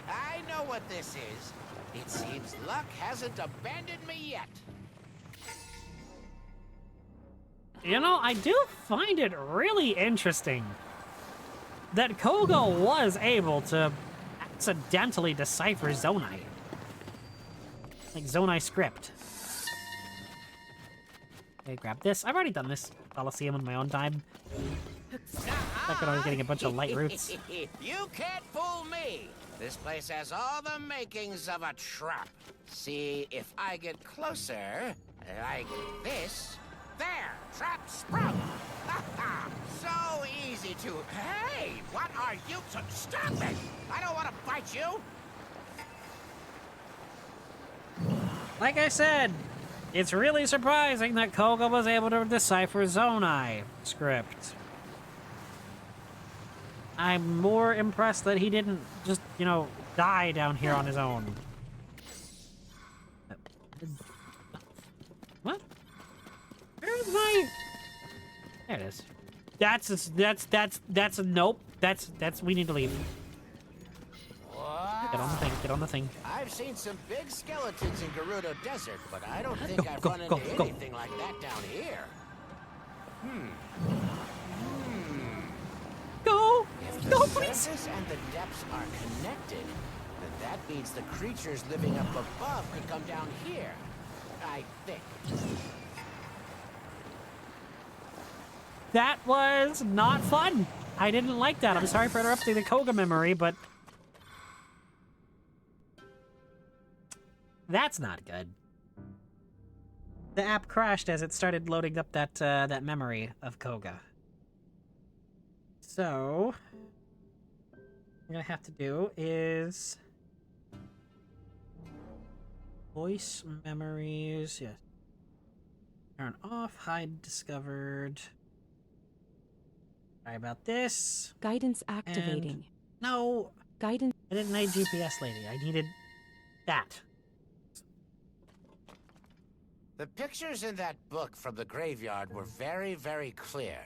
I know what this is. It seems luck hasn't abandoned me yet. You know, I do find it really interesting that Koga was able to accidentally decipher Zonai. Like Zonai script. Okay, grab this. I've already done this Coliseum in my own time. Back when I was getting a bunch of light roots. You can't fool me. This place has all the makings of a trap. See, if I get closer, like this, there, trap sprout. So easy to... Hey, what are you... Stop it! I don't want to fight you. Like I said, it's really surprising that Koga was able to decipher Zonai script. I'm more impressed that he didn't just, you know, die down here on his own. What? Where's my... There it is. That's a nope. That's we need to leave. Wow. Get on the thing, get on the thing. I've seen some big skeletons in Gerudo Desert, but I don't think I've run into anything like that down here. Go! If the Go, please! surface and the depths are connected, then that means the creatures living up above could come down here. I think. That was not fun. I didn't like that. I'm sorry for interrupting the Koga memory, but... that's not good. The app crashed as it started loading up that that memory of Koga. So... what I'm gonna have to do is... voice memories, yes. Turn off, hide discovered... Sorry about this. Guidance activating. No, Guidance. I didn't need GPS lady. I needed that. The pictures in that book from the graveyard were very, very clear.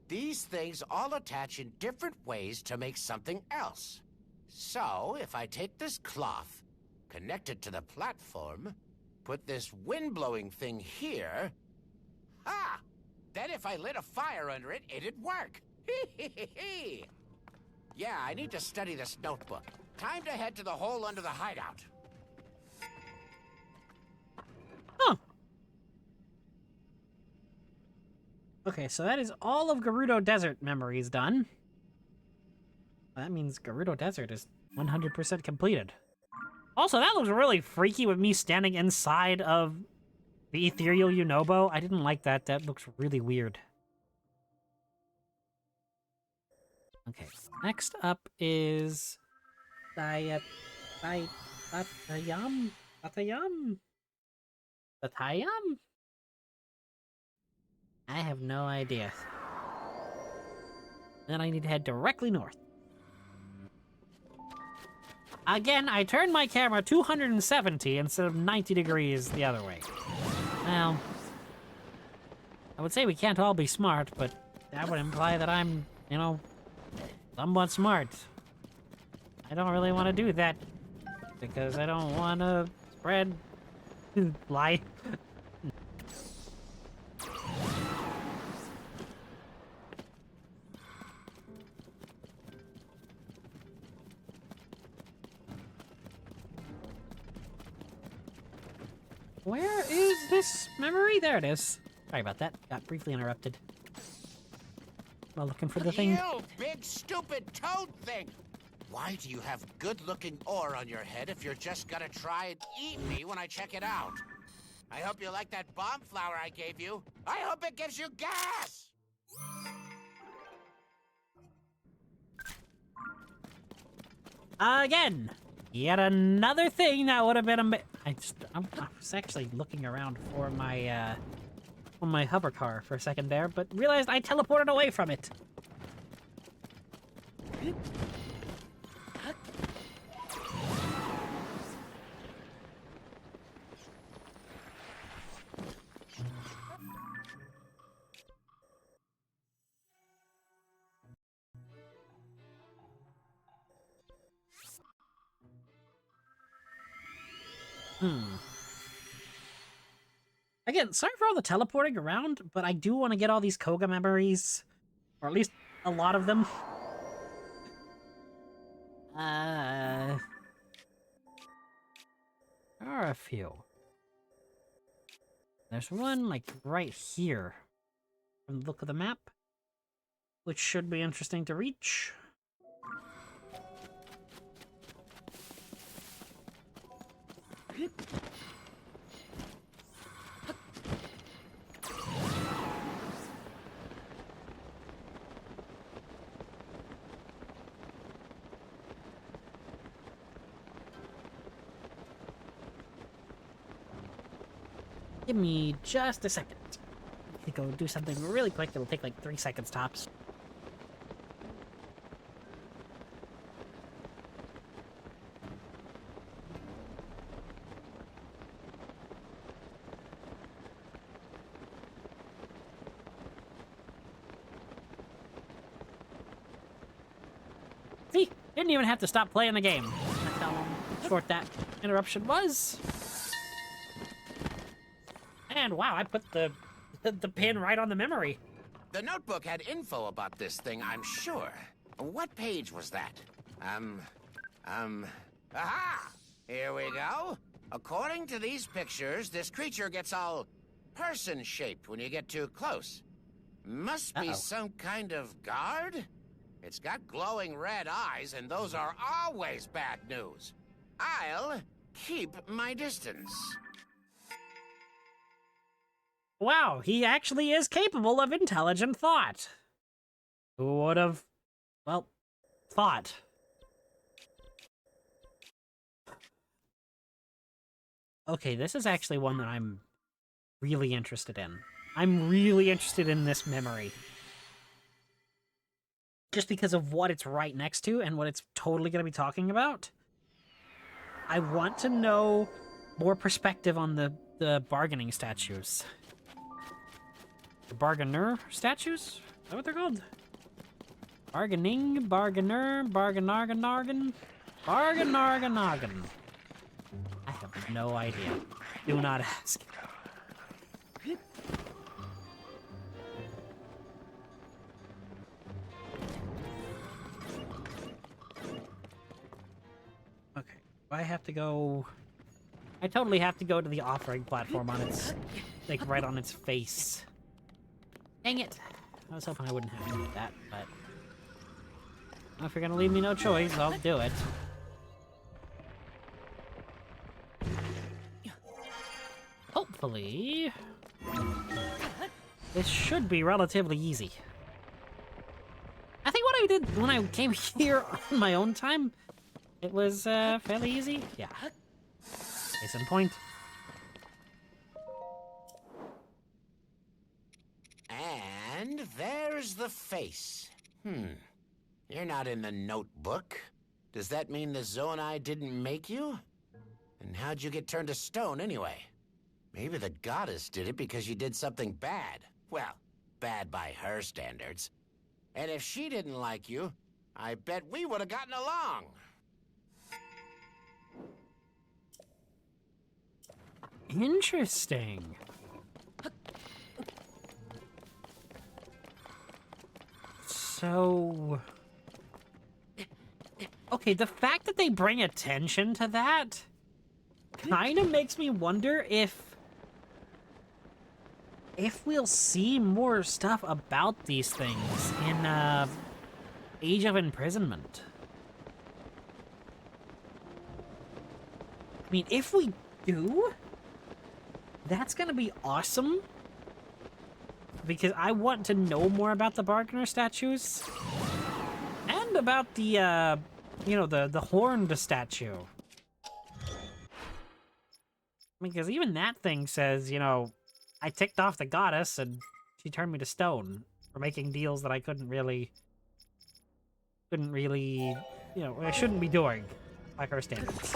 These things all attach in different ways to make something else. So, if I take this cloth, connect it to the platform, put this wind-blowing thing here... Ah! Then if I lit a fire under it, it'd work. Yeah, I need to study this notebook. Time to head to the hole under the hideout. Huh. Okay, so that is all of Gerudo Desert memories done. That means Gerudo Desert is 100% completed. Also, that looks really freaky with me standing inside of The ethereal Yunobo? I didn't like that. That looks really weird. Okay, next up is Batayam? Batayam? Batayam? I have no idea. Then I need to head directly north. Again, I turned my camera 270 instead of 90 degrees the other way. Well, I would say we can't all be smart, but that would imply that I'm, you know, somewhat smart. I don't really want to do that because I don't want to spread lie. Where is this memory? There it is. Sorry about that. Got briefly interrupted. While looking for the thing. You big stupid toad thing! Why do you have good-looking ore on your head if you're just gonna try and eat me when I check it out? I hope you like that bomb flower I gave you. I hope it gives you gas! Again! Yet another thing that would have been I was actually looking around for my, on my hover car for a second there, but realized I teleported away from it. Again, sorry for all the teleporting around, but I do want to get all these Koga memories. Or at least a lot of them. There are a few. There's one, like, right here. From the look of the map. Which should be interesting to reach. Give me just a second. I go do something really quick. It'll take like 3 seconds tops. See? Didn't even have to stop playing the game. That's how short that interruption was. And wow, I put the pin right on the memory. The notebook had info about this thing, I'm sure. What page was that? Aha! Here we go. According to these pictures, this creature gets all person-shaped when you get too close. Must be some kind of guard? It's got glowing red eyes, and those are always bad news. I'll keep my distance. Wow, he actually is capable of intelligent thought. Who would have, well, thought? Okay, this is actually one that I'm really interested in. I'm really interested in this memory. Just because of what it's right next to and what it's totally going to be talking about. I want to know more perspective on the bargaining statues. The bargainer statues? Is that what they're called? Bargaining, bargainer, bargainarganargan, bargainarganargan. I have no idea. Do not ask. Okay, I have to go... I totally have to go to the offering platform on its... like, right on its face. Dang it! I was hoping I wouldn't have to do that, but... well, if you're gonna leave me no choice, I'll do it. hopefully, this should be relatively easy. I think what I did when I came here on my own time, it was fairly easy. Yeah. Case in point. And there's the face. You're not in the notebook. Does that mean the Zonai didn't make you? And how'd you get turned to stone anyway? Maybe the goddess did it because you did something bad. Well, bad by her standards. And if she didn't like you, I bet we would have gotten along. Interesting. So... Okay, the fact that they bring attention to that kind of makes me wonder if we'll see more stuff about these things in Age of Imprisonment. I mean, if we do, that's gonna be awesome. Because I want to know more about the Bargainer statues. And about the, you know, the horned statue. Because even that thing says, you know, I ticked off the goddess and she turned me to stone for making deals that I couldn't really, you know, I shouldn't be doing by her standards.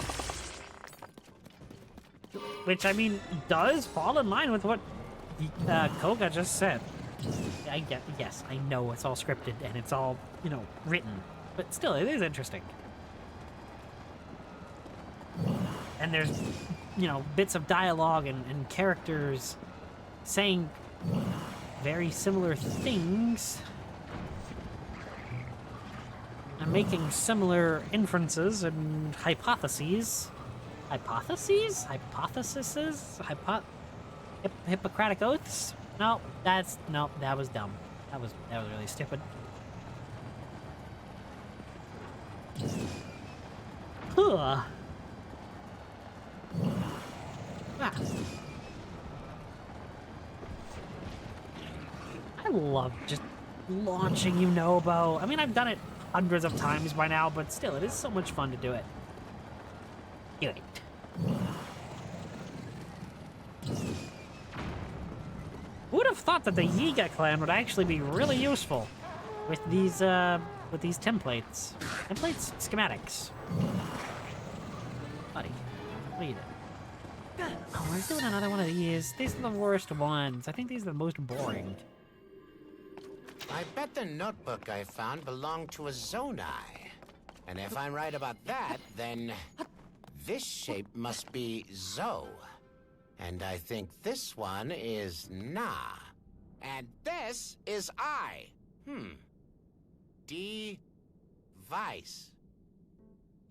Which, I mean, does fall in line with what Koga just said. Yes, I know it's all scripted and it's all, you know, written, but still, it is interesting. And there's, you know, bits of dialogue and characters saying very similar things and making similar inferences and hypotheses. Hypotheses? Hypotheses? Hippocratic oaths? No, that was dumb. That was really stupid. Huh. Ah. I love just launching Yunobo. I mean, I've done it hundreds of times by now, but still, it is so much fun to do it. Do it. Who would have thought that the Yiga clan would actually be really useful with these templates? Templates? Schematics. Buddy, what are you doing? Oh, we're doing another one of these. These are the worst ones. I think these are the most boring. I bet the notebook I found belonged to a Zonai. And if I'm right about that, then this shape must be Zo. And I think this one is Na. And this is I. Device.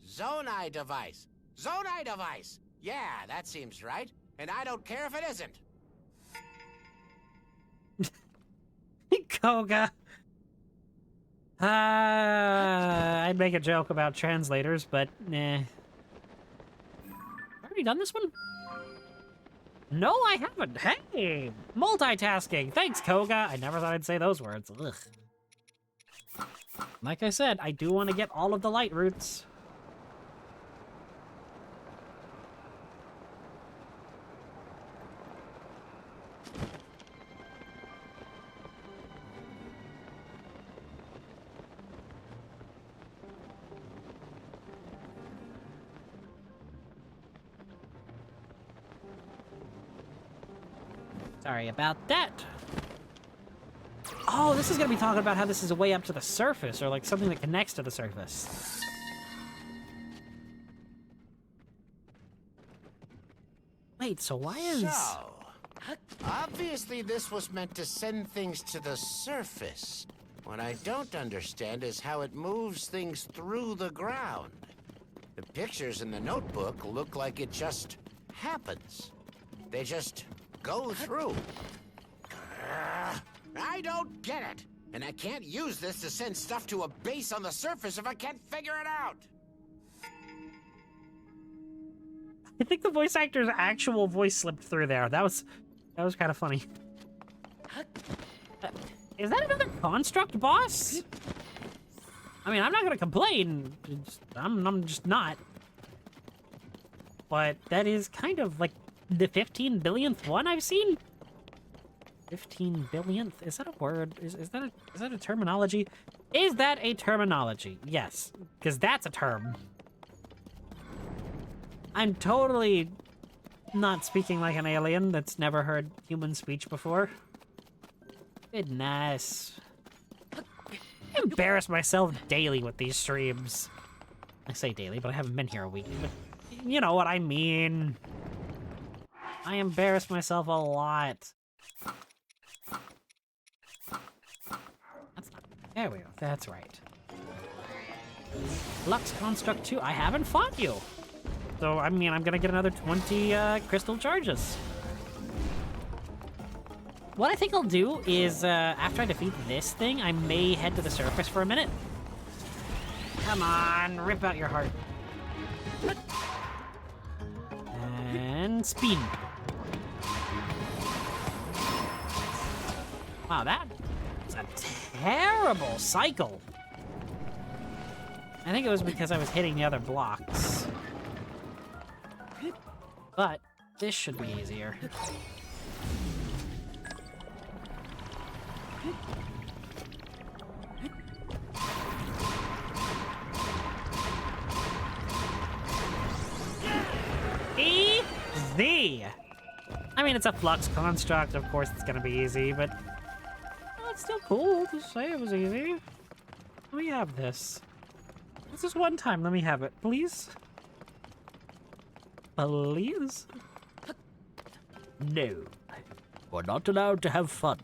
Zonai device. Zonai device. Yeah, that seems right. And I don't care if it isn't. Koga. I'd make a joke about translators, but nah. Have I already done this one? No, I haven't. Hey, multitasking. Thanks, Koga. I never thought I'd say those words. Ugh. Like I said, I do want to get all of the light roots. Sorry about that. Oh, this is gonna be talking about how this is a way up to the surface, or like something that connects to the surface. Wait, so why is... So, obviously this was meant to send things to the surface. What I don't understand is how it moves things through the ground. The pictures in the notebook look like it just happens. They just go through. I don't get it. And I can't use this to send stuff to a base on the surface if I can't figure it out. I think the voice actor's actual voice slipped through there. That was kind of funny. Is that another construct boss? I mean, I'm not gonna complain. I'm just not. But that is kind of like the 15 billionth one I've seen. 15 billionth? Is that a word? Is that a terminology? Is that a terminology? Yes, because that's a term. I'm totally not speaking like an alien that's never heard human speech before. Goodness. I embarrass myself daily with these streams. I say daily, but I haven't been here a week. But you know what I mean. I embarrass myself a lot. There we go. That's right. Lux Construct 2. I haven't fought you. So, I mean, I'm gonna get another 20 crystal charges. What I think I'll do is, after I defeat this thing, I may head to the surface for a minute. Come on, rip out your heart. And spin. Wow, that's a terrible cycle. I think it was because I was hitting the other blocks. But this should be easier. Easy! I mean, it's a flux construct, of course it's gonna be easy, but it's still cool to say it was easy. Let me have this. This is one time, let me have it, please. Please? No. We're not allowed to have fun.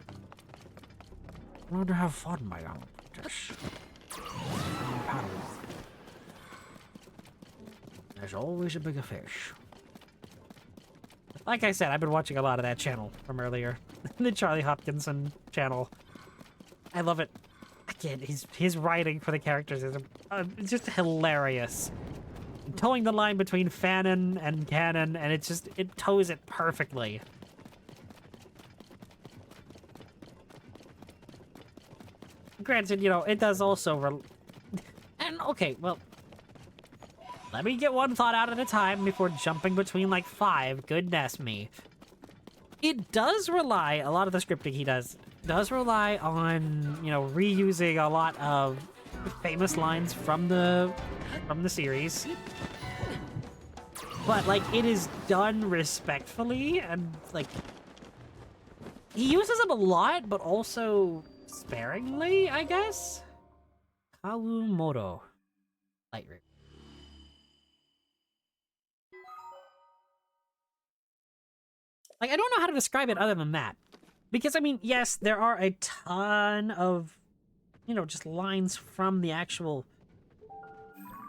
We're allowed to have fun, my young princess. There's always a bigger fish. Like I said, I've been watching a lot of that channel from earlier. The Charlie Hopkinson channel. I love it. Again, his writing for the characters is just hilarious. Towing the line between fanon and canon, and it toes it perfectly. Granted, you know, it does also and okay, well, let me get one thought out at a time before jumping between like 5. Goodness me. It does rely, a lot of the scripting he does rely on, you know, reusing a lot of famous lines from the series. But, like, it is done respectfully, and, like, he uses them a lot, but also sparingly, I guess? Kalumoto. Light root. Like, I don't know how to describe it other than that. Because, I mean, yes, there are a ton of, you know, just lines from the actual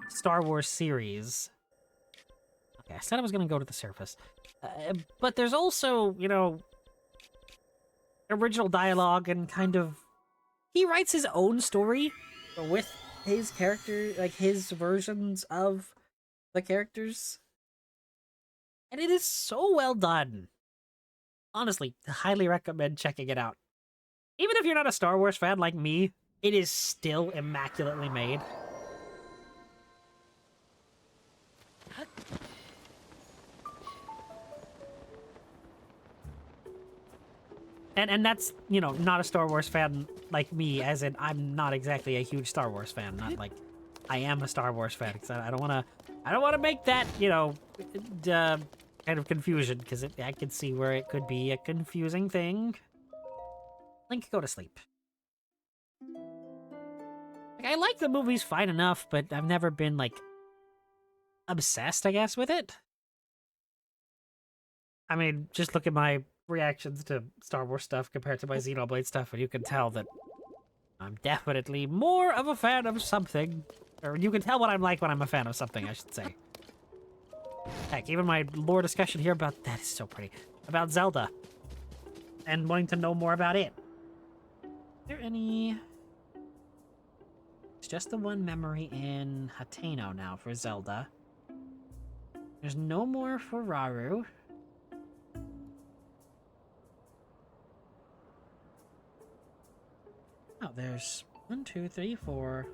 Star Wars series. Okay, I said I was going to go to the surface. But there's also, you know, original dialogue and kind of... He writes his own story with his character, like his versions of the characters. And it is so well done. Honestly, highly recommend checking it out. Even if you're not a Star Wars fan like me, it is still immaculately made. And that's, you know, not a Star Wars fan like me, as in I'm not exactly a huge Star Wars fan. Not like I am a Star Wars fan, because I don't want to make that, you know, kind of confusion, because I can see where it could be a confusing thing. Link, go to sleep. Like, I like the movies fine enough, but I've never been, like, obsessed, I guess, with it. I mean, just look at my reactions to Star Wars stuff compared to my Xenoblade stuff, and you can tell that I'm definitely more of a fan of something. Or you can tell what I'm like when I'm a fan of something, I should say. Heck, even my lore discussion here about... That is so pretty. About Zelda. And wanting to know more about it. Is there any... It's just the one memory in Hateno now for Zelda. There's no more for Raru. Oh, there's 1, 2, 3, 4,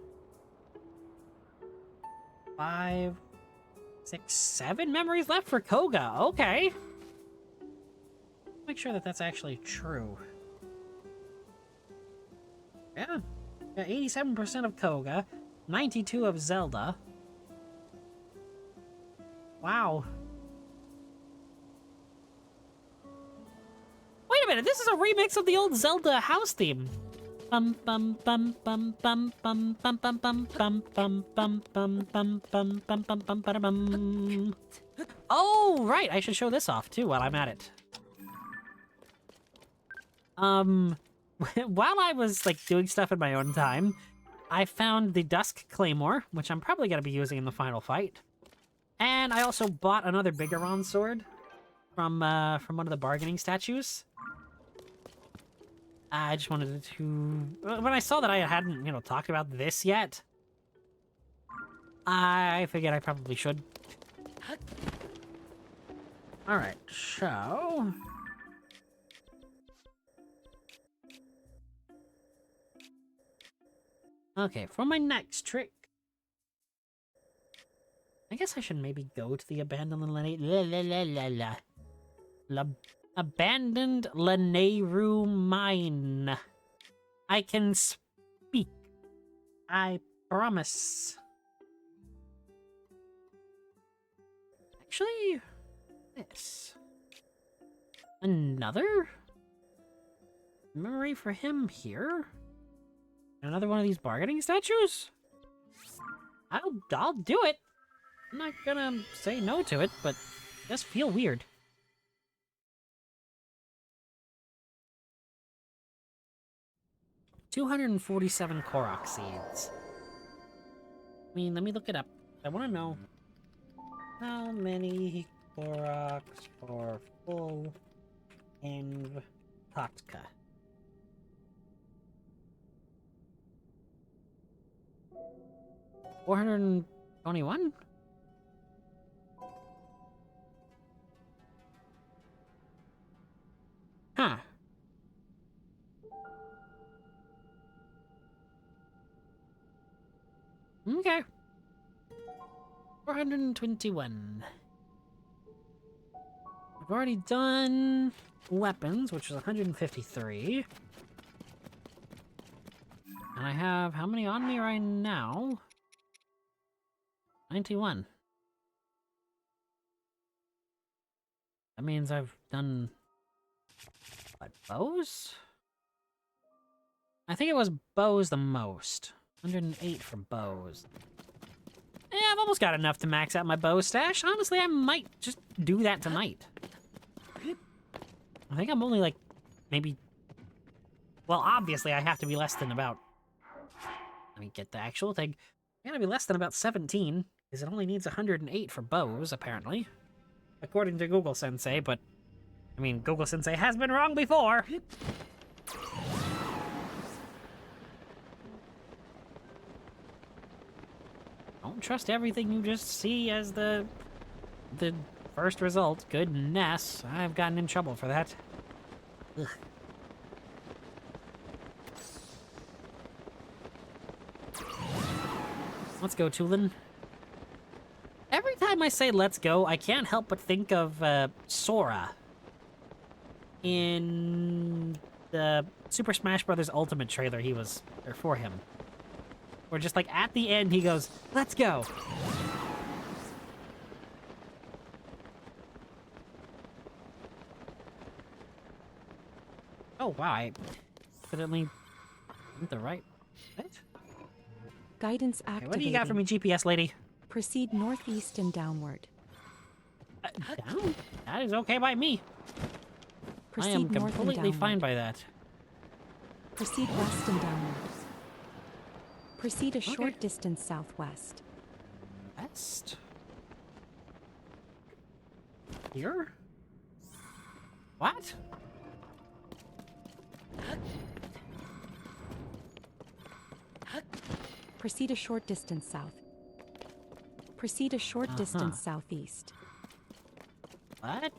5, 6, 7 memories left for Koga. Okay. Make sure that that's actually true. Yeah. Got 87% of Koga, 92 of Zelda. Wow. Wait a minute, this is a remix of the old Zelda house theme. Bum bum bum bum bum bum bum bum bum bum bum bum bum bum bum bum bum bum bum. Oh, right, I should show this off too while I'm at it. While I was like doing stuff in my own time, I found the Dusk Claymore, which I'm probably gonna be using in the final fight. And I also bought another Bigoron sword from one of the bargaining statues. I just wanted to... When I saw that I hadn't, talked about this yet, I figured I probably should. Alright, so... Okay, for my next trick... I guess I should maybe go to the abandoned abandoned Lanayru mine. I can speak. I promise. Actually, this. Another memory for him here? Another one of these bargaining statues? I'll do it. I'm not gonna say no to it, but it does feel weird. $247 Korok seeds. I mean, let me look it up. I want to know how many Koroks for full in Totka. $421? Huh. Okay. 421. I've already done weapons, which was 153. And I have how many on me right now? 91. That means I've done... what, bows? I think it was bows the most. 108 for bows. Yeah, I've almost got enough to max out my bow stash. Honestly, I might just do that tonight. I think I'm only like, maybe... Well, obviously I have to be less than about... Let me get the actual thing. I gotta be less than about 17, because it only needs 108 for bows, apparently. According to Google Sensei, but... I mean, Google Sensei has been wrong before! Don't trust everything you just see as the first result. Goodness, I've gotten in trouble for that. Ugh. Let's go, Tulin. Every time I say let's go, I can't help but think of Sora in the Super Smash Bros. Ultimate trailer for him. Where just like at the end he goes, let's go. Oh wow, I evidently went the right bit. Guidance Okay, activated. what do you got for me, GPS lady? Proceed northeast and downward. Down? That is okay by me. Proceed I am north and completely downward. fine by that. Proceed west and downward. Proceed a short distance southwest. West? Here? What? Proceed a short distance south. Proceed a short distance southeast. What?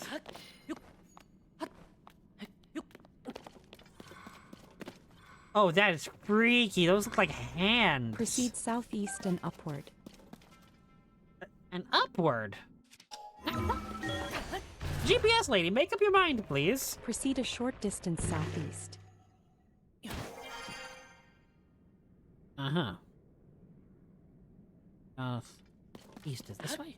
Oh, that is freaky. Those look like hands. Proceed southeast and upward. And upward. GPS lady, make up your mind, please. Proceed a short distance southeast. Uh-huh. East is this way?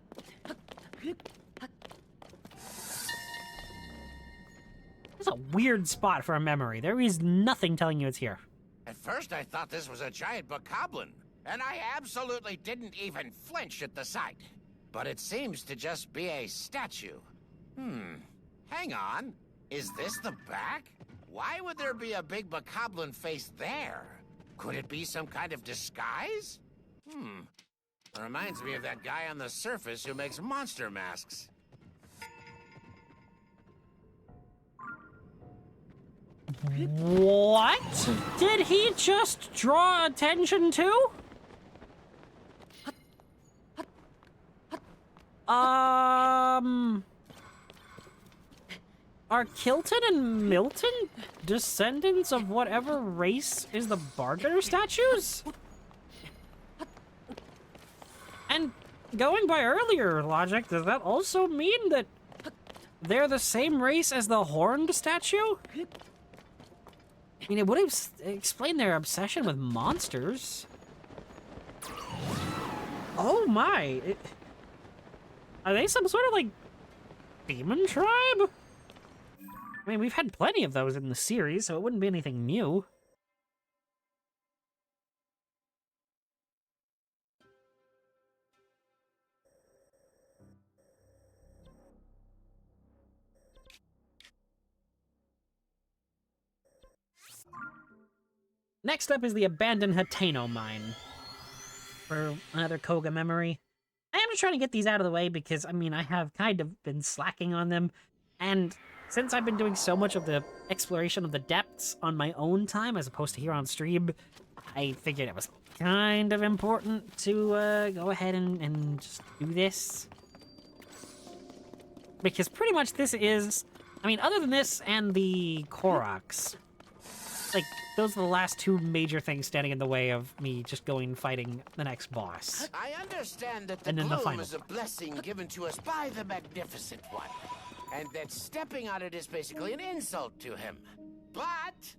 It's a weird spot for a memory. There is nothing telling you it's here. At first, I thought this was a giant bokoblin, and I absolutely didn't even flinch at the sight. But it seems to just be a statue. Hang on. Is this the back? Why would there be a big bokoblin face there? Could it be some kind of disguise? It reminds me of that guy on the surface who makes monster masks. What did he just draw attention to? Are Kilton and Milton descendants of whatever race is the Barter statues? And going by earlier logic, does that also mean that they're the same race as the Horned statue? I mean, it would have explained their obsession with monsters. Oh my! Are they some sort of, like, demon tribe? I mean, we've had plenty of those in the series, so it wouldn't be anything new. Next up is the abandoned Hateno mine. For another Koga memory. I am just trying to get these out of the way because, I mean, I have kind of been slacking on them. And since I've been doing so much of the exploration of the depths on my own time as opposed to here on stream, I figured it was kind of important to go ahead and just do this. Because pretty much this is, I mean, other than this and the Koroks, like, those are the last two major things standing in the way of me just going and fighting the next boss. I understand that the And then the gloom final. is a blessing given to us by the Magnificent One, and that stepping on it is basically an insult to him. But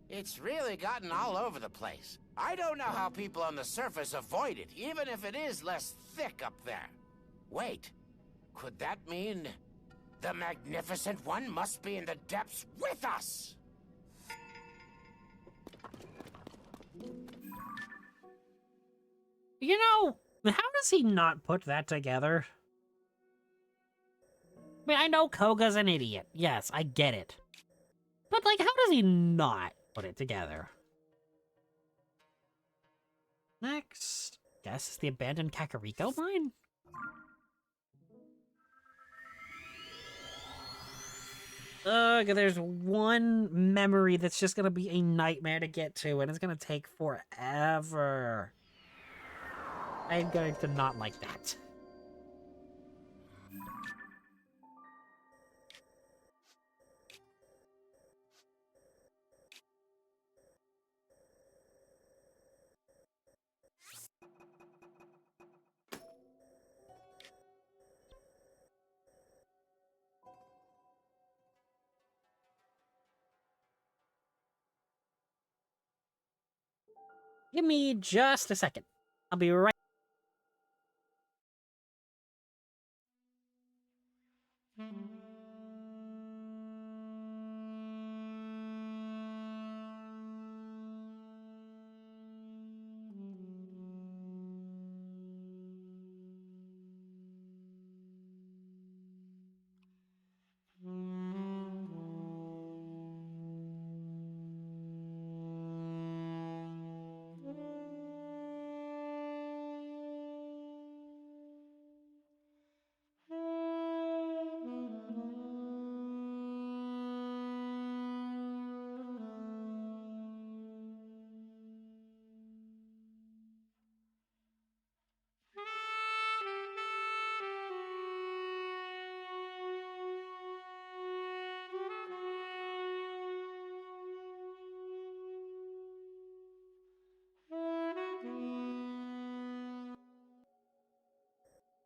it's really gotten all over the place. I don't know how people on the surface avoid it, even if it is less thick up there. Wait, could that mean the Magnificent One must be in the depths with us? You know, how does he not put that together? I mean, I know Koga's an idiot. Yes, I get it. But, like, how does he not put it together? Next, guess is the abandoned Kakariko mine? Ugh, there's one memory that's just gonna be a nightmare to get to, and it's gonna take forever. I'm going to not like that. Give me just a second. I'll be right.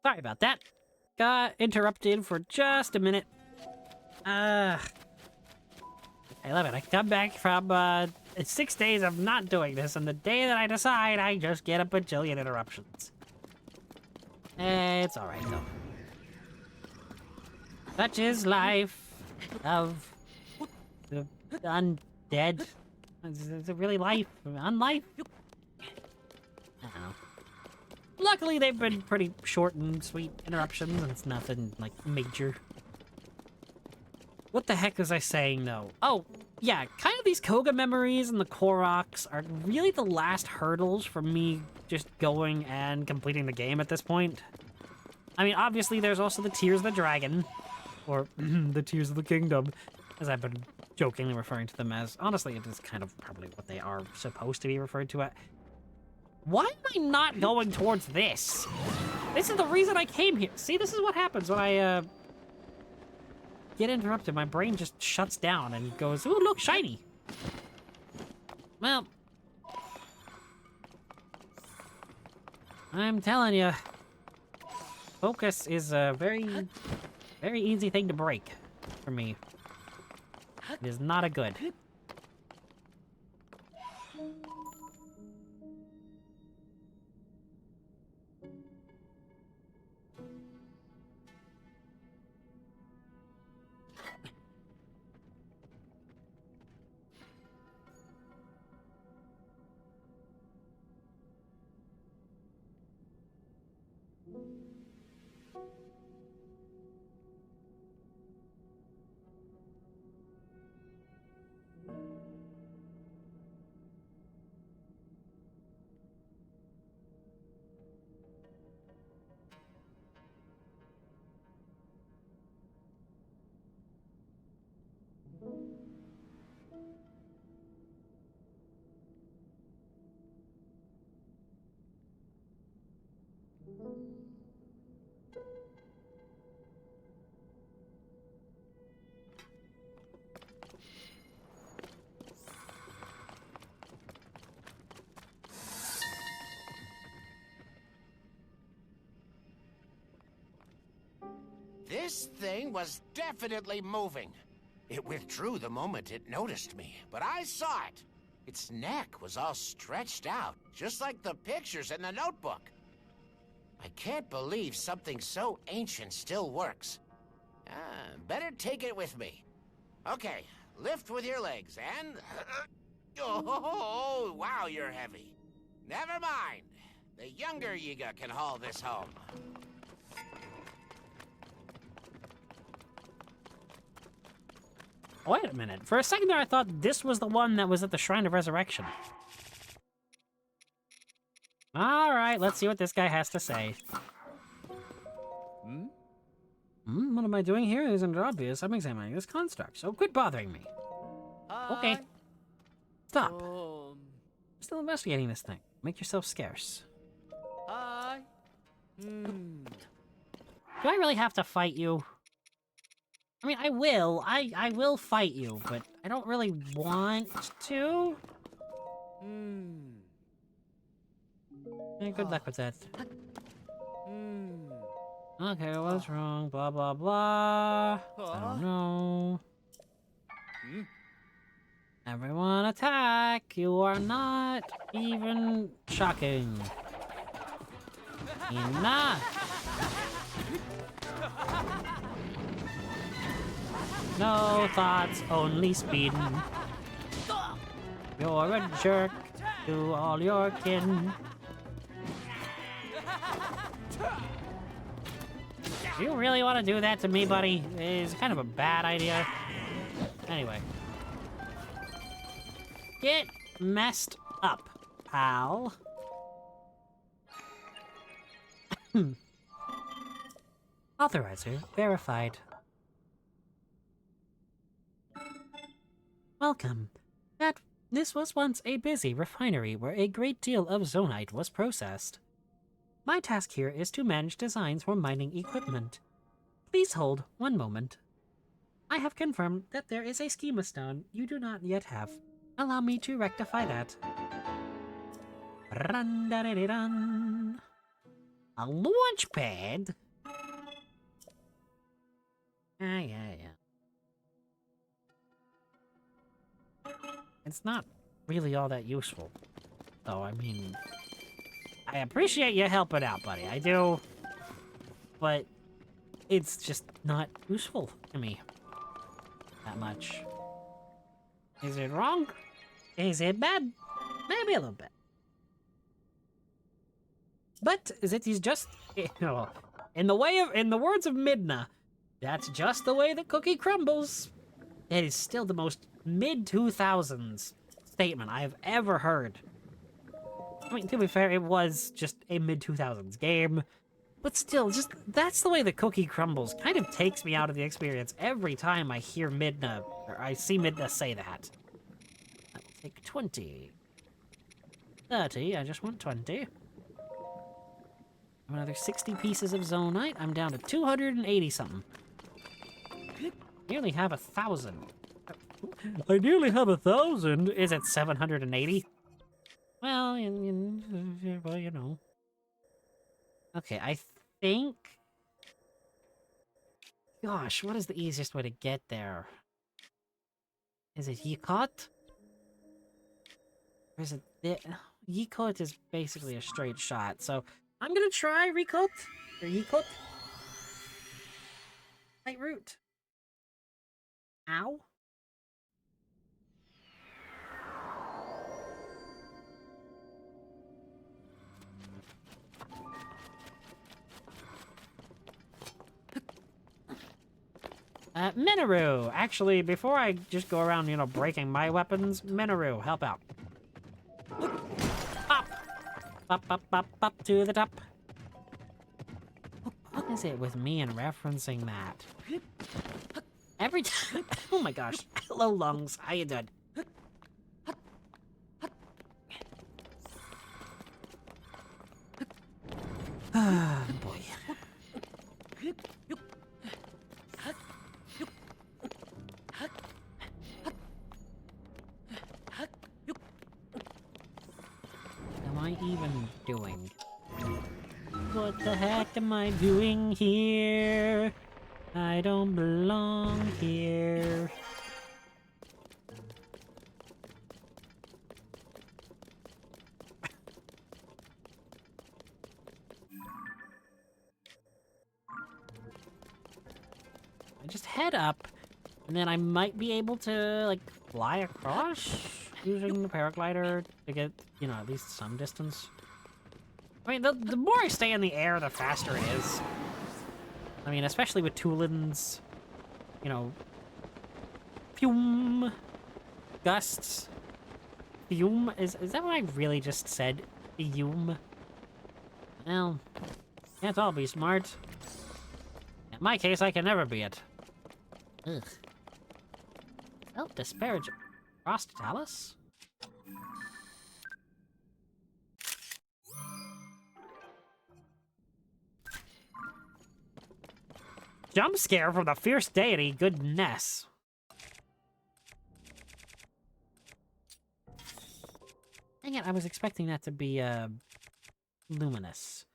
Sorry about that. Got interrupted for just a minute. I love it. I come back from 6 days of not doing this, and the day that I decide, I just get a bajillion interruptions. It's alright, though. Such is life of the undead. Is it really life? Unlife? I don't know. Luckily, they've been pretty short and sweet interruptions, and it's nothing, like, major. What the heck was I saying, though? Oh, yeah, kind of these Koga memories and the Koroks are really the last hurdles for me just going and completing the game at this point. I mean, obviously, there's also the Tears of the Dragon, or the Tears of the Kingdom, as I've been jokingly referring to them as. Honestly, it is kind of probably what they are supposed to be referred to as. Why am I not going towards this? This is the reason I came here. See, this is what happens when I, get interrupted. My brain just shuts down and goes, ooh, look, shiny. Well, I'm telling you, focus is a very, very easy thing to break for me. It is not a good. This thing was definitely moving. It withdrew the moment it noticed me, but I saw it. Its neck was all stretched out, just like the pictures in the notebook. I can't believe something so ancient still works. Better take it with me. Okay, lift with your legs and... Oh, wow, you're heavy. Never mind. The younger Yiga can haul this home. Wait a minute. For a second there, I thought this was the one that was at the Shrine of Resurrection. Alright, let's see what this guy has to say. What am I doing here? It isn't obvious. I'm examining this construct, so quit bothering me. Okay. Stop. I'm still investigating this thing. Make yourself scarce. Do I really have to fight you? I mean, I will. I will fight you, but I don't really want to. Yeah, good luck with that. Okay, what's wrong? Blah, blah, blah. I don't know. Everyone attack! You are not even shocking. Enough! No thoughts, only speed. You're a jerk to all your kin. Do you really want to do that to me, buddy? It's kind of a bad idea. Anyway. Get messed up, pal. Authorizer verified. Welcome. This was once a busy refinery where a great deal of zonite was processed. My task here is to manage designs for mining equipment. Please hold one moment. I have confirmed that there is a schema stone you do not yet have. Allow me to rectify that. Run-da-da-da-dun. A launch pad? Yeah. It's not really all that useful. So, I mean, I appreciate you helping out, buddy. I do. But it's just not useful to me that much. Is it wrong? Is it bad? Maybe a little bit. But is it? He's just, you know, in the words of Midna, that's just the way the cookie crumbles. It is still the most mid-2000s statement I have ever heard. I mean, to be fair, it was just a mid-2000s game, but still, just that's the way the cookie crumbles. Kind of takes me out of the experience every time I hear Midna, or I see Midna say that. That will take 20. 30, I just want 20. Another 60 pieces of Zonite. I'm down to 280 something. Nearly have 1,000. I nearly have 1,000. Is it 780? Well, you know. Okay, I think. Gosh, what is the easiest way to get there? Is it Yikot? Or is it Yikot is basically a straight shot, so I'm gonna try Rikot or Yikot. Light root. Ow. Minoru! Actually, before I just go around, you know, breaking my weapons, Minoru, help out. Up! Up to the top. What is it with me and referencing that? Every time. Oh my gosh. Hello, lungs. How you doing? Ah, boy. Am I even doing? What the heck am I doing here? I don't belong here. I just head up, and then I might be able to, like, fly across using the paraglider to get, you know, at least some distance. I mean, the more I stay in the air, the faster it is. I mean, especially with Tulin's, you know, fume gusts. Fume? Is that what I really just said? Fume? Well, can't all be smart. In my case, I can never be it. Ugh. Don't disparage Prostatalis? Jump scare from the fierce deity, goodness. Dang it, I was expecting that to be, Luminous.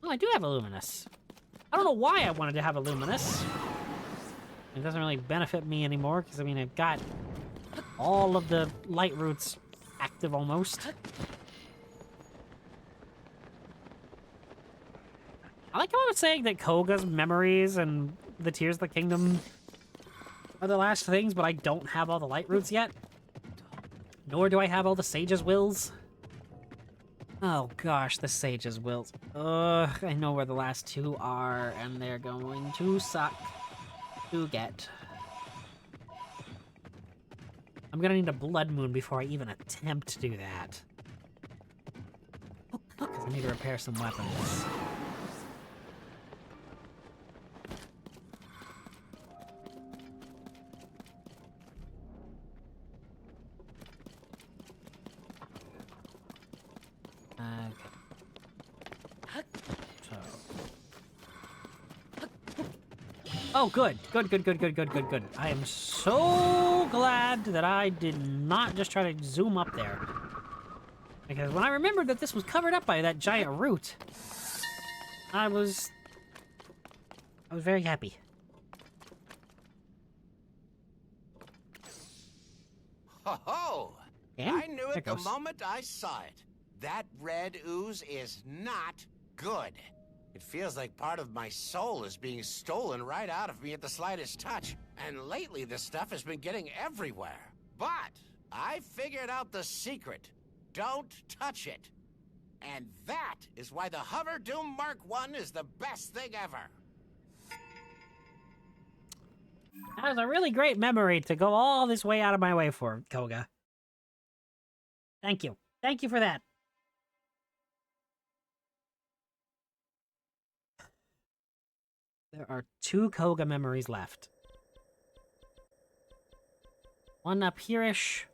Oh, I do have a Luminous. I don't know why I wanted to have a Luminous. It doesn't really benefit me anymore, because, I mean, I've got all of the light roots active almost. I like how I was saying that Koga's memories and the Tears of the Kingdom are the last things, but I don't have all the light roots yet. Nor do I have all the Sage's wills. Oh gosh, the Sage's wills. Ugh, I know where the last two are, and they're going to suck to get. I'm gonna need a Blood Moon before I even attempt to do that. Because I need to repair some weapons. Oh, good. Good. I am so glad that I did not just try to zoom up there. Because when I remembered that this was covered up by that giant root, I was very happy. Ho ho! And I knew there it the goes. moment I saw it. That red ooze is not good. It feels like part of my soul is being stolen right out of me at the slightest touch. And lately, the stuff has been getting everywhere. But I figured out the secret. Don't touch it. And that is why the Hover Doom Mark I is the best thing ever. That was a really great memory to go all this way out of my way for, Koga. Thank you. Thank you for that. There are 2 Koga memories left. One up here-ish,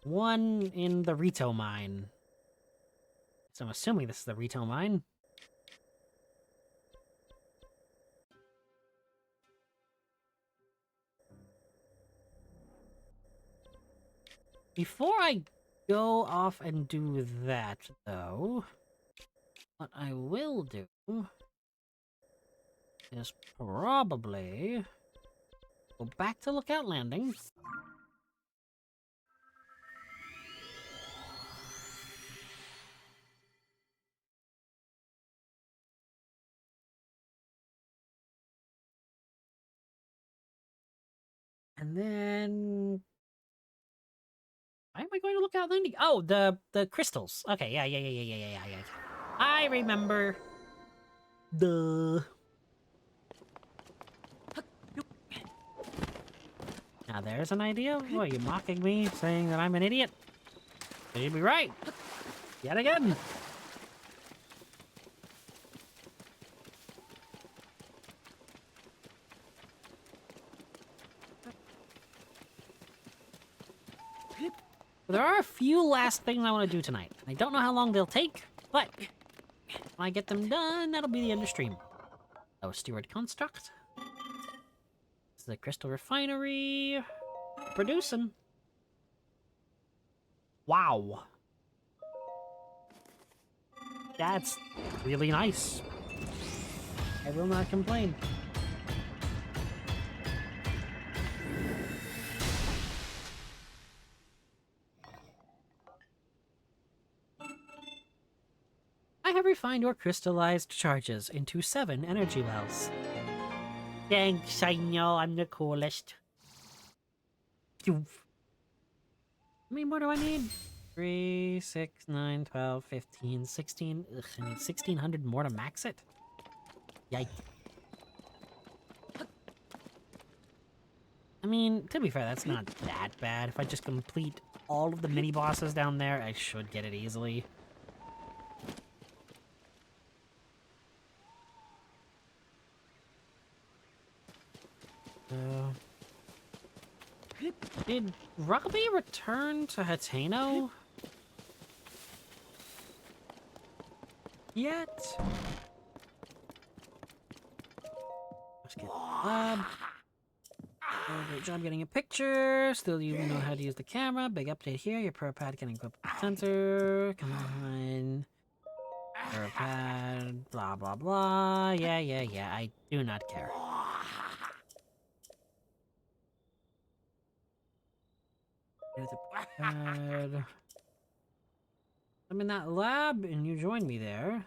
one in the Rito mine. So I'm assuming this is the Rito mine. Before I go off and do that, though, what I will do is probably go back to Lookout Landing. And then... why am I going to Lookout Landing? Oh, the crystals. Okay, yeah. I remember. Duh. Now there's an idea. What, are you mocking me, saying that I'm an idiot? You'd be right. Yet again. There are a few last things I want to do tonight. I don't know how long they'll take, but when I get them done, that'll be the end of stream. Oh, Steward Construct. This is the Crystal Refinery. Producing. Wow. That's really nice. I will not complain. I have refined your crystallized charges into 7 energy wells. Thanks, I know I'm the coolest. How many more do I need? 3, 6, 9, 12, 15, 16. Ugh, I need 1,600 more to max it. Yikes. I mean, to be fair, that's not that bad. If I just complete all of the mini-bosses down there, I should get it easily. Did Rugby return to Hateno yet? Let's get the lab. Great job getting a picture. Still, you know how to use the camera. Big update here. Your Pro Pad can equip the sensor. Come on. Pro Pad. Blah, blah, blah. Yeah. I do not care. Here's the pad. I'm in that lab, and you joined me there.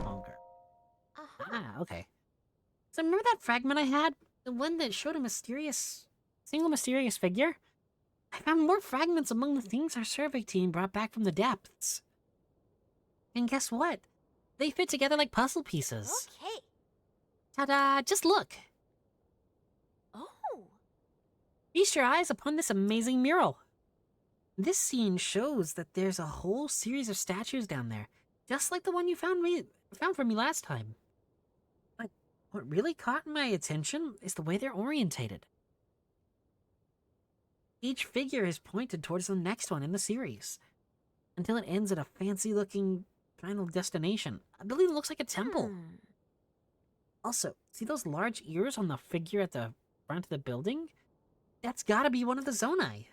Longer. Ah, okay. So remember that fragment I had? The one that showed a single mysterious figure? I found more fragments among the things our survey team brought back from the depths. And guess what? They fit together like puzzle pieces. Okay. Ta-da! Just look! Oh. Feast your eyes upon this amazing mural. This scene shows that there's a whole series of statues down there, just like the one you found for me last time. But what really caught my attention is the way they're orientated. Each figure is pointed towards the next one in the series, until it ends at a fancy-looking final destination. I believe it looks like a temple. Also, see those large ears on the figure at the front of the building? that's gotta be one of the Zonai.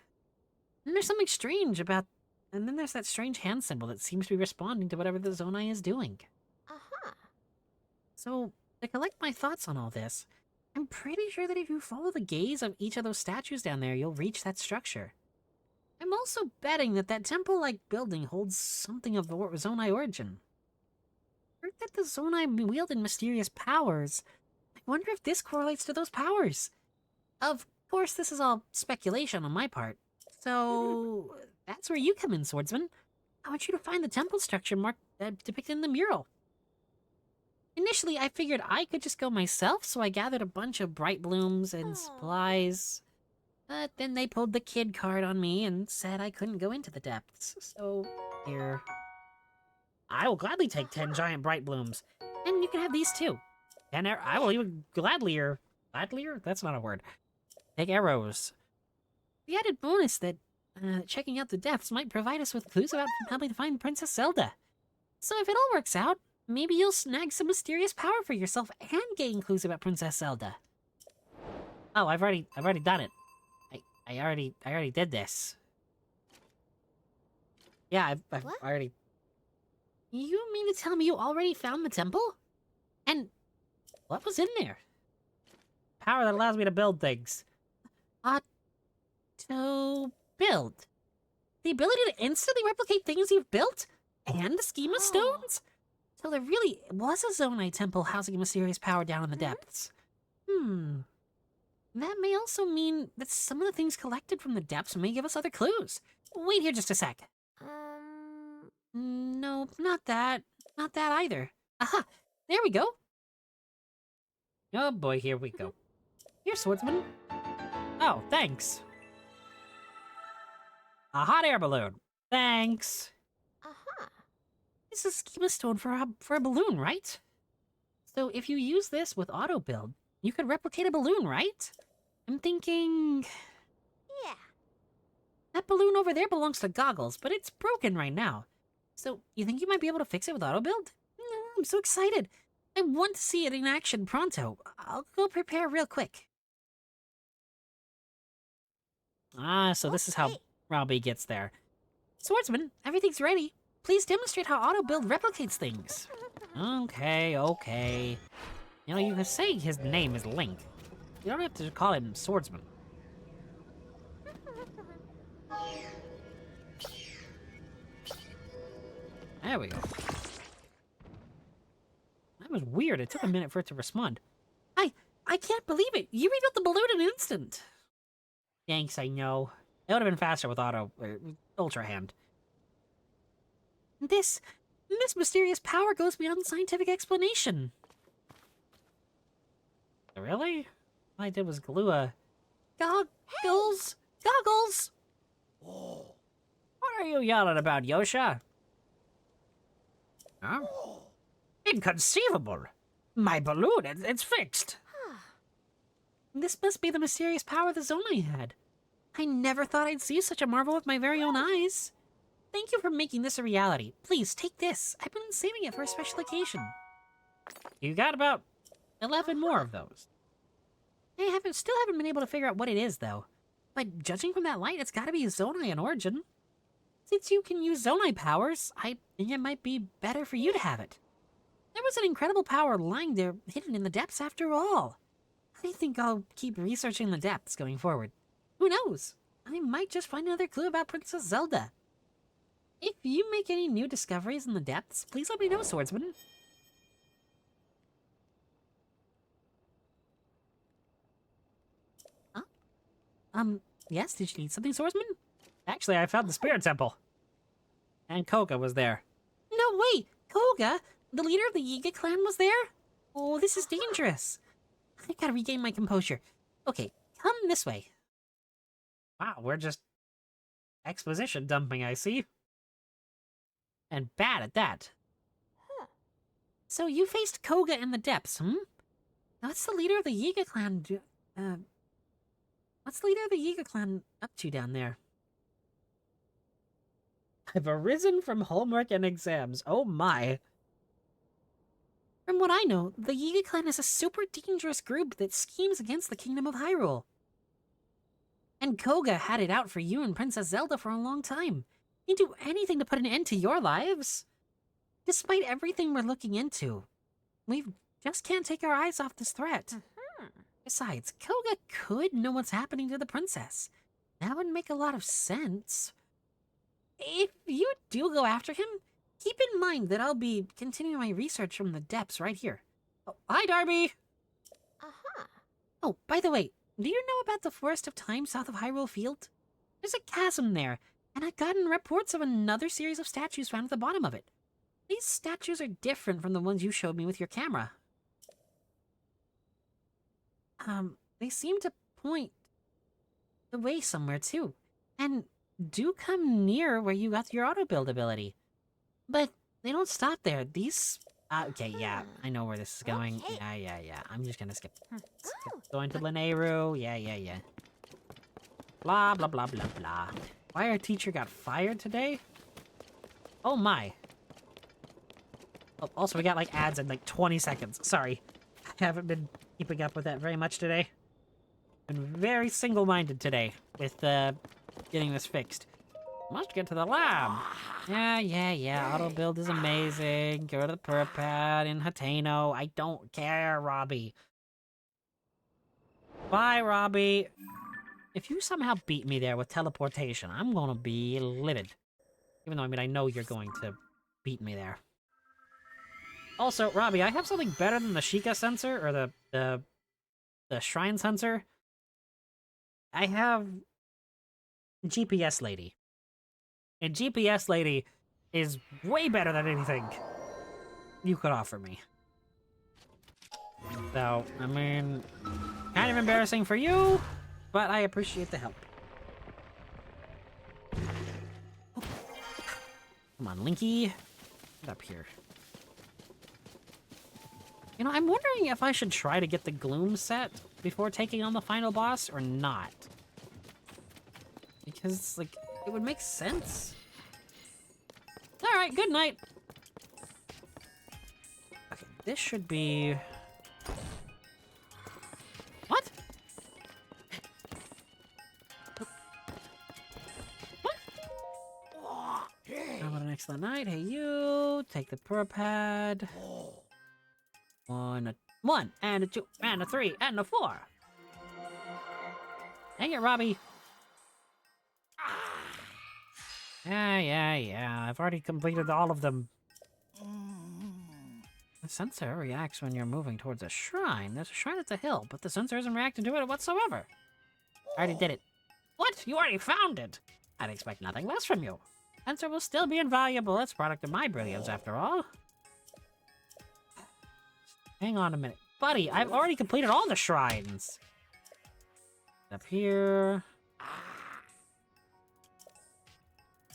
And there's something strange about... And then there's that strange hand symbol that seems to be responding to whatever the Zonai is doing. Uh-huh. So, to collect my thoughts on all this, I'm pretty sure that if you follow the gaze of each of those statues down there, you'll reach that structure. I'm also betting that that temple-like building holds something of the Zonai origin. Heard that the Zonai wielded mysterious powers. I wonder if this correlates to those powers. Of course, this is all speculation on my part. So, that's where you come in, Swordsman. I want you to find the temple structure depicted in the mural. Initially, I figured I could just go myself, so I gathered a bunch of bright blooms and supplies. But then they pulled the kid card on me and said I couldn't go into the depths. So, here. I will gladly take 10 giant bright blooms. And you can have these too. And I will even gladlier... Gladlier? That's not a word. Take arrows. The added bonus that checking out the depths might provide us with clues about helping to find Princess Zelda. So if it all works out, maybe you'll snag some mysterious power for yourself and gain clues about Princess Zelda. Oh, I've already done it. I already did this. Yeah, I've What? already... You mean to tell me you already found the temple? And what was in there? Power that allows me to build things. To build. The ability to instantly replicate things you've built? And the schema stones? So there really was a Zonai temple housing a mysterious power down in the depths. That may also mean that some of the things collected from the depths may give us other clues. Wait here just a sec. No, not that. Not that either. Aha! There we go. Oh boy, here we go. Here, Swordsman. Oh, thanks. A hot air balloon. Thanks. Uh-huh. This is a schema stone for a balloon, right? So if you use this with auto build, you could replicate a balloon, right? I'm thinking... Yeah. That balloon over there belongs to Goggles, but it's broken right now. So, you think you might be able to fix it with auto build? I'm so excited. I want to see it in action pronto. I'll go prepare real quick. So this is how Okay. Robbie gets there. Swordsman, everything's ready. Please demonstrate how auto build replicates things. Okay. You know, you can say his name is Link. You don't have to call him Swordsman. There we go. That was weird. It took a minute for it to respond. I can't believe it. You rebuilt the balloon in an instant. Thanks, I know. It would have been faster with Ultra Hand. This mysterious power goes beyond scientific explanation. Really? All I did was glue a... Goggles! Goggles! Oh. What are you yelling about, Yosha? Huh? Inconceivable! My balloon, it's fixed! This must be the mysterious power the Zonai had. I never thought I'd see such a marvel with my very own eyes. Thank you for making this a reality. Please, take this. I've been saving it for a special occasion. You got about 11 more of those. I still haven't been able to figure out what it is, though. But judging from that light, it's gotta be Zonai in origin. Since you can use Zonai powers, I think it might be better for you to have it. There was an incredible power lying there, hidden in the depths after all. I think I'll keep researching the depths going forward. Who knows? I might just find another clue about Princess Zelda. If you make any new discoveries in the depths, please let me know, Swordsman. Huh? Yes, did you need something, Swordsman? Actually, I found the Spirit Temple. And Koga was there. No, wait! Koga? The leader of the Yiga clan was there? Oh, this is dangerous. I gotta regain my composure. Okay, come this way. Wow, we're just exposition dumping, I see. And bad at that. Huh. So you faced Koga in the depths, What's the leader of the Yiga clan what's the leader of the Yiga clan up to down there? I've arisen from homework and exams. Oh my. From what I know, the Yiga clan is a super dangerous group that schemes against the Kingdom of Hyrule. And Koga had it out for you and Princess Zelda for a long time. He'd do anything to put an end to your lives. Despite everything we're looking into, we just can't take our eyes off this threat. Besides, Koga could know what's happening to the princess. That would make a lot of sense. If you do go after him, keep in mind that I'll be continuing my research from the depths right here. Oh, hi, Darby! Uh-huh. Oh, by the way, do you know about the Forest of Time south of Hyrule Field? There's a chasm there, and I've gotten reports of another series of statues found at the bottom of it. These statues are different from the ones you showed me with your camera. They seem to point the way somewhere, too. And do come near where you got your auto-build ability. But they don't stop there. These... okay, yeah, I know where this is going. Okay. Yeah. I'm just gonna skip. Going to Lanayru. Yeah. Blah, blah, blah, blah, blah. Why our teacher got fired today? Oh my. Oh, also, we got, like, ads in, like, 20 seconds. Sorry. I haven't been keeping up with that very much today. Been very single-minded today with, getting this fixed. Must get to the lab. Yeah. Auto build is amazing. Go to the Purpad in Hateno. I don't care, Robbie. Bye, Robbie. If you somehow beat me there with teleportation, I'm gonna be livid. Even though, I mean, I know you're going to beat me there. Also, Robbie, I have something better than the Sheikah sensor, or the Shrine sensor. I have GPS Lady. And GPS Lady is way better than anything you could offer me. So, I mean, kind of embarrassing for you, but I appreciate the help. Come on, Linky. Get up here. You know, I'm wondering if I should try to get the Gloom set before taking on the final boss or not. Because, like, it would make sense. Alright, good night. Okay, this should be... What? What? Have an excellent night. Hey, you. Take the Purpad. One, and a 2, and a 3, and a 4. Dang it, Robbie. Yeah. I've already completed all of them. The sensor reacts when you're moving towards a shrine. There's a shrine at the hill, but the sensor isn't reacting to it whatsoever. I already did it. What? You already found it? I'd expect nothing less from you. Sensor will still be invaluable. It's a product of my brilliance, after all. Hang on a minute. Buddy, I've already completed all the shrines. Up here.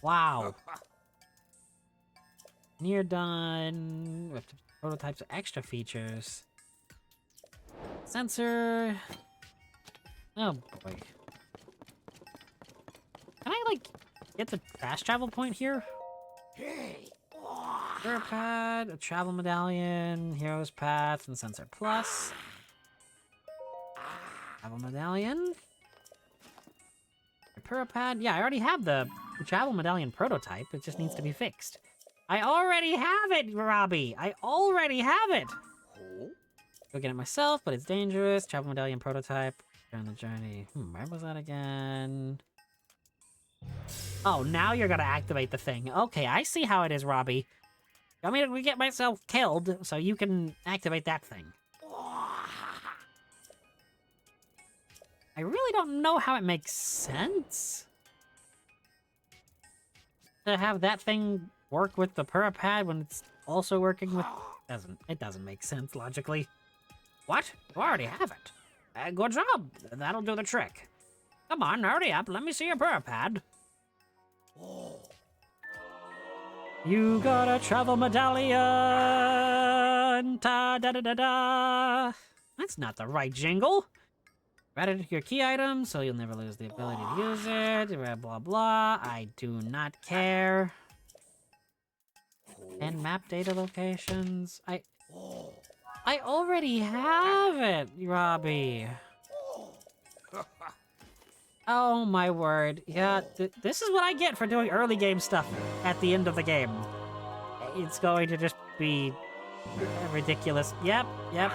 Wow. Near done. We have to prototypes of extra features. Sensor. Oh boy. Can I, like, get the fast travel point here? Pad, a travel medallion, hero's path, and sensor plus. Travel medallion. Purpad. Yeah, I already have the travel medallion prototype. It just needs to be fixed. I already have it, Robbie. I already have it. Go get it myself, but it's dangerous. Travel medallion prototype. During the journey. Where was that again? Oh, now you're gonna activate the thing. Okay, I see how it is, Robbie. I mean, we get myself killed, so you can activate that thing. I really don't know how it makes sense to have that thing work with the Purpad when it's also working with... It doesn't make sense logically. What? You already have it. Good job. That'll do the trick. Come on, hurry up. Let me see your Purpad. You got a travel medallion! Ta-da-da-da-da! That's not the right jingle! Add it to your key item, so you'll never lose the ability to use it. Blah, blah, blah. I do not care. And map data locations. I already have it, Robbie. Oh my word. Yeah, this is what I get for doing early game stuff at the end of the game. It's going to just be ridiculous. Yep,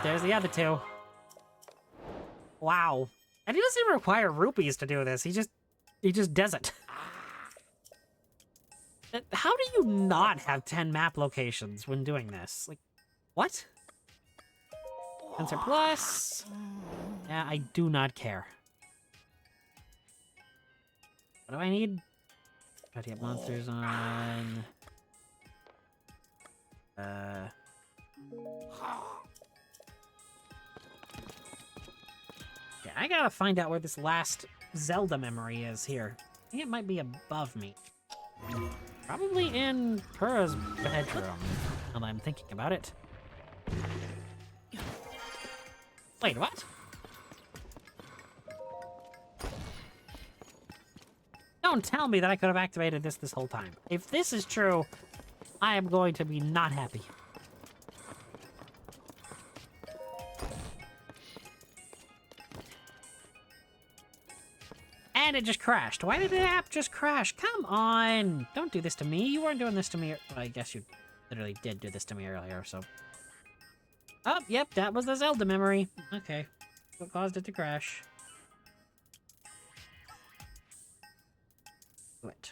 there's the other two. Wow. And he doesn't even require rupees to do this. He just does it. How do you not have 10 map locations when doing this? Like, what? Sensor Plus. Yeah, I do not care. What do I need? Try to get monsters on. Yeah, I gotta find out where this last Zelda memory is here. I think it might be above me. Probably in Purah's bedroom, now that I'm thinking about it. Wait, what? Don't tell me that I could have activated this whole time. If this is true, I am going to be not happy. And it just crashed. Why did the app just crash? Come on! Don't do this to me. You weren't doing this to me. Well, I guess you literally did do this to me earlier, so... Oh, yep, that was the Zelda memory. Okay. What caused it to crash? What?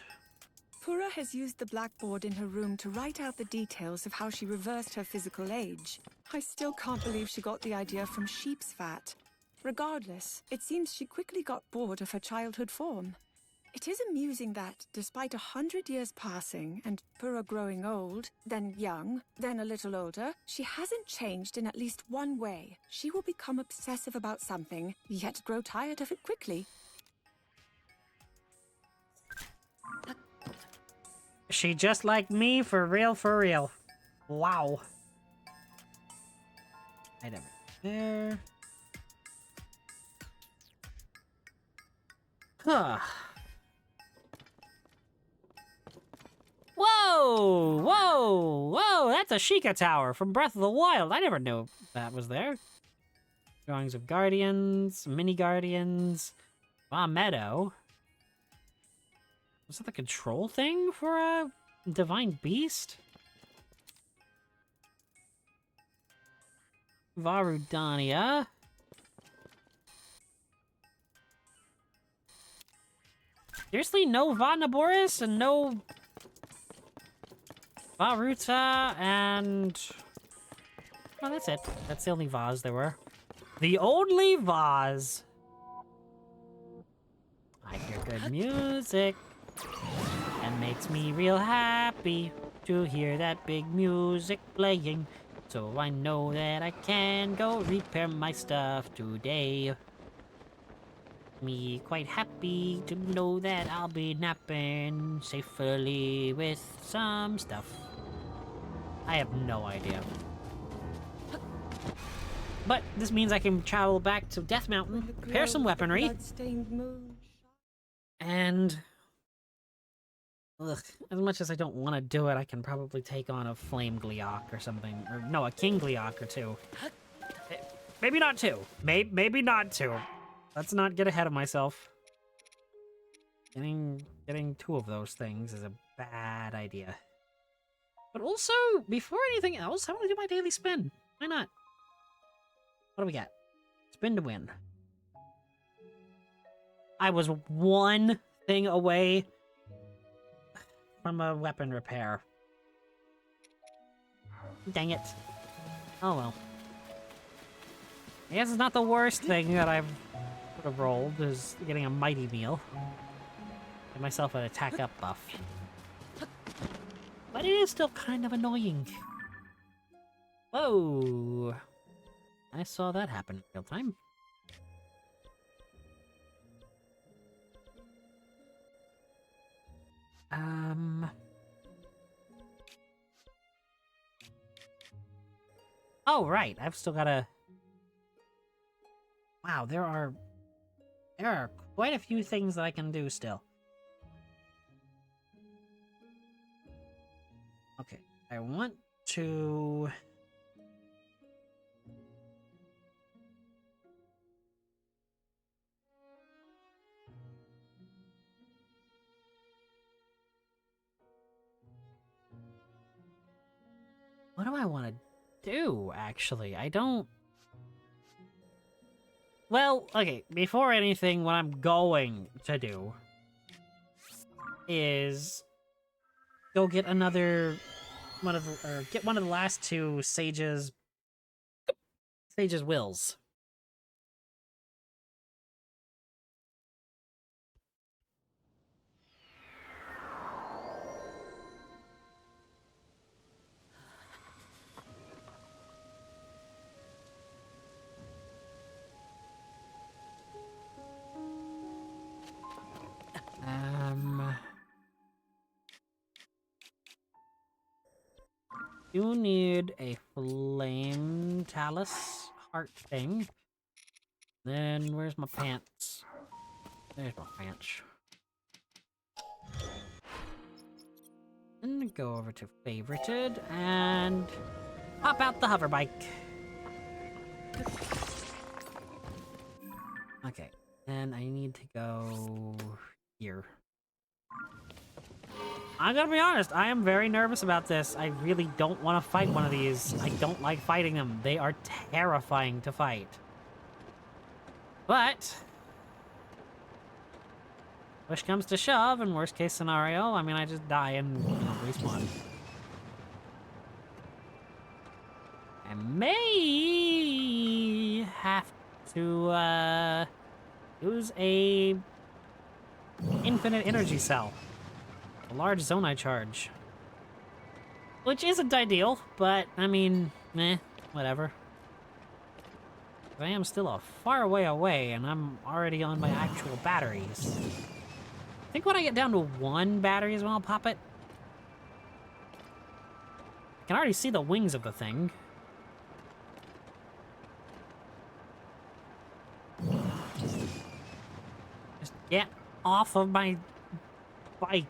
Pura has used the blackboard in her room to write out the details of how she reversed her physical age. I still can't believe she got the idea from sheep's fat. Regardless, it seems she quickly got bored of her childhood form. It is amusing that, despite 100 years passing and Pura growing old, then young, then a little older, she hasn't changed in at least one way. She will become obsessive about something, yet grow tired of it quickly. She just like me, for real, for real. Wow. Item there. Huh. Whoa! Whoa! Whoa! That's a Sheikah Tower from Breath of the Wild. I never knew that was there. Drawings of Guardians, Mini Guardians, Meadow. Was that the control thing for a Divine Beast? Varudania. Seriously, no Vanaboris and no Varuta and... Oh, that's it. That's the only vase there were. The only vase. I hear good music. And makes me real happy to hear that big music playing. So I know that I can go repair my stuff today. Me quite happy to know that I'll be napping safely with some stuff. I have no idea. But this means I can travel back to Death Mountain, repair some weaponry, and... Ugh, as much as I don't want to do it, I can probably take on a Flame Gleeok or something. Or no, a King Gleeok or two. Maybe not two. Maybe not two. Let's not get ahead of myself. Getting two of those things is a bad idea. But also, before anything else, I want to do my daily spin. Why not? What do we got? Spin to win. I was one thing away from a weapon repair. Dang it. Oh well. I guess it's not the worst thing that I've sort of rolled, is getting a mighty meal. Get myself an attack up buff. But it is still kind of annoying. Whoa. I saw that happen in real time. Oh, right. I've still gotta... Wow, there are quite a few things that I can do still. Okay, I want to... What do I want to do, actually? I don't... Well, okay, before anything, what I'm going to do is go get another get one of the last two Sage's wills. You need a flame talus heart thing. Then where's my pants? There's my pants. Then go over to favorited and pop out the hover bike. Okay, and I need to go here. I'm gonna be honest, I am very nervous about this. I really don't want to fight one of these. I don't like fighting them. They are terrifying to fight. But push comes to shove, and worst case scenario, I mean, I just die and respawn. I may have to use a infinite energy cell. A large zonai charge. Which isn't ideal, but, I mean, whatever. I am still a far way away, and I'm already on my actual batteries. I think when I get down to 1 battery is when I'll pop it. I can already see the wings of the thing. Just get off of my bike.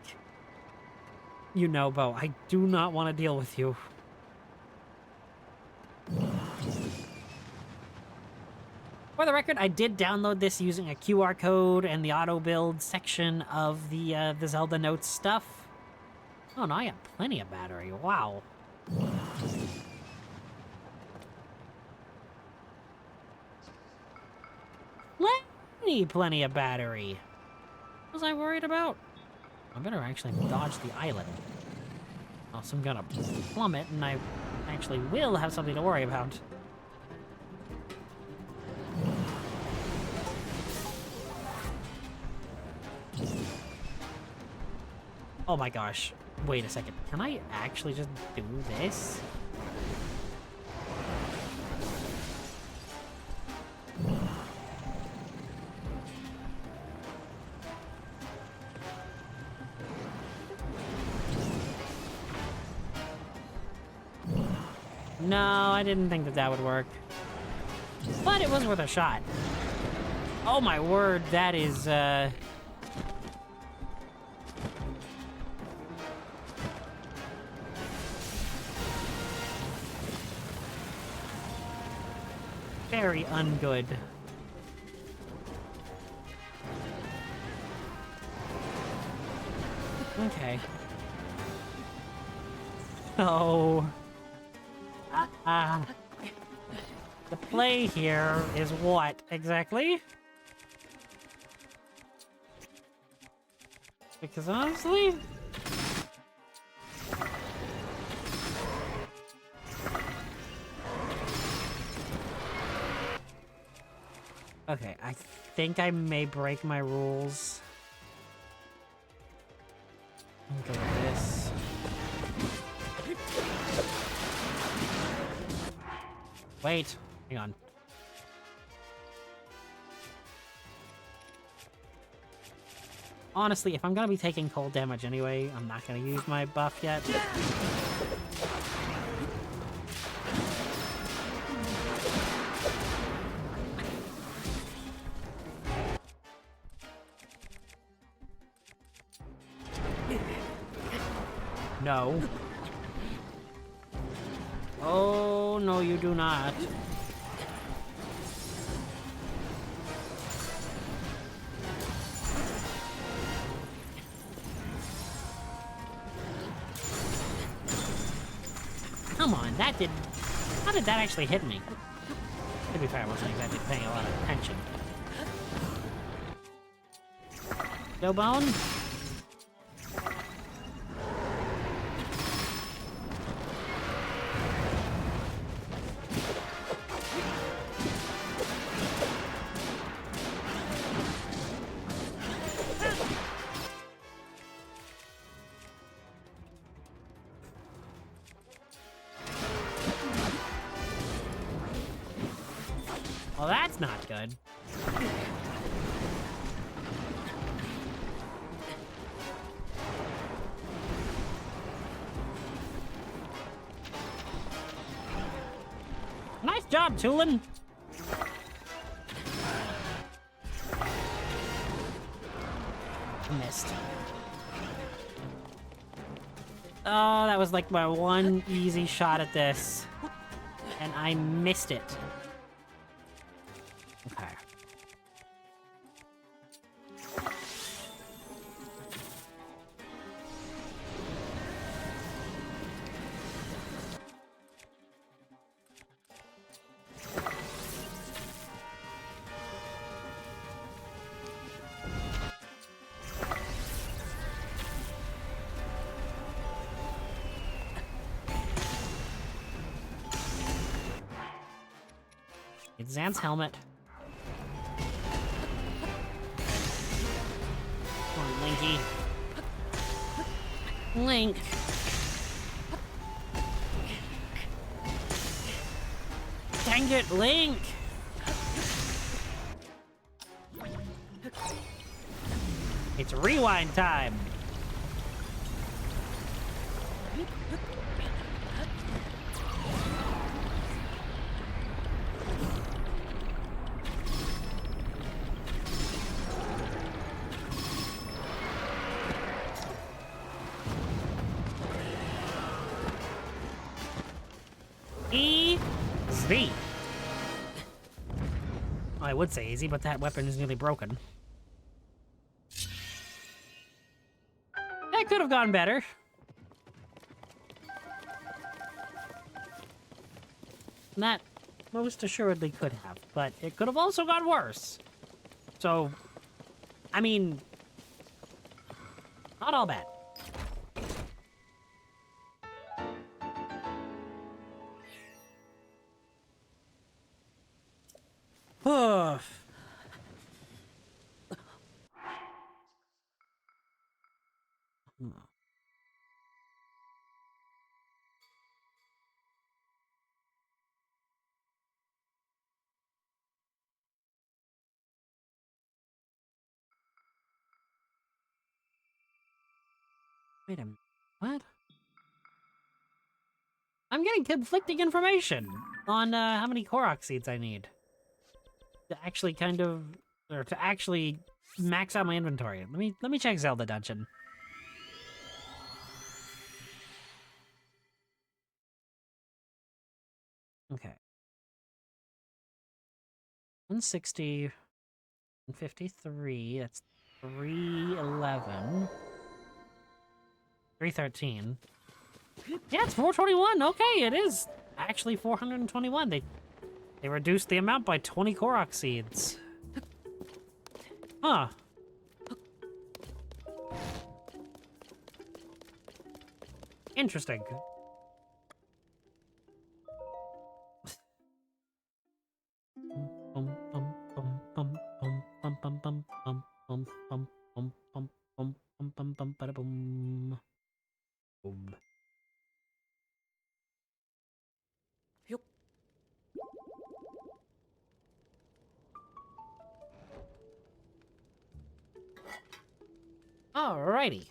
You know, Bo, I do not want to deal with you. For the record, I did download this using a QR code and the auto build section of the Zelda Notes stuff. Oh no, I got plenty of battery. Wow. Plenty of battery. What was I worried about? I better actually dodge the island. Else I'm gonna plummet, and I actually will have something to worry about. Oh my gosh. Wait a second. Can I actually just do this? No, I didn't think that that would work. But it was worth a shot. Oh my word, that is, very ungood. Okay. So... the play here is what, exactly? Because honestly... okay, I think I may break my rules. I'll go with this. Wait, hang on. Honestly, if I'm gonna be taking cold damage anyway, I'm not gonna use my buff yet. No. Oh, no, you do not. Come on, that did... How did that actually hit me? To be fair, I wasn't exactly paying a lot of attention. No bone? Well, that's not good. Nice job, Tulin. Missed. Oh, that was like my one easy shot at this. And I missed it. Okay. It's Zan's helmet. Come on, Linky. Link. Dang it, Link! It's rewind time! Easy. Well, I would say easy, but that weapon is nearly broken. That could have gone better. That most assuredly could have, but it could have also gone worse. So, I mean, not all bad. Wait a minute. What? I'm getting conflicting information on how many Korok seeds I need to actually to actually max out my inventory. Let me check Zelda Dungeon. Okay. 160 and 53. That's 311. 313. Yeah, it's 421. Okay, it is actually 421. They reduced the amount by 20 Korok seeds. Huh. Interesting. Alrighty.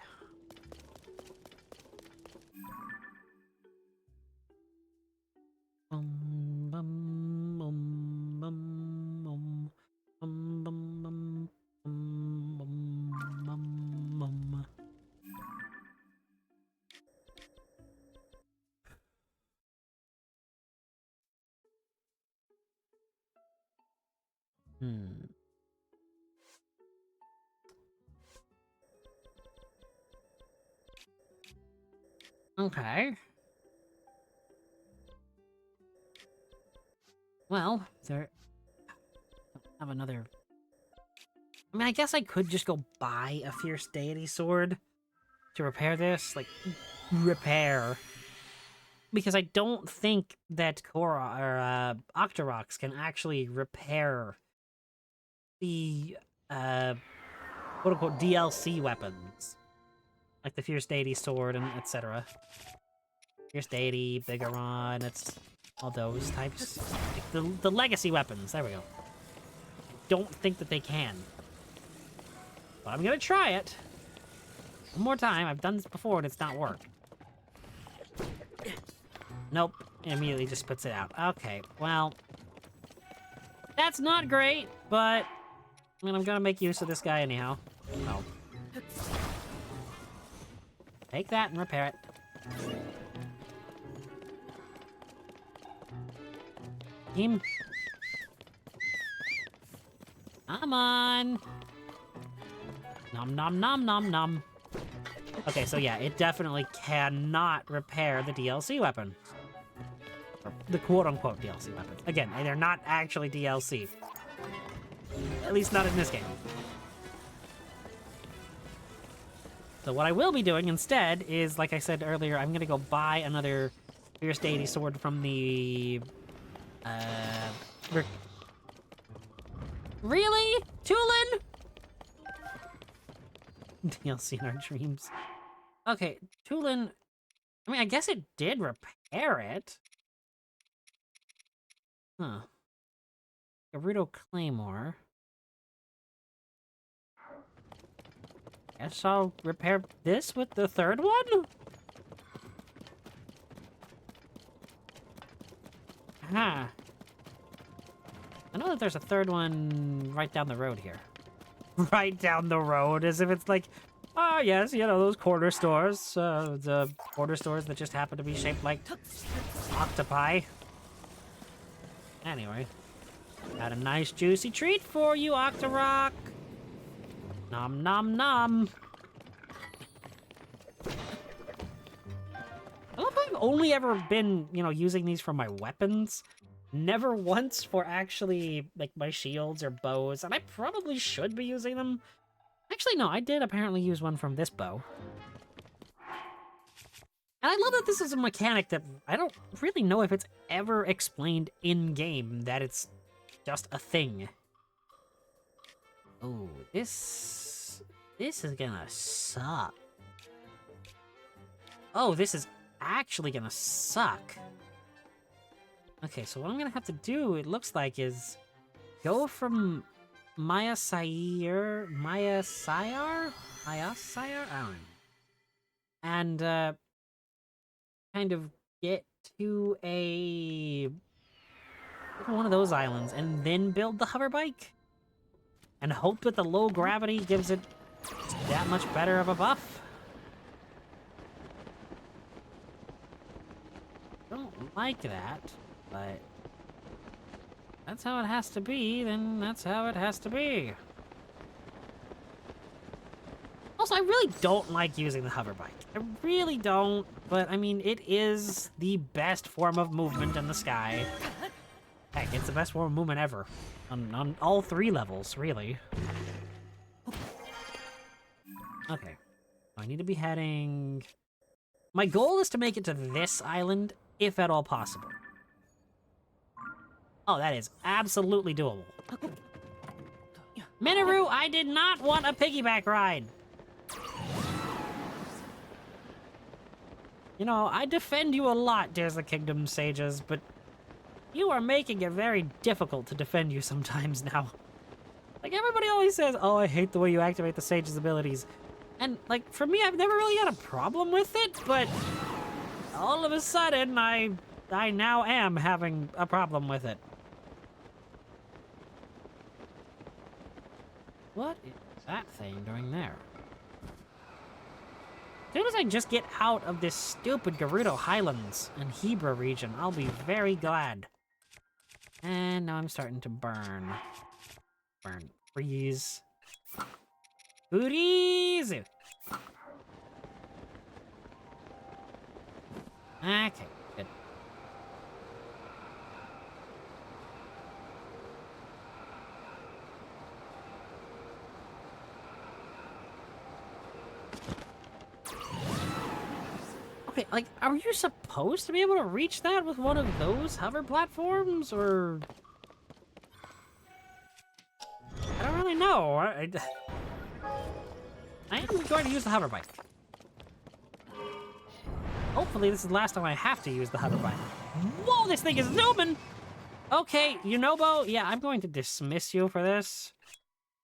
Okay. Well, there... don't have another... I mean, I guess I could just go buy a Fierce Deity sword to repair this. Like, repair. Because I don't think that Octoroks can actually repair the, quote-unquote DLC weapons. Like the Fierce Deity sword and etc. Fierce Deity, Bigoron, it's all those types. Like the legacy weapons, there we go. I don't think that they can. But I'm gonna try it. One more time, I've done this before and it's not worked. Nope, it immediately just spits it out. Okay, well, that's not great, but I mean, I'm gonna make use of this guy anyhow. Oh. Take that and repair it. Team. Come on. Nom nom nom nom nom. Okay, so yeah, it definitely cannot repair the DLC weapon. Or the quote-unquote DLC weapon. Again, they're not actually DLC. At least not in this game. So what I will be doing instead is, like I said earlier, I'm gonna go buy another Fierce Deity sword from the... Really? Tulin? DLC in our dreams. Okay, Tulin... I mean, I guess it did repair it. Huh. Gerudo Claymore. Guess I'll repair this with the third one? Huh. I know that there's a third one right down the road here. Right down the road, as if it's like, oh yes, you know, those corner stores. The corner stores that just happen to be shaped like octopi. Anyway. Got a nice juicy treat for you, Octorok. Nom nom nom. I love how I've only ever been, you know, using these for my weapons. Never once for actually, like, my shields or bows. And I probably should be using them. Actually, no, I did apparently use one from this bow. And I love that this is a mechanic that I don't really know if it's ever explained in-game, that it's just a thing. Oh, this is gonna suck. Oh, this is actually gonna suck. Okay, so what I'm gonna have to do, it looks like, is go from Maya Sire? I don't know. And, kind of get to one of those islands and then build the hover bike? And hope that the low gravity gives it that much better of a buff? Don't like that, but that's how it has to be, then that's how it has to be. Also, I really don't like using the hover bike. I really don't, but I mean, it is the best form of movement in the sky. Heck, it's the best form of movement ever. On all 3 levels, really. Okay. I need to be heading... My goal is to make it to this island, if at all possible. Oh, that is absolutely doable. Minoru, I did not want a piggyback ride! You know, I defend you a lot, Tears of the Kingdom sages, but you are making it very difficult to defend you sometimes now. Like, everybody always says, oh, I hate the way you activate the sage's abilities. And, like, for me, I've never really had a problem with it, but all of a sudden, I now am having a problem with it. What is that thing doing there? As soon as I just get out of this stupid Gerudo Highlands and Hebra region, I'll be very glad. And now I'm starting to burn. Burn. Freeze. Freeze! Okay, good. Okay, like, are you supposed to be able to reach that with one of those hover platforms, or... I don't really know. I am going to use the hover bike. Hopefully this is the last time I have to use the hover bike. Whoa, this thing is zooming! Okay, Yunobo, yeah, I'm going to dismiss you for this.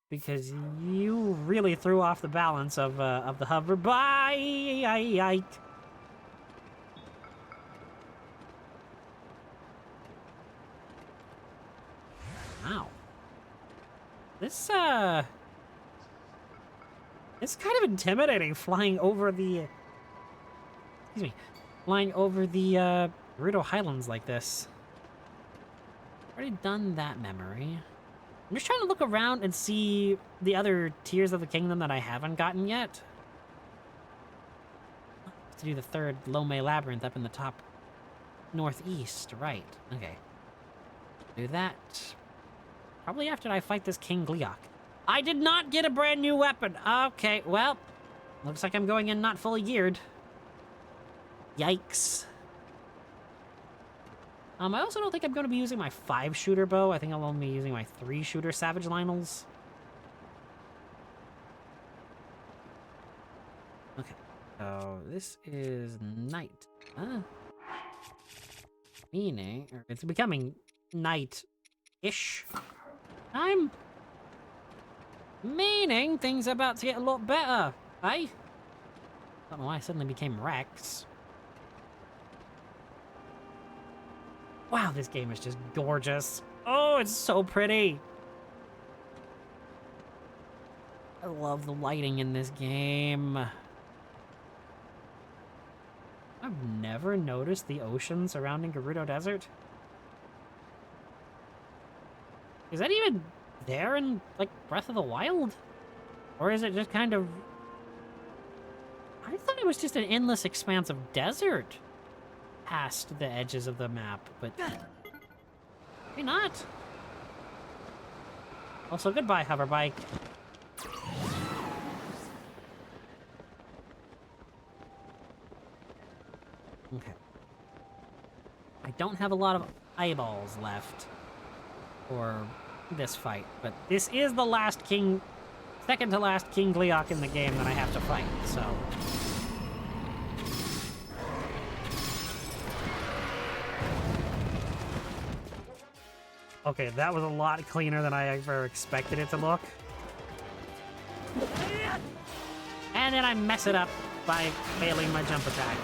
Because you really threw off the balance of the hover bike. Wow. This, it's kind of intimidating flying over the, excuse me, flying over the, Gerudo Highlands like this. Already done that memory. I'm just trying to look around and see the other tiers of the kingdom that I haven't gotten yet. To do the third Lome Labyrinth up in the top northeast, right. Okay. Do that. Probably after I fight this King Gleeok. I did not get a brand new weapon. Okay, well, looks like I'm going in not fully geared. Yikes. I also don't think I'm going to be using my 5-shooter bow. I think I'll only be using my 3-shooter Savage Lynels. Okay, so this is night. Meaning, or it's becoming night-ish. I'm meaning things are about to get a lot better, eh? Don't know why I suddenly became Rex. Wow, this game is just gorgeous. Oh, it's so pretty. I love the lighting in this game. I've never noticed the ocean surrounding Gerudo Desert. Is that even there in, like, Breath of the Wild? Or is it just kind of... I thought it was just an endless expanse of desert past the edges of the map, but maybe not. Also, goodbye, hover bike. Okay. I don't have a lot of eyeballs left for this fight, but this is the last king, second to last King Gleeok in the game that I have to fight, so... Okay, that was a lot cleaner than I ever expected it to look. And then I mess it up by failing my jump attack.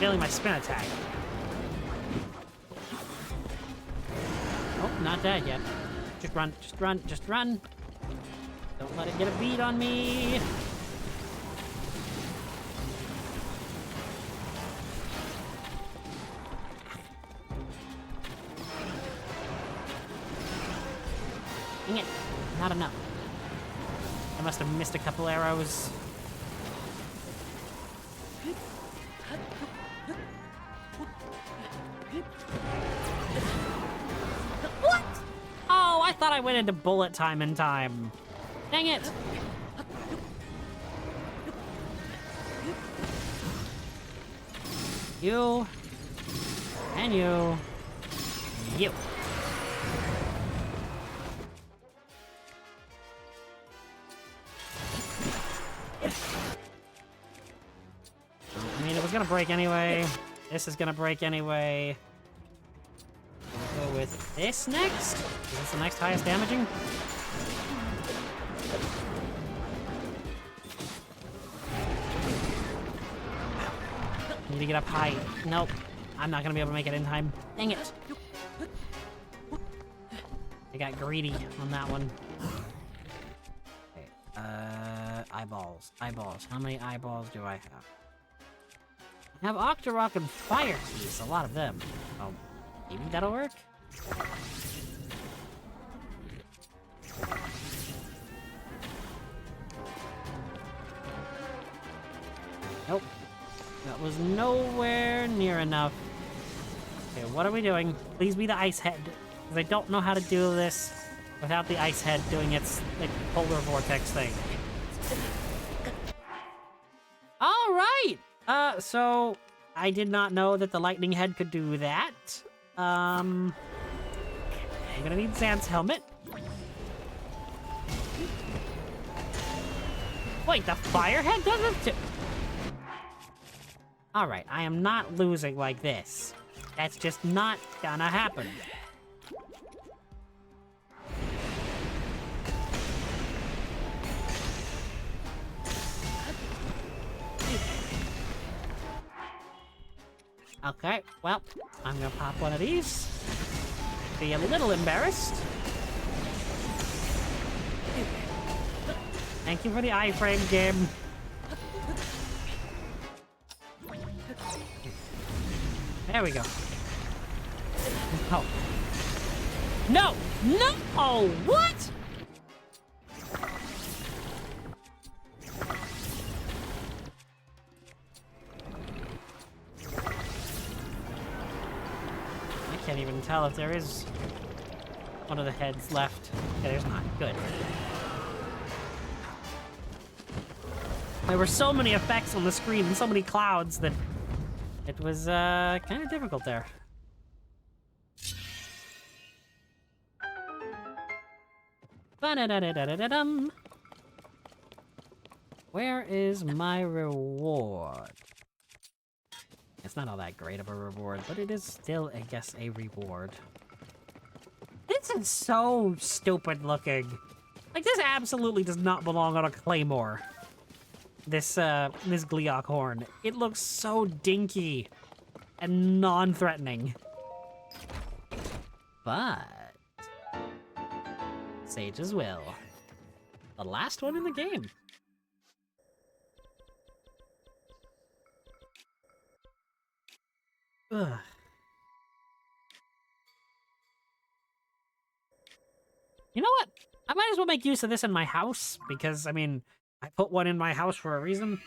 Failing my spin attack. Oh, not dead yet. Just run, just run, just run. Don't let it get a beat on me. Dang it. Not enough. I must have missed a couple arrows. What? Oh, I thought I went into bullet time in time. Dang it. You. And you. You. I mean, it was gonna break anyway. This is gonna break anyway. We'll go with this next. Is this the next highest damaging? Need to get up high. Nope. I'm not gonna be able to make it in time. Dang it. I got greedy on that one. Okay. Eyeballs. Eyeballs. How many eyeballs do I have? I have Octorok and Fire Keys. A lot of them. Oh, maybe that'll work? Nope. That was nowhere near enough. Okay, what are we doing? Please be the ice head. Because I don't know how to do this. without the ice head doing its like polar vortex thing. All right. So I did not know that the lightning head could do that. I'm gonna need Zan's helmet. Wait, the fire head does it too? All right, I am not losing like this. That's just not gonna happen. Okay, well, I'm gonna pop one of these. Be a little embarrassed. Thank you for the iframe, game. There we go. Oh. No! No! Oh, what? I can't even tell if there is one of the heads left. Okay, there's not. Good. There were so many effects on the screen and so many clouds that it was kind of difficult there. Ba-da-da-da-da-da-dum. Where is my reward? It's not all that great of a reward, but it is still, I guess, a reward. This is so stupid looking. Like, this absolutely does not belong on a claymore. This Gleeok horn. It looks so dinky and non-threatening. But Sage's Will. The last one in the game. Ugh. You know what? I might as well make use of this in my house, because, I mean, I put one in my house for a reason.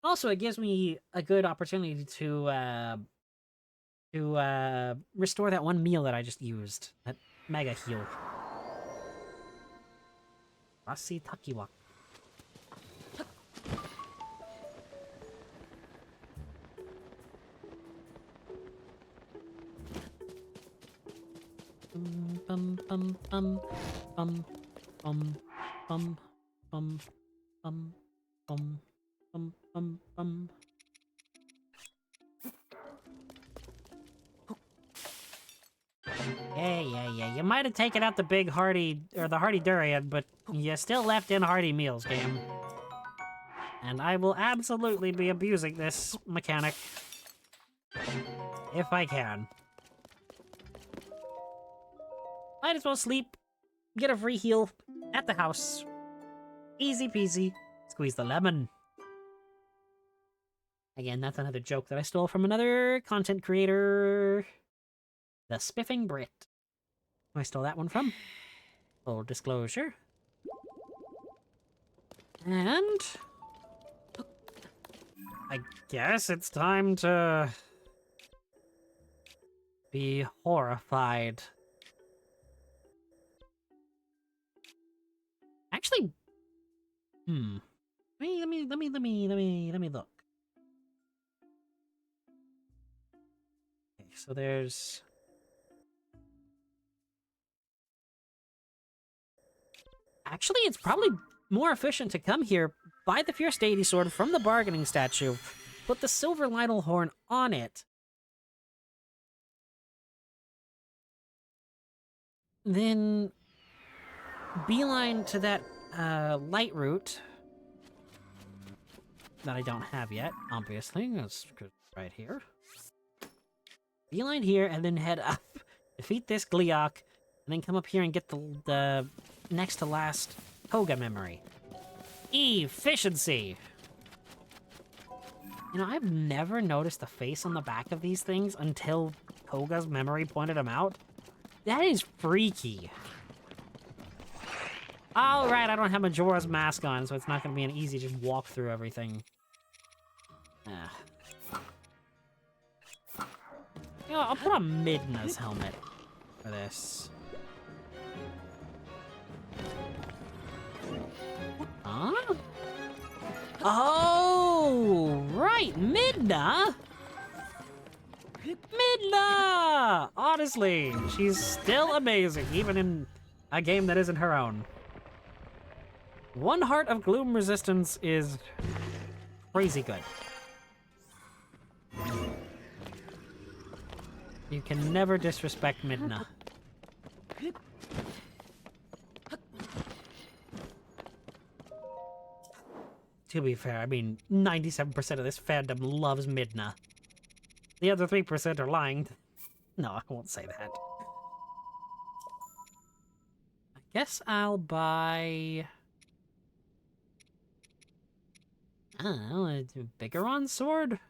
Also, it gives me a good opportunity to restore that one meal that I just used. That mega heal. Rasi Takiwa. Bum bum bum bum bum bum bum bum bum bum bum bum. Yeah. You might have taken out the big hardy or the hardy durian, but you still left in hearty meals, game. And I will absolutely be abusing this mechanic if I can. Might as well sleep, get a free heal at the house. Easy peasy. Squeeze the lemon. Again, that's another joke that I stole from another content creator. The Spiffing Brit. Who I stole that one from. Full disclosure. And I guess it's time to be horrified. Actually, let me look. Okay, so there's actually, it's probably more efficient to come here, buy the Fierce Deity Sword from the bargaining statue, put the silver Lynel horn on it, then beeline to that light route that I don't have yet, obviously. That's right here. Beeline here, and then head up, defeat this Gleeok, and then come up here and get the next to last Koga memory. Efficiency! You know, I've never noticed the face on the back of these things until Koga's memory pointed them out. That is freaky. Alright, I don't have Majora's Mask on, so it's not going to be an easy just walk through everything. You know, I'll put on Midna's helmet for this. Huh? Oh, right, Midna! Midna! Honestly, she's still amazing, even in a game that isn't her own. One Heart of Gloom Resistance is crazy good. You can never disrespect Midna. To be fair, I mean, 97% of this fandom loves Midna. The other 3% are lying. No, I won't say that. I guess I'll buy... I don't know, a Bigoron sword?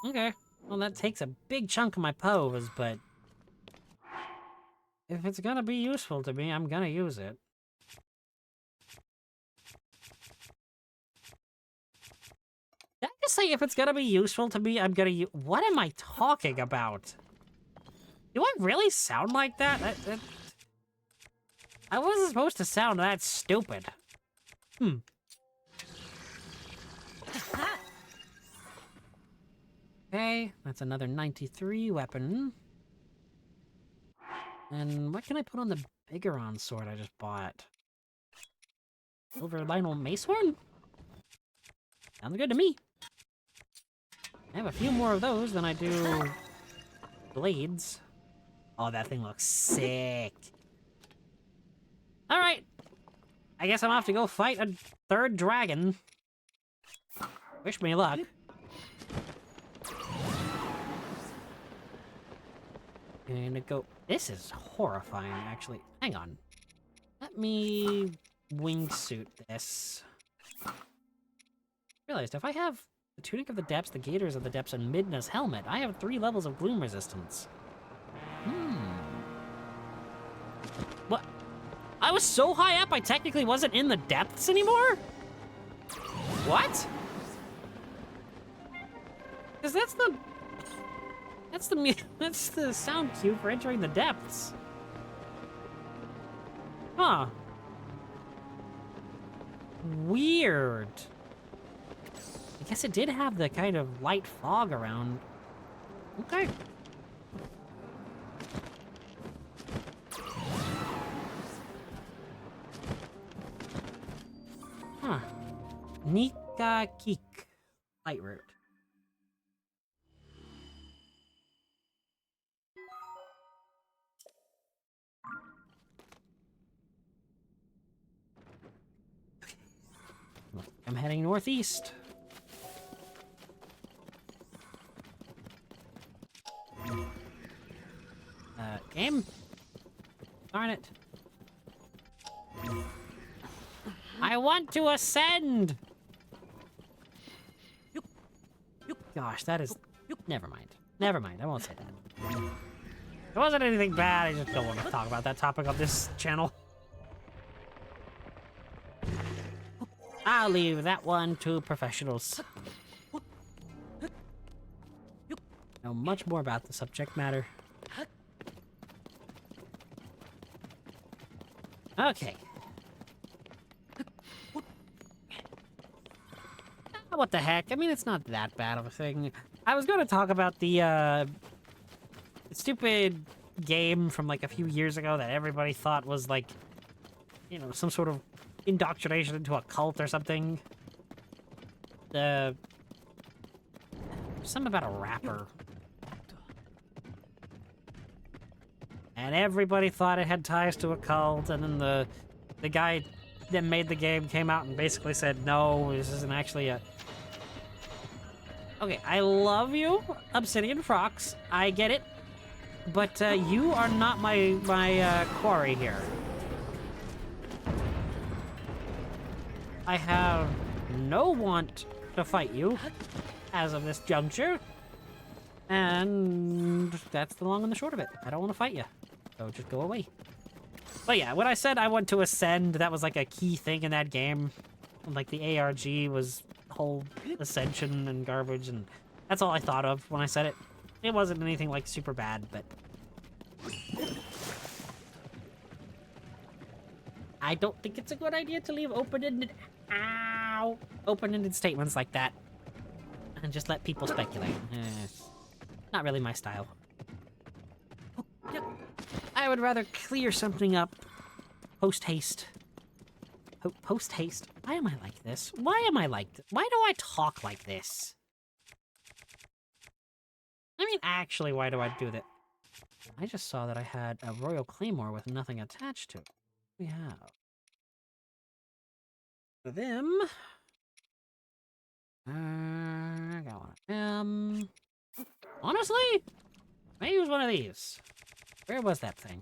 Okay. Well, that takes a big chunk of my pose, but... if it's gonna be useful to me, I'm gonna use it. Did I just say if it's gonna be useful to me, I'm gonna use... What am I talking about? Do I really sound like that? I wasn't supposed to sound that stupid. Okay, that's another 93 weapon. And what can I put on the Bigoron sword I just bought? Silver Lionel Macehorn? Sounds good to me. I have a few more of those than I do blades. Oh, that thing looks sick. Alright. I guess I'm off to go fight a third dragon. Wish me luck. Gonna go... This is horrifying, actually. Hang on. Let me wingsuit this. Realized if I have the Tunic of the Depths, the Gators of the Depths, and Midna's helmet, I have 3 levels of gloom resistance. What? I was so high up I technically wasn't in the depths anymore? What? Because that's the sound cue for entering the depths. Huh. Weird. I guess it did have the kind of light fog around. Okay. Huh. Nika Keek. Light root. I'm heading northeast. Game? Darn it. I want to ascend! Gosh, that is... Never mind. Never mind, I won't say that. It wasn't anything bad, I just don't want to talk about that topic on this channel. I'll leave that one to professionals. Know much more about the subject matter. Okay. What the heck? I mean, it's not that bad of a thing. I was going to talk about the stupid game from like a few years ago that everybody thought was like, you know, some sort of indoctrination into a cult or something. Something about a rapper. And everybody thought it had ties to a cult, and then the guy that made the game came out and basically said, no, this isn't actually a... Okay, I love you, Obsidian Frox. I get it. But you are not my quarry here. I have no want to fight you as of this juncture. And that's the long and the short of it. I don't want to fight you. So just go away. But yeah, when I said I want to ascend, that was like a key thing in that game. Like the ARG was whole ascension and garbage, and That's all I thought of when I said it. It wasn't anything like super bad, but I don't think it's a good idea to leave open-ended, open-ended statements like that and just let people speculate. Not really my style. I would rather clear something up post-haste. Post-haste? Why am I like this? Why am I like this? Why do I talk like this? I mean, actually, why do I do that? I just saw that I had a Royal Claymore with nothing attached to it. We have. For them. I got one of them. Honestly, I use one of these. Where was that thing?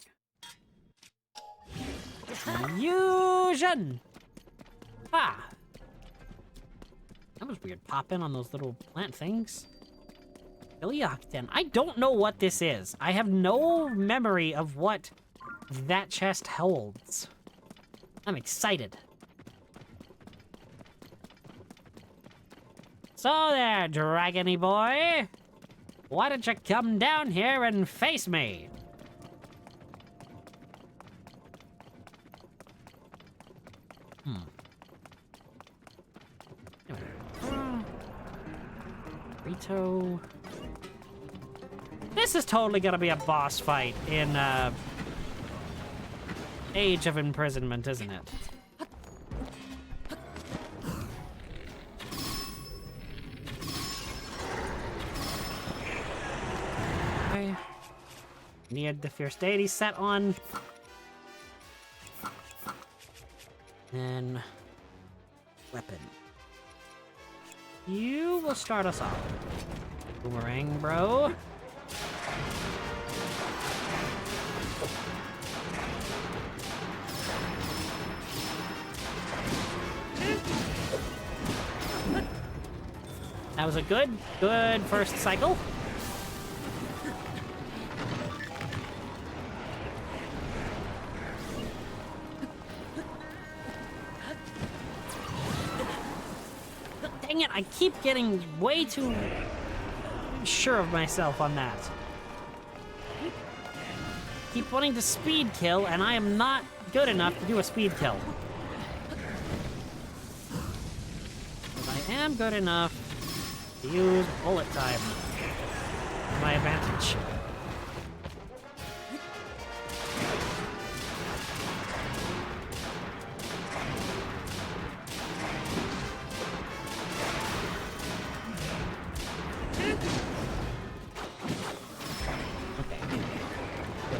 Fusion! Ah! That was weird. Pop in on those little plant things. Iliocten. I don't know what this is. I have no memory of what that chest holds. I'm excited. So there, dragony boy. Why don't you come down here and face me? Rito. This is totally gonna be a boss fight in Age of Imprisonment, isn't it? Okay. Need the Fierce Deity set on. Then weapon. You will start us off. Boomerang, bro. That was a good first cycle. Dang it, I keep getting way too sure of myself on that. Keep wanting to speed kill, and I am not good enough to do a speed kill. But I am good enough to use bullet time to my advantage.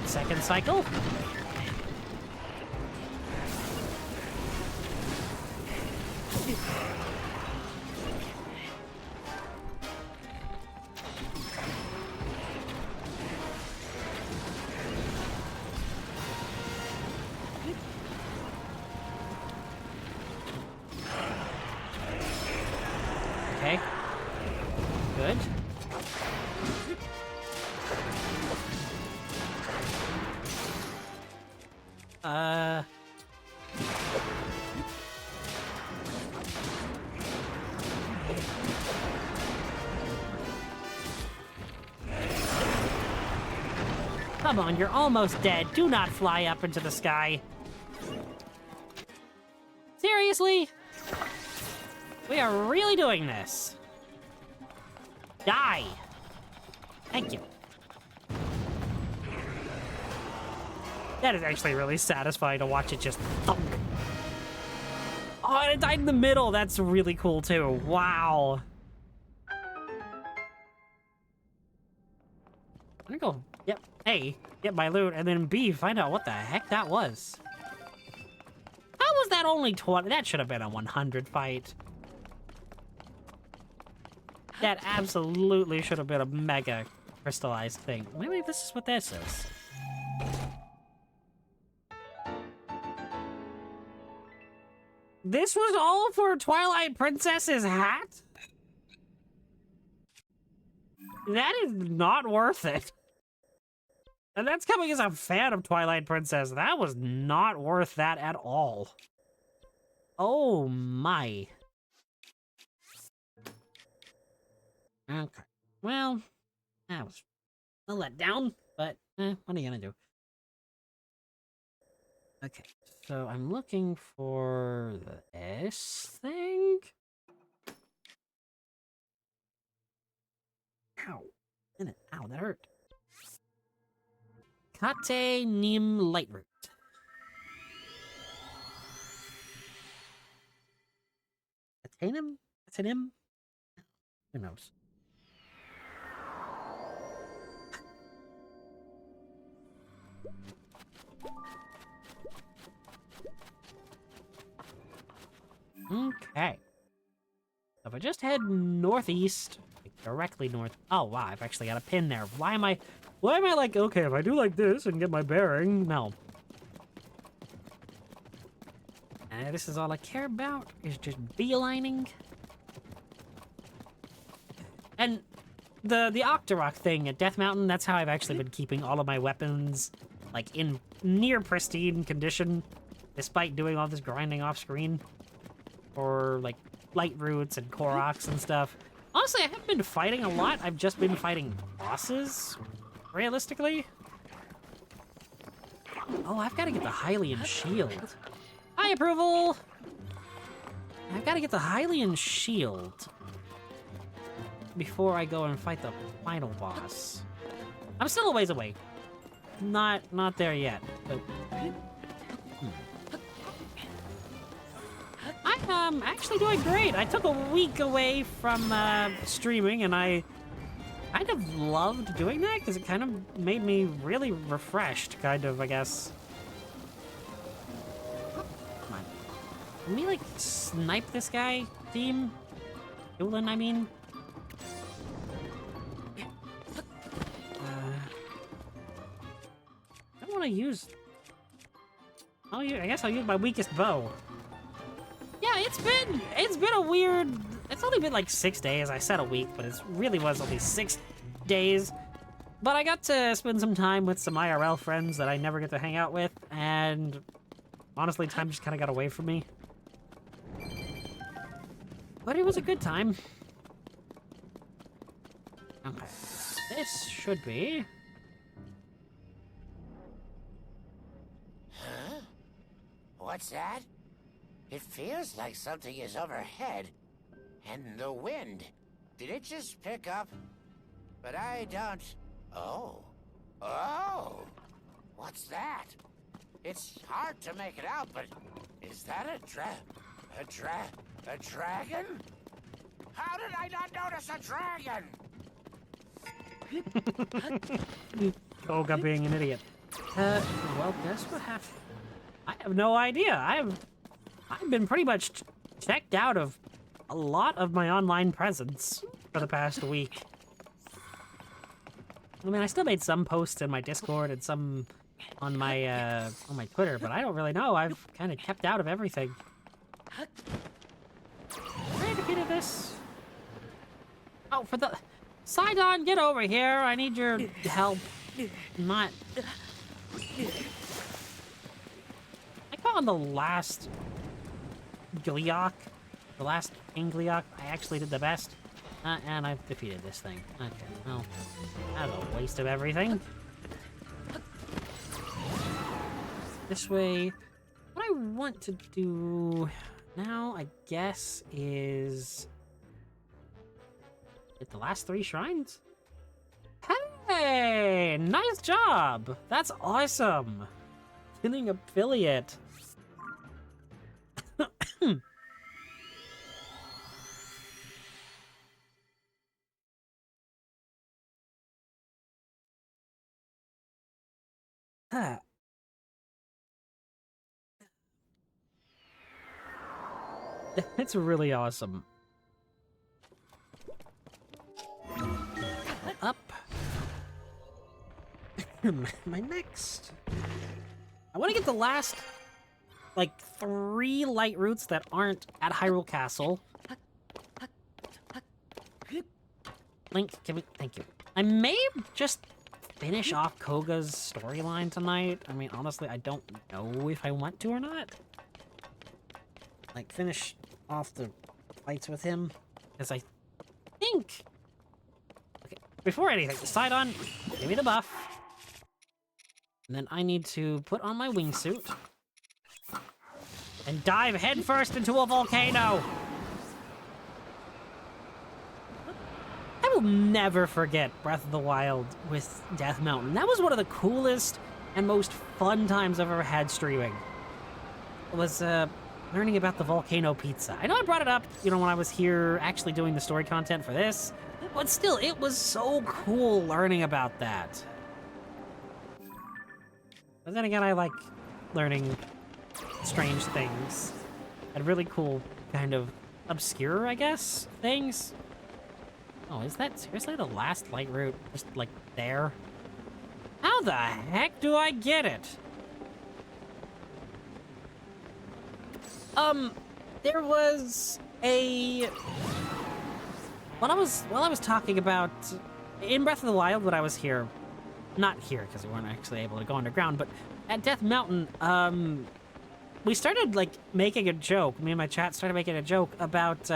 Second cycle. Okay. Good. Come on, you're almost dead. Do not fly up into the sky. Seriously? We are really doing this. Die. Thank you. That is actually really satisfying to watch it just thunk. Oh, and it died in the middle. That's really cool, too. Wow. I'm gonna go, yep, A, get my loot, and then B, find out what the heck that was. How was that only 20? That should have been a 100 fight. That absolutely should have been a mega crystallized thing. Maybe this is what this is. This was all for Twilight Princess's hat? That is not worth it. And that's coming as a fan of Twilight Princess. That was not worth that at all. Oh my. Okay. well, that was a letdown, but what are you gonna do? Okay, so I'm looking for this thing. Ow. Ow, that hurt. Kate Neem Lightroot. Atanim? Atanim? Who knows? Okay. So if I just head northeast, like directly north. Oh wow, I've actually got a pin there. Why am I like, okay, if I do like this and get my bearing? No. And this is all I care about, is just beelining. And the Octorok thing at Death Mountain, that's how I've actually been keeping all of my weapons, like, in near pristine condition, despite doing all this grinding off screen. Or, like, light roots and Koroks and stuff. Honestly, I haven't been fighting a lot. I've just been fighting bosses, realistically. Oh, I've got to get the Hylian shield. High approval! I've got to get the Hylian shield before I go and fight the final boss. I'm still a ways away. Not there yet, but... I'm actually doing great. I took a week away from streaming, and I kind of loved doing that because it kind of made me really refreshed, kind of, I guess. Come on. Can we, like, snipe this guy, team? Doolin, I mean? I don't want to use... I guess I'll use my weakest bow. Yeah, it's been a weird... It's only been like 6 days. I said a week, but it really was only 6 days. But I got to spend some time with some IRL friends that I never get to hang out with, and honestly, time just kind of got away from me. But it was a good time. Okay, this should be... Huh? What's that? It feels like something is overhead. And the wind. Did it just pick up? But I don't... Oh. Oh! What's that? It's hard to make it out, but... Is that a dragon? How did I not notice a dragon? Koga being an idiot. Well, guess what happened? I have no idea. I've been pretty much checked out of a lot of my online presence for the past week. I mean, I still made some posts in my Discord and some on my Twitter, but I don't really know. I've kind of kept out of everything. I defeated this. Oh, for the... Sidon, get over here. I need your help. Not... I found the last Gleeok, the last King Gleeok, I actually did the best. And I've defeated this thing. Okay, well, that was a waste of everything. This way, what I want to do now, I guess, is hit the last 3 shrines. Hey, nice job! That's awesome! Killing affiliate. It's really awesome. Up. My next. I want to get the last, like, 3 light roots that aren't at Hyrule Castle. Link, can we? Thank you. I may just finish off Koga's storyline tonight. I mean, honestly, I don't know if I want to or not. Like, finish off the fights with him, because I think... Okay, before anything, Sidon, give me the buff. And then I need to put on my wingsuit. And dive headfirst into a volcano! I will never forget Breath of the Wild with Death Mountain. That was one of the coolest and most fun times I've ever had streaming. It was, learning about the volcano pizza. I know I brought it up, you know, when I was here actually doing the story content for this, but still, it was so cool learning about that. But then again, I like learning strange things and really cool, kind of obscure, I guess, things. Oh, is that seriously the last light route? Just like there? How the heck do I get it? There was a... While I was talking about... In Breath of the Wild, when I was here... Not here, because we weren't actually able to go underground, but at Death Mountain, we started, like, making a joke. Me and my chat started making a joke about,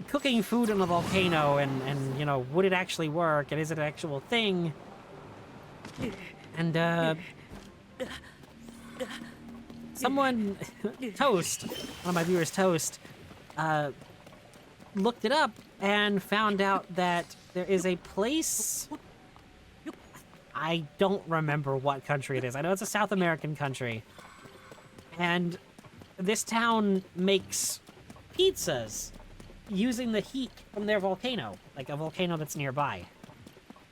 cooking food in a volcano and, you know, would it actually work, and is it an actual thing? And, someone, Toast, one of my viewers, Toast, looked it up and found out that there is a place... I don't remember what country it is. I know it's a South American country. And this town makes pizzas using the heat from their volcano, like a volcano that's nearby.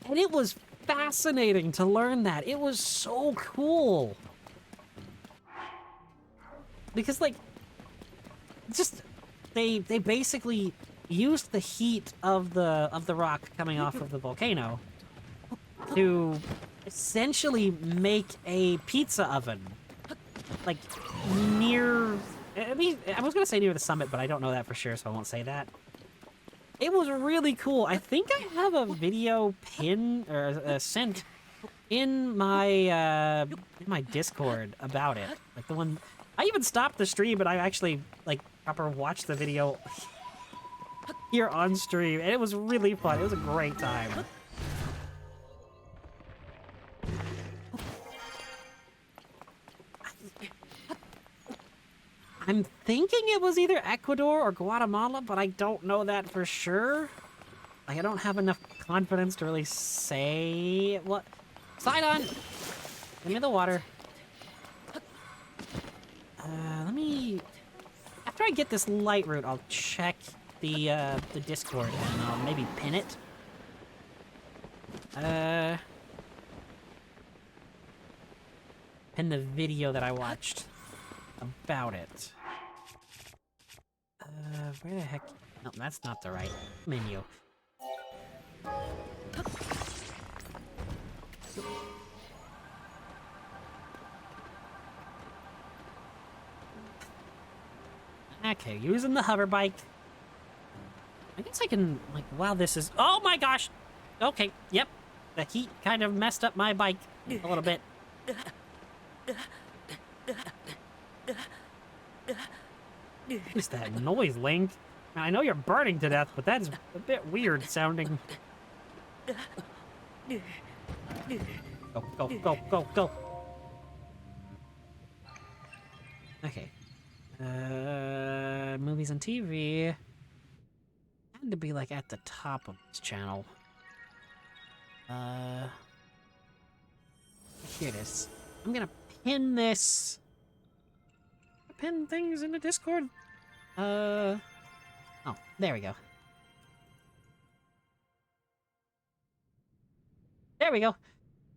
And it was fascinating to learn that. It was so cool. Because, like, just they basically used the heat of the rock coming off of the volcano to essentially make a pizza oven, like near. I mean, I was gonna say near the summit, but I don't know that for sure, so I won't say that. It was really cool. I think I have a video pin or sent in my Discord about it, like the one. I even stopped the stream, but I actually like proper watched the video here on stream, and it was really fun. It was a great time. I'm thinking it was either Ecuador or Guatemala, but I don't know that for sure. Like, I don't have enough confidence to really say what. Sidon! Give me the water. Let me... After I get this light route, I'll check the Discord and I'll maybe pin it. Pin the video that I watched about it. Where the heck? No, that's not the right menu. Okay, using the hover bike. I guess I can, like, while this is... Oh my gosh! Okay, yep. The heat kind of messed up my bike a little bit. What is that noise, Link? I know you're burning to death, but that's a bit weird sounding. Go, go, go, go, go. Okay. Movies and TV. Had to be like at the top of this channel. Here it is. I'm gonna pin this. Pin things in the Discord. Oh, there we go. There we go.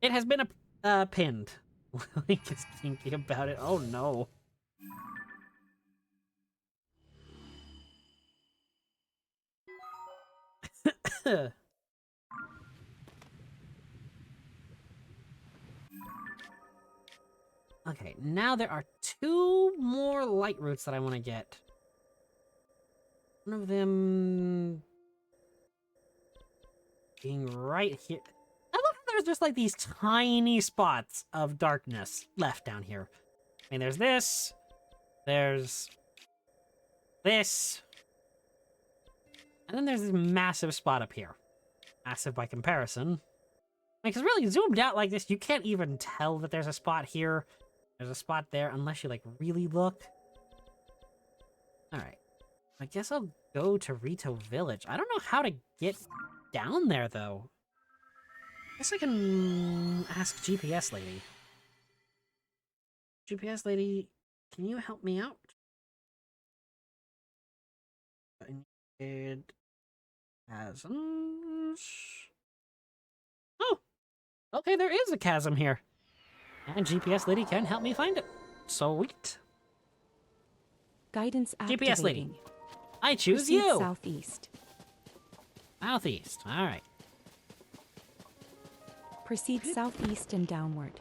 It has been pinned. Link is kinky about it. Oh no. Okay, now there are 2 more light routes that I want to get. One of them being right here. I love how there's just like these tiny spots of darkness left down here. I mean, there's this, there's this, and then there's this massive spot up here. massive by comparison. Because really, zoomed out like this, you can't even tell that there's a spot here. There's a spot there, unless you, like, really look. Alright. I guess I'll go to Rito Village. I don't know how to get down there, though. I guess I can ask GPS Lady. GPS Lady, can you help me out? I need chasms. Oh! Okay, there is a chasm here. And GPS Lady can help me find it. Sweet. Guidance activating. GPS Lady, I choose Proceed you! southeast. Southeast, alright. Proceed southeast and downward.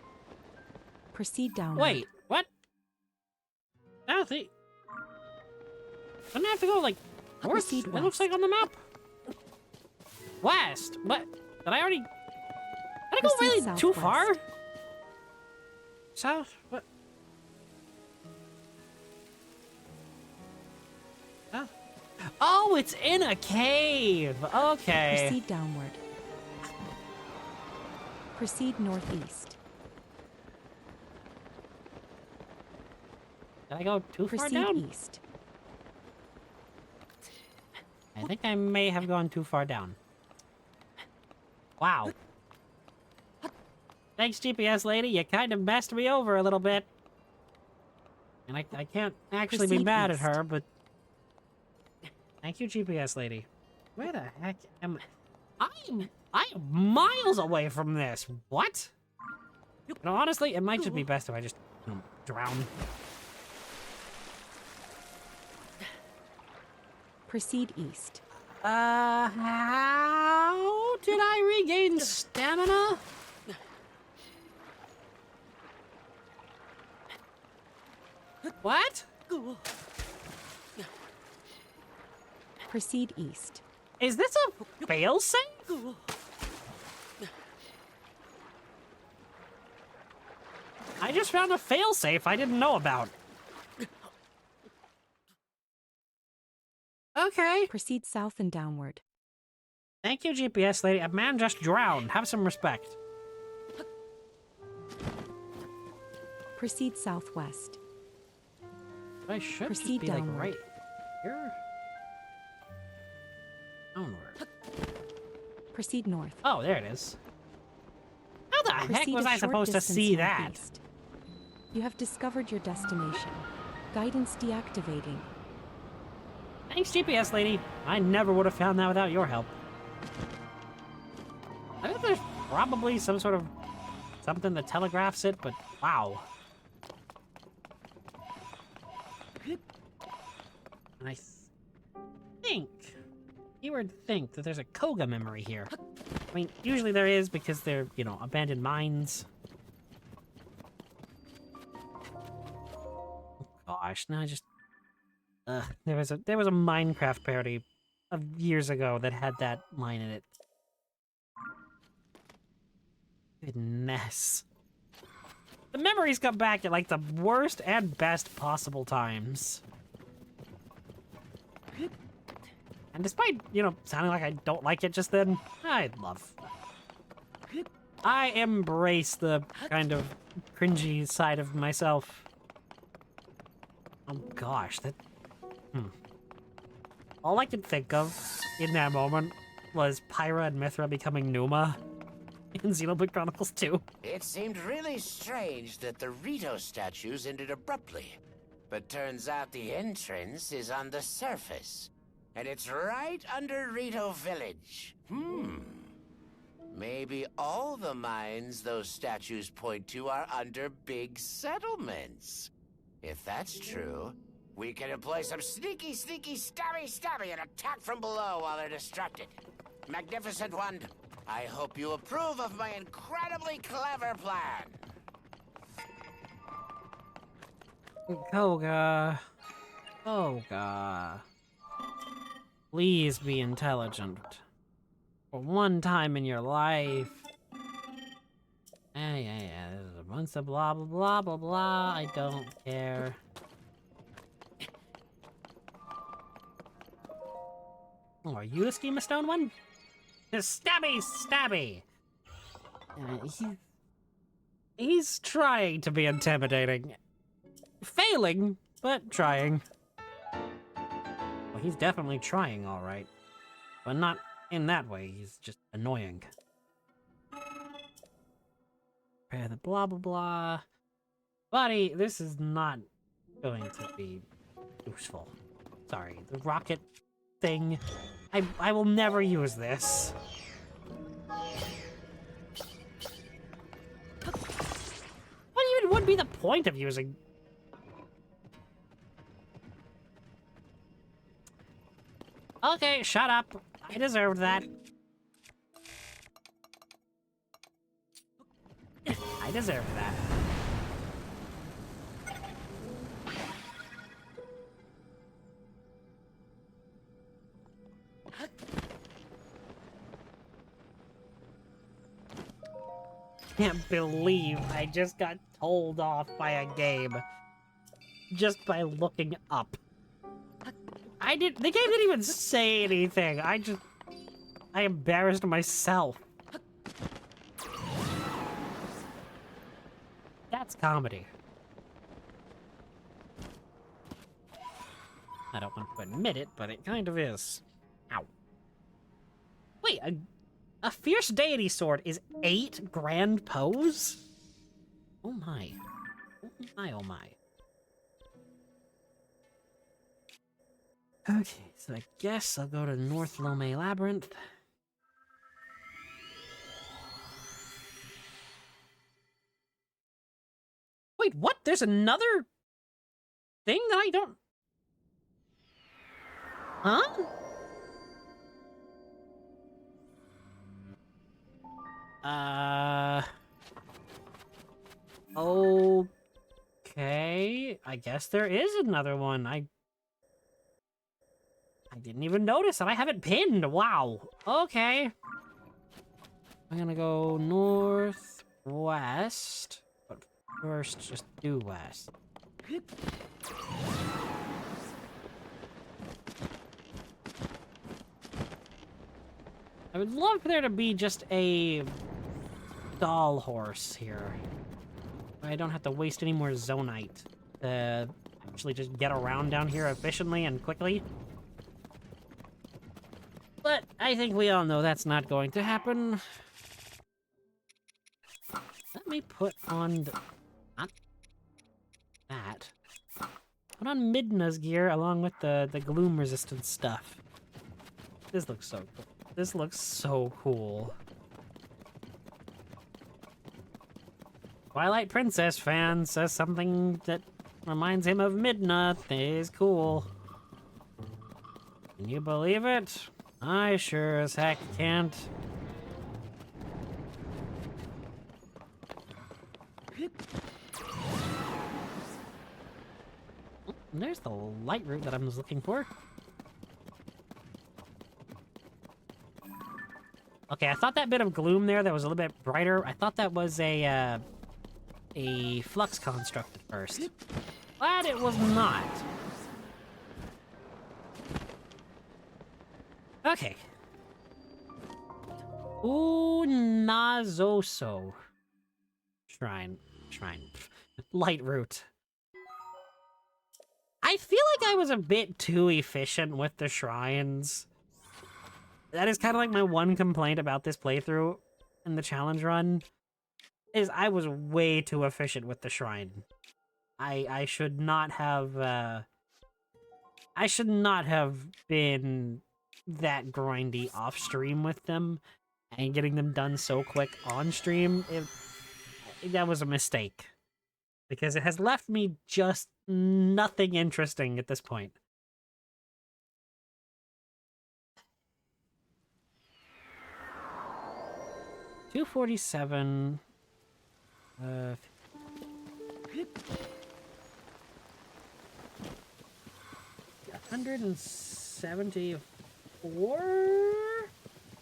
Proceed downward. Wait, what? Southeast? Don't I have to go, like, north? Proceed It looks west. like on the map. West? What? Did I already... Did I go Proceed really too far? southwest. South? What? South? Oh, it's in a cave! Okay. Proceed downward. Proceed northeast. Did I go too far Proceed down? east. I think I may have gone too far down. Wow. Thanks, GPS Lady. You kind of messed me over a little bit. And I can't actually be Proceed mad at east. her, but... Thank you, GPS Lady. Where the heck am I? I'm miles away from this. What? You know, honestly, it might just be best if I just, drown. Proceed east. How did I regain stamina? What? Proceed east. Is this a failsafe? I just found a failsafe I didn't know about. Okay. Proceed south and downward. Thank you, GPS Lady. A man just drowned. Have some respect. Proceed southwest. I should just Proceed be like downward. right here. Downward. Proceed north. Oh, there it is. How the heck Proceed was a I short supposed to distance see that? northeast. You have discovered your destination. Guidance deactivating. Thanks, GPS Lady. I never would have found that without your help. I think there's probably some sort of something that telegraphs it, but wow. And I think, keyword think, that there's a Koga memory here. I mean, usually there is because they're, abandoned mines. Oh, gosh, now I just... there was a Minecraft parody of years ago that had that line in it. Goodness. The memories come back at like the worst and best possible times. And despite, sounding like I don't like it just then, I embrace the kind of cringy side of myself. Oh gosh, all I could think of in that moment was Pyra and Mithra becoming Numa in Xenoblade Chronicles 2. It seemed really strange that the Rito statues ended abruptly. But turns out the entrance is on the surface. And it's right under Rito Village. Maybe all the mines those statues point to are under big settlements. If that's true, we can employ some sneaky, stabby, and attack from below while they're distracted. Magnificent One, I hope you approve of my incredibly clever plan. Koga. Please be intelligent. For one time in your life. Yeah. There's a bunch of blah, blah, blah. I don't care. Oh, are you the Schema Stone one? Stabby, stabby! He's trying to be intimidating. Failing, but trying. Well, he's definitely trying, all right. But not in that way, he's just annoying. Prepare the blah blah blah. Buddy, this is not going to be useful. Sorry, the rocket thing. I will never use this. What even would be the point of using? Okay, shut up. I deserved that. I deserved that. Can't believe I just got told off by a game just by looking up. The game didn't even say anything. I embarrassed myself. That's comedy. I don't want to admit it, but it kind of is. Ow. Wait, a fierce deity sword is 8 grand pose? Oh my. Oh my, oh my. Okay, so I guess I'll go to North Lome Labyrinth. Wait, what? There's another thing that I don't... Huh? Okay. I guess there is another one. I didn't even notice that I have it pinned. Wow. Okay. I'm gonna go northwest, but first just do west. I would love for there to be just a doll horse here. I don't have to waste any more zonite to actually just get around down here efficiently and quickly. But I think we all know that's not going to happen. Let me put on not that. Put on Midna's gear along with the gloom resistant stuff. This looks so cool. This looks so cool. Twilight Princess fan says something that reminds him of Midna is cool. Can you believe it? I sure as heck can't. Oh, there's the light route that I was looking for. Okay, I thought that bit of gloom there that was a little bit brighter, I thought that was a flux construct at first. But it was not. Okay. Unazoso. Shrine. Light route. I feel like I was a bit too efficient with the shrines. That is kind of like my one complaint about this playthrough in the challenge run, is I was way too efficient with the shrine. I should not have, I should not have been that grindy off stream with them and getting them done so quick on stream. That was a mistake, because it has left me just nothing interesting at this point. $247. 174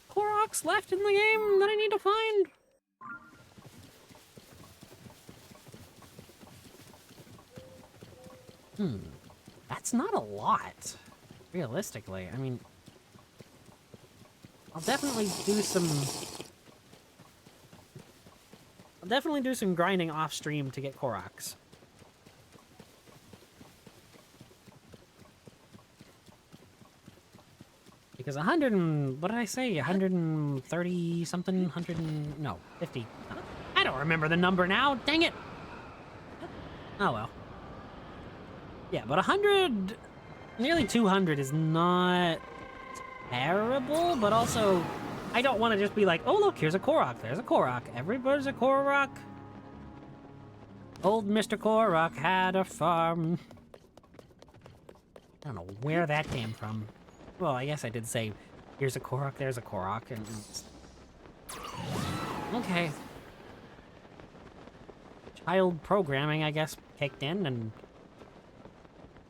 Koroks left in the game that I need to find. That's not a lot, realistically. I mean, I'll definitely do some... I'll definitely do some grinding off stream to get Koroks. Because 100 and... What did I say? 130 something? 100 and... No, 50. I don't remember the number now. Dang it. Oh, well. Yeah, but 100... Nearly 200 is not terrible, but also... I don't want to just be like, oh, look, here's a Korok. There's a Korok. Everybody's a Korok. Old Mr. Korok had a farm. I don't know where that came from. Well, I guess I did say, here's a Korok, there's a Korok, and... Okay. Child programming, I guess, kicked in, and...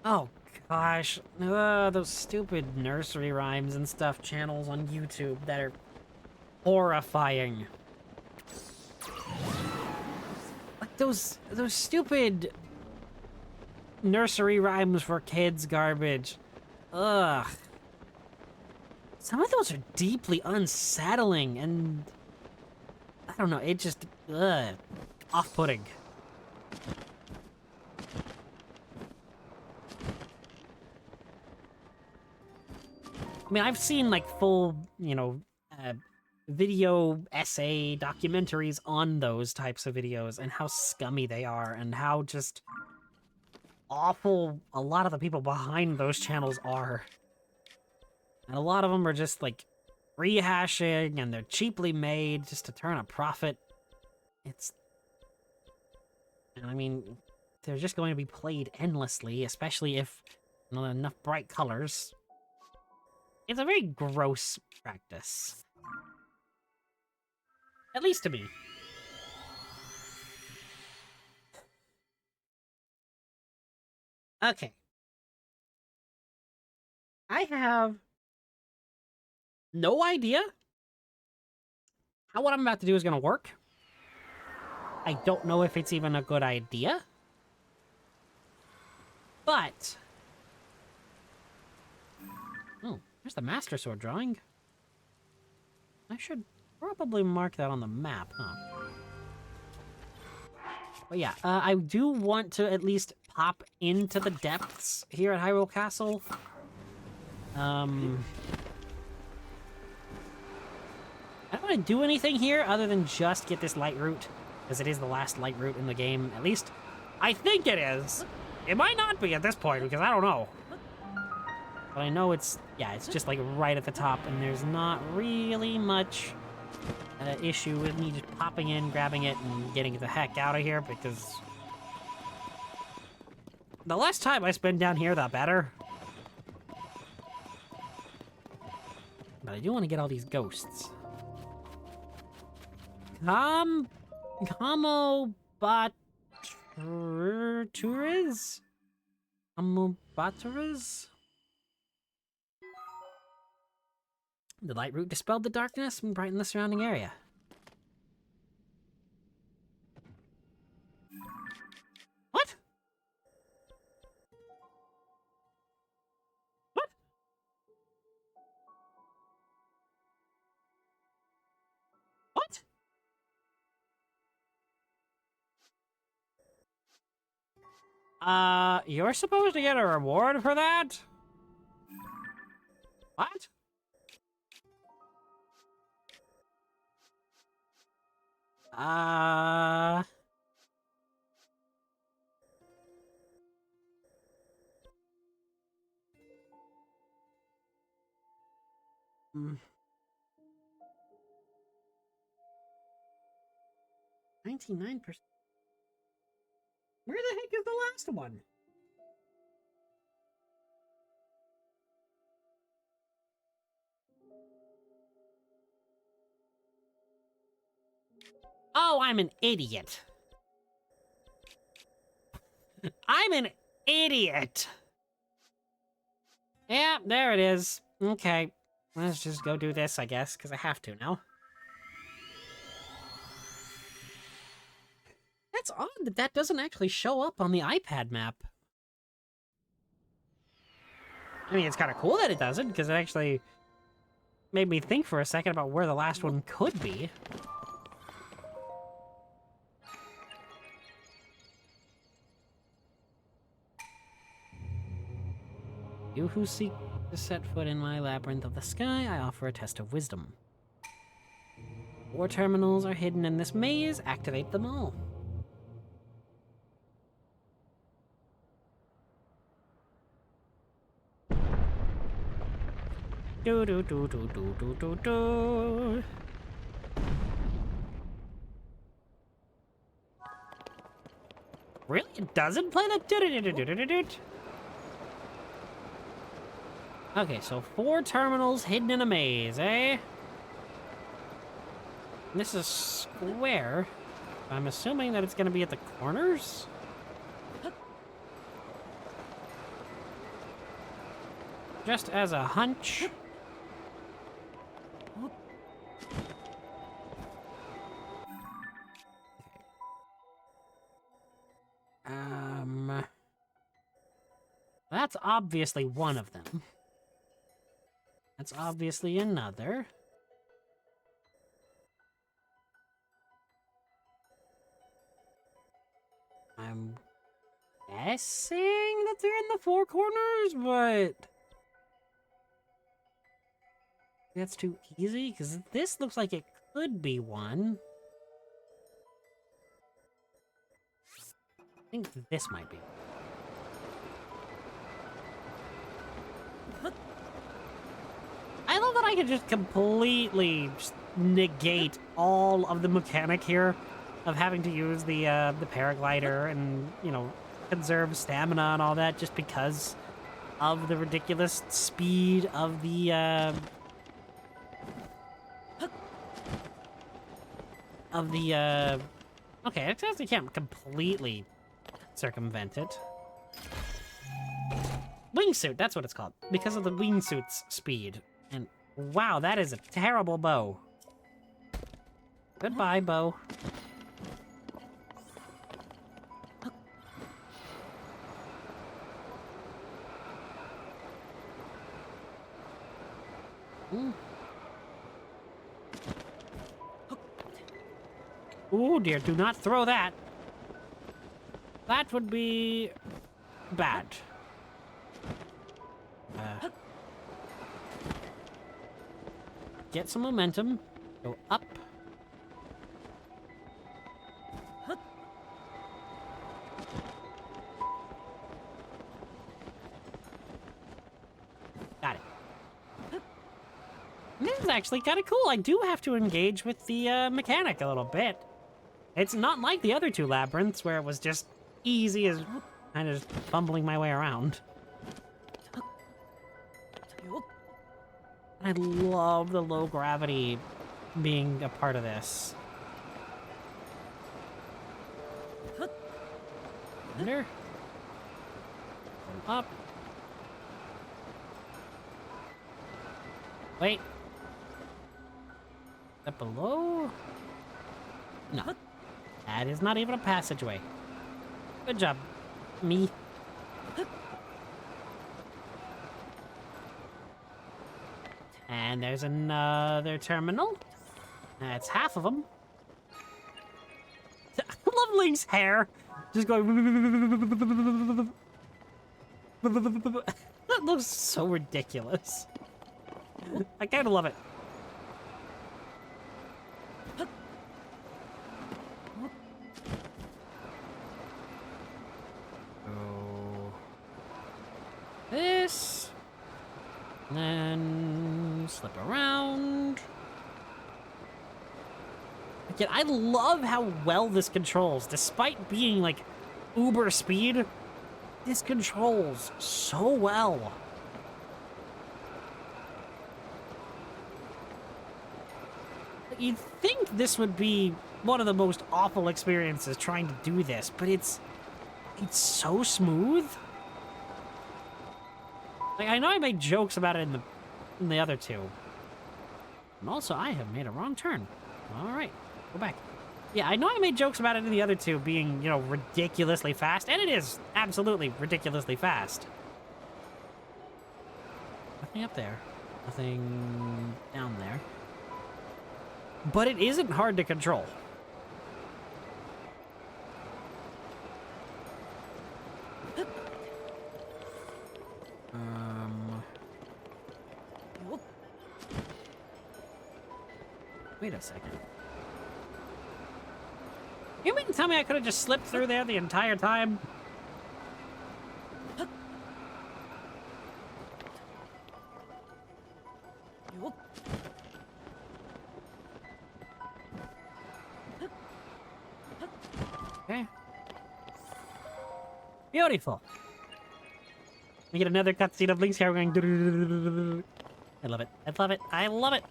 Oh, gosh. Those stupid nursery rhymes and stuff channels on YouTube that are horrifying. Like those stupid nursery rhymes for kids garbage. Ugh. Some of those are deeply unsettling, and I don't know, it just, off-putting. I mean, I've seen, like, full, you know, video essay documentaries on those types of videos and how scummy they are and how just awful a lot of the people behind those channels are. And a lot of them are just, like, rehashing, and they're cheaply made just to turn a profit. It's... And I mean, they're just going to be played endlessly, especially if not enough bright colors. It's a very gross practice. At least to me. Okay. I have no idea how what I'm about to do is going to work. I don't know if it's even a good idea. But... Oh, there's the Master Sword drawing. I should probably mark that on the map, huh? But yeah, I do want to at least pop into the depths here at Hyrule Castle. I don't want to do anything here other than just get this light route, because it is the last light route in the game. At least, I think it is. It might not be at this point, because I don't know. But I know it's, yeah, it's just like right at the top, and there's not really much issue with me just popping in, grabbing it, and getting the heck out of here, because the less time I spend down here, the better. But I do want to get all these ghosts. Como Baturas? Como Baturas? The light route dispelled the darkness and brightened the surrounding area. What? What? What? You're supposed to get a reward for that? What? 99%. Where the heck is the last one? Oh, I'm an idiot. I'm an idiot. Yeah, there it is. Okay. Let's just go do this, I guess, because I have to now. That's odd that that doesn't actually show up on the iPad map. I mean, it's kind of cool that it doesn't, because it actually made me think for a second about where the last one could be. You who seek to set foot in my labyrinth of the sky, I offer a test of wisdom. 4 terminals are hidden in this maze. Activate them all. Do do do do do do do do. Really? It doesn't play the do do do do do do do. Okay, so 4 terminals hidden in a maze, eh? This is square. I'm assuming that it's going to be at the corners? Just as a hunch. That's obviously one of them. That's obviously another. I'm guessing that they're in the 4 corners, but that's too easy, because this looks like it could be one. I think this might be. I love that I can just completely negate all of the mechanic here of having to use the paraglider and, you know, conserve stamina and all that just because of the ridiculous speed of the okay, I guess I can't completely circumvent it. Wingsuit, that's what it's called, because of the wingsuit's speed. And wow, that is a terrible bow. Goodbye, bow. Oh dear, do not throw that. That would be bad. Get some momentum. Go up. Got it. This is actually kind of cool. I do have to engage with the mechanic a little bit. It's not like the other 2 labyrinths where it was just easy as kind of fumbling my way around. I love the low gravity being a part of this. Under. Up. Wait. Is that below? No. That is not even a passageway. Good job, me. And there's another terminal. That's half of them. I love Link's hair. Just going... That looks so ridiculous. I kind of love it. This, and then slip around. Again, I love how well this controls. Despite being like uber speed, this controls so well. You'd think this would be one of the most awful experiences trying to do this, but it's so smooth. Like, I know I made jokes about it in the other 2. And also, I have made a wrong turn. Alright, go back. Yeah, I know I made jokes about it in the other 2 being, you know, ridiculously fast. And it is absolutely ridiculously fast. Nothing up there. Nothing down there. But it isn't hard to control. Wait a second. You mean to tell me I could have just slipped through there the entire time? Okay. Beautiful. We get another cutscene of Link's hair going. I love it. I love it. I love it.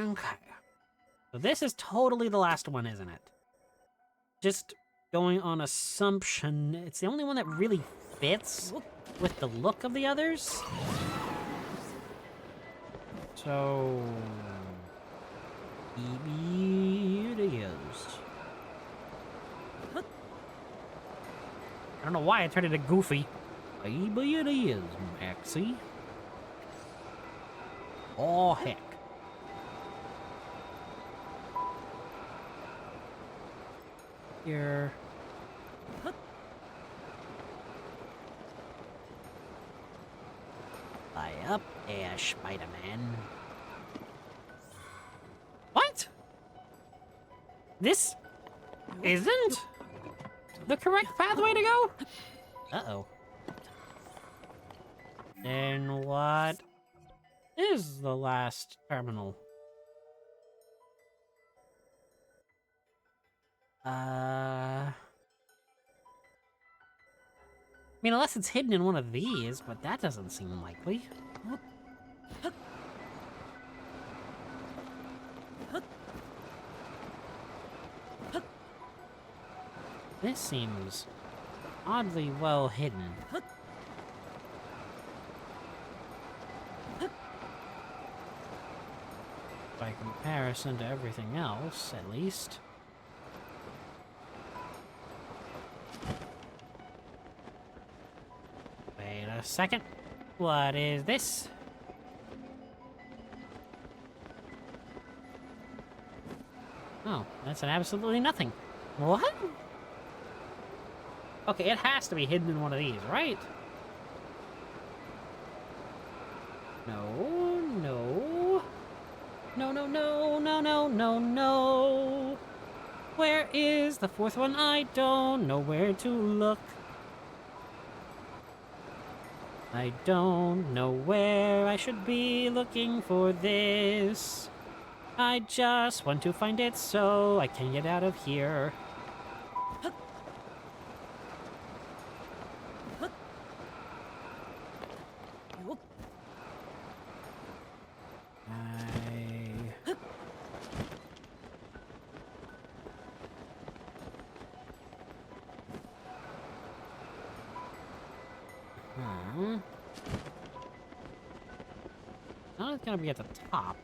Okay. So this is totally the last one, isn't it? Just going on assumption, it's the only one that really fits with the look of the others. So... it is. I don't know why I turned into Goofy. Maybe it is, Maxie. Oh, heck. Here. Fly up there, Spider-Man. What? This isn't the correct pathway to go? Uh-oh. Then what is the last terminal? I mean, unless it's hidden in one of these, but that doesn't seem likely. This seems oddly well hidden. By comparison to everything else, at least. Wait a second. What is this? Oh, that's an absolutely nothing. What? Okay, it has to be hidden in one of these, right? No, no. No, no, no, no, no, no, no. Where is the fourth one? I don't know where to look. I don't know where I should be looking for this. I just want to find it so I can get out of here. Now it's gonna be at the top.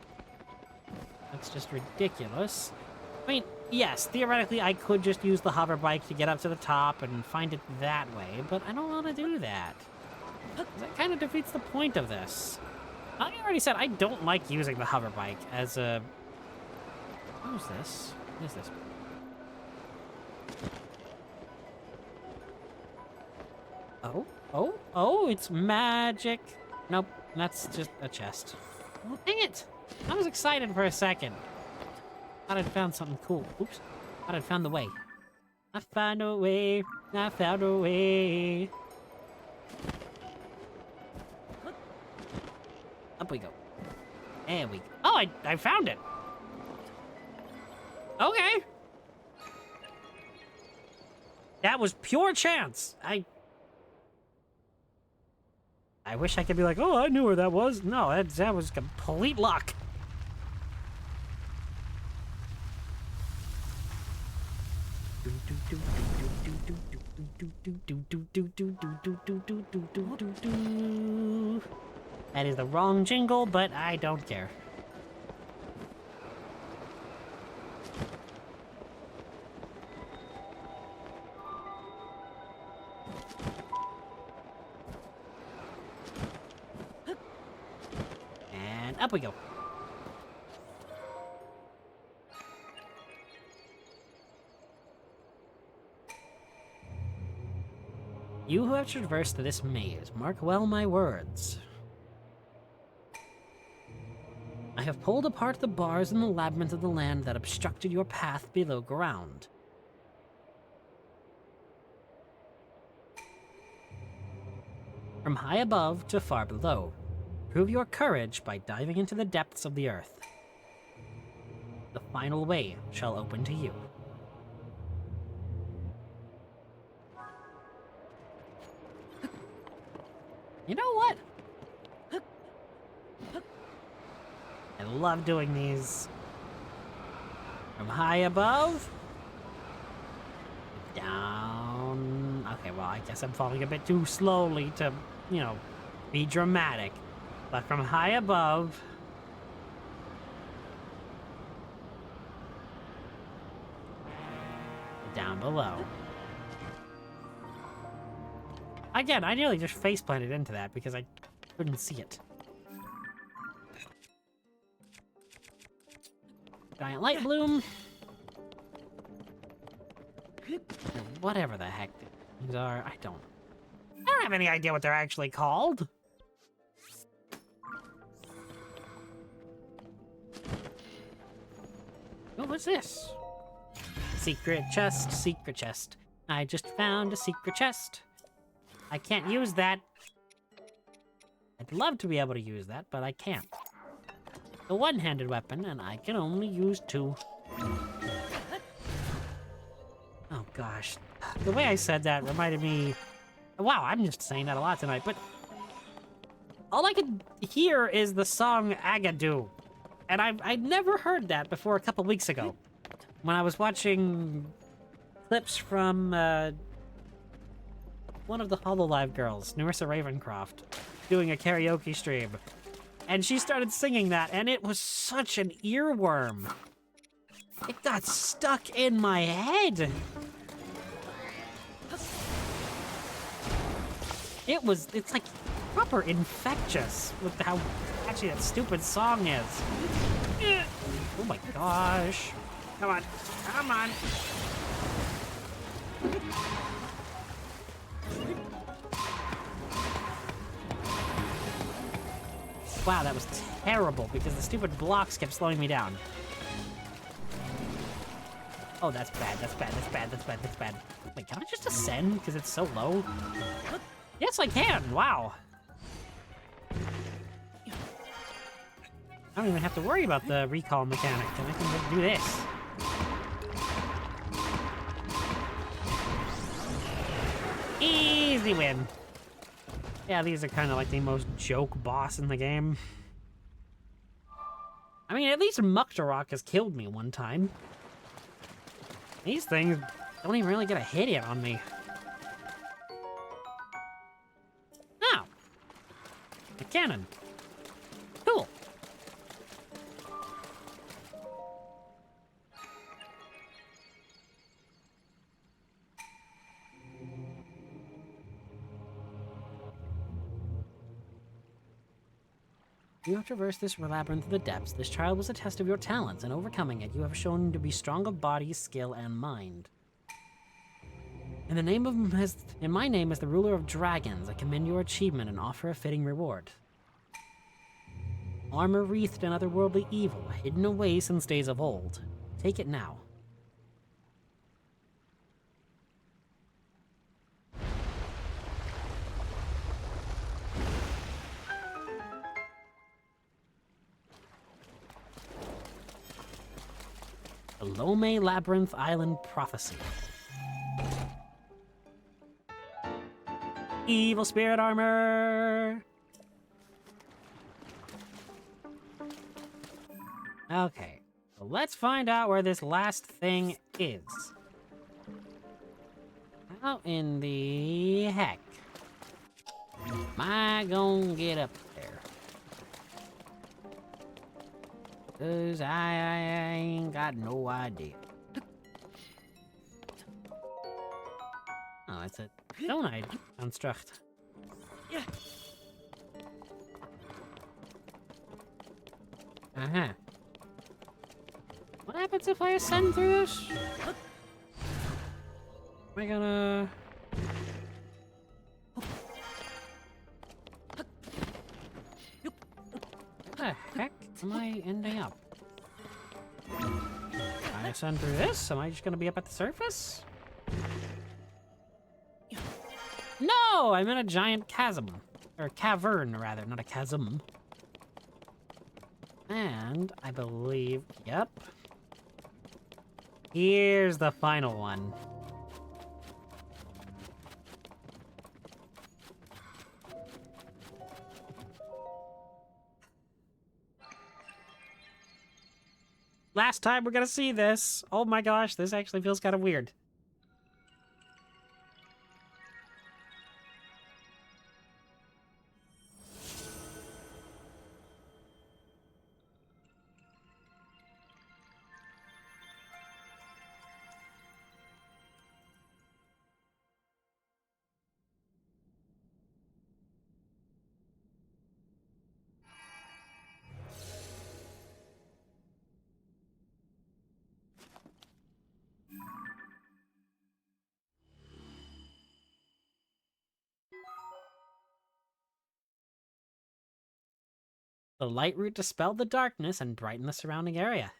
That's just ridiculous. I mean, yes, theoretically I could just use the hover bike to get up to the top and find it that way, but I don't want to do that. That kind of defeats the point of this. I already said I don't like using the hover bike as a... What is this? What is this? Oh, oh, oh, it's magic. Nope, that's just a chest. Oh, dang it! I was excited for a second. Thought I'd found something cool. Oops. Thought I'd found the way. I found a way. I found a way. Up we go. There we go. Oh, I found it. Okay. That was pure chance. I wish I could be like, oh, I knew where that was. No, that was complete luck. That is the wrong jingle, but I don't care. And up we go. You who have traversed this maze, mark well my words. I have pulled apart the bars in the labyrinth of the land that obstructed your path below ground. From high above to far below, prove your courage by diving into the depths of the earth. The final way shall open to you. You know what? I love doing these. From high above. Down. Okay, well, I guess I'm falling a bit too slowly to, you know, be dramatic. But from high above. Down below. Again, I nearly just face-planted into that because I couldn't see it. Giant light bloom. Whatever the heck these are, I don't have any idea what they're actually called. Oh, what's this? Secret chest, secret chest. I just found a secret chest. I can't use that. I'd love to be able to use that, but I can't. A one-handed weapon, and I can only use two. Oh gosh. The way I said that reminded me... Wow, I'm just saying that a lot tonight, but... All I could hear is the song Agadoo. And I'd never heard that before a couple weeks ago. When I was watching clips from, one of the HoloLive girls, Narissa Ravencroft, doing a karaoke stream. And she started singing that, and it was such an earworm. It got stuck in my head. It's like proper infectious with how catchy that stupid song is. Oh my gosh. Come on, come on. Wow, that was terrible because the stupid blocks kept slowing me down. Oh, that's bad, that's bad, that's bad, that's bad, that's bad. Wait, can I just ascend because it's so low? Yes, I can, wow. I don't even have to worry about the recall mechanic, and I can just do this. Easy win. Yeah, these are kind of like the most joke boss in the game. I mean, at least Muktarok has killed me one time. These things don't even really get a hit in on me. Oh. A cannon. Cool. You have traversed this labyrinth of the depths. This trial was a test of your talents, and overcoming it, you have shown to be strong of body, skill, and mind. In my name as the ruler of dragons, I commend your achievement and offer a fitting reward. Armor wreathed in otherworldly evil, hidden away since days of old. Take it now. The Lome Labyrinth Island Prophecy. Evil Spirit Armor! Okay, so let's find out where this last thing is. How in the heck am I gonna get up there? 'Cause I ain't got no idea. Oh, it's a donide construct. Uh-huh. What happens if I ascend through this? Am I gonna... Where the heck am I ending up? I ascend through this? Am I just gonna be up at the surface? No! I'm in a giant chasm. Or cavern, rather, not a chasm. And I believe, yep. Here's the final one. Last time we're gonna see this. Oh my gosh, this actually feels kind of weird. The light root dispelled the darkness and brightened the surrounding area.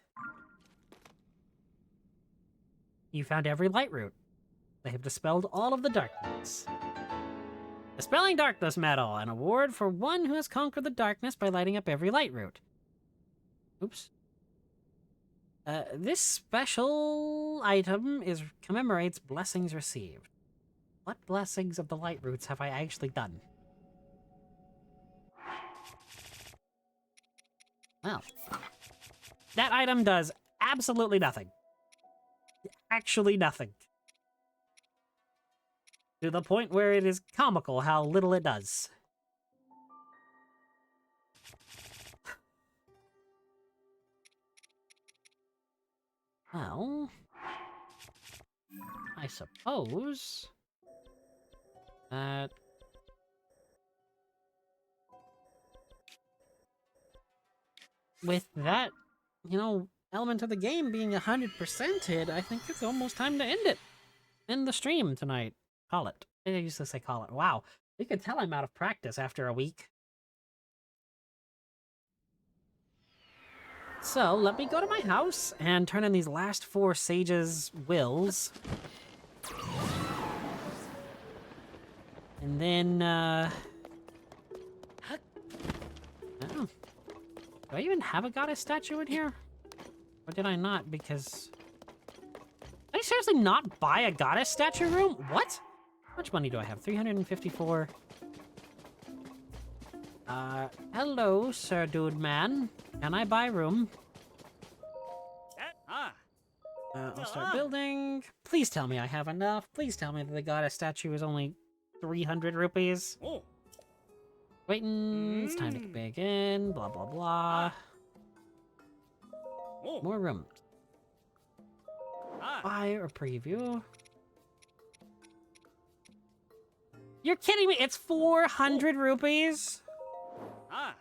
You found every light root. They have dispelled all of the darkness. Dispelling Darkness Medal, an award for one who has conquered the darkness by lighting up every light root. Oops. This special item commemorates blessings received. What blessings of the light roots have I actually done? Well, that item does absolutely nothing. Actually nothing. To the point where it is comical how little it does. Well, I suppose that with that, you know, element of the game being 100%ed, I think it's almost time to end it. End the stream tonight. Call it. I used to say call it. Wow. You can tell I'm out of practice after a week. So, let me go to my house and turn in these last 4 sages' wills. And then, oh. Do I even have a goddess statue in here? Or did I not? Because... Did I seriously not buy a goddess statue room? What? How much money do I have? 354. Hello, sir dude man. Can I buy room? I'll start building. Please tell me I have enough. Please tell me that the goddess statue is only 300 rupees. Waiting. It's time to begin. Blah, blah, blah. More rooms. Buy or preview. You're kidding me? It's 400 rupees?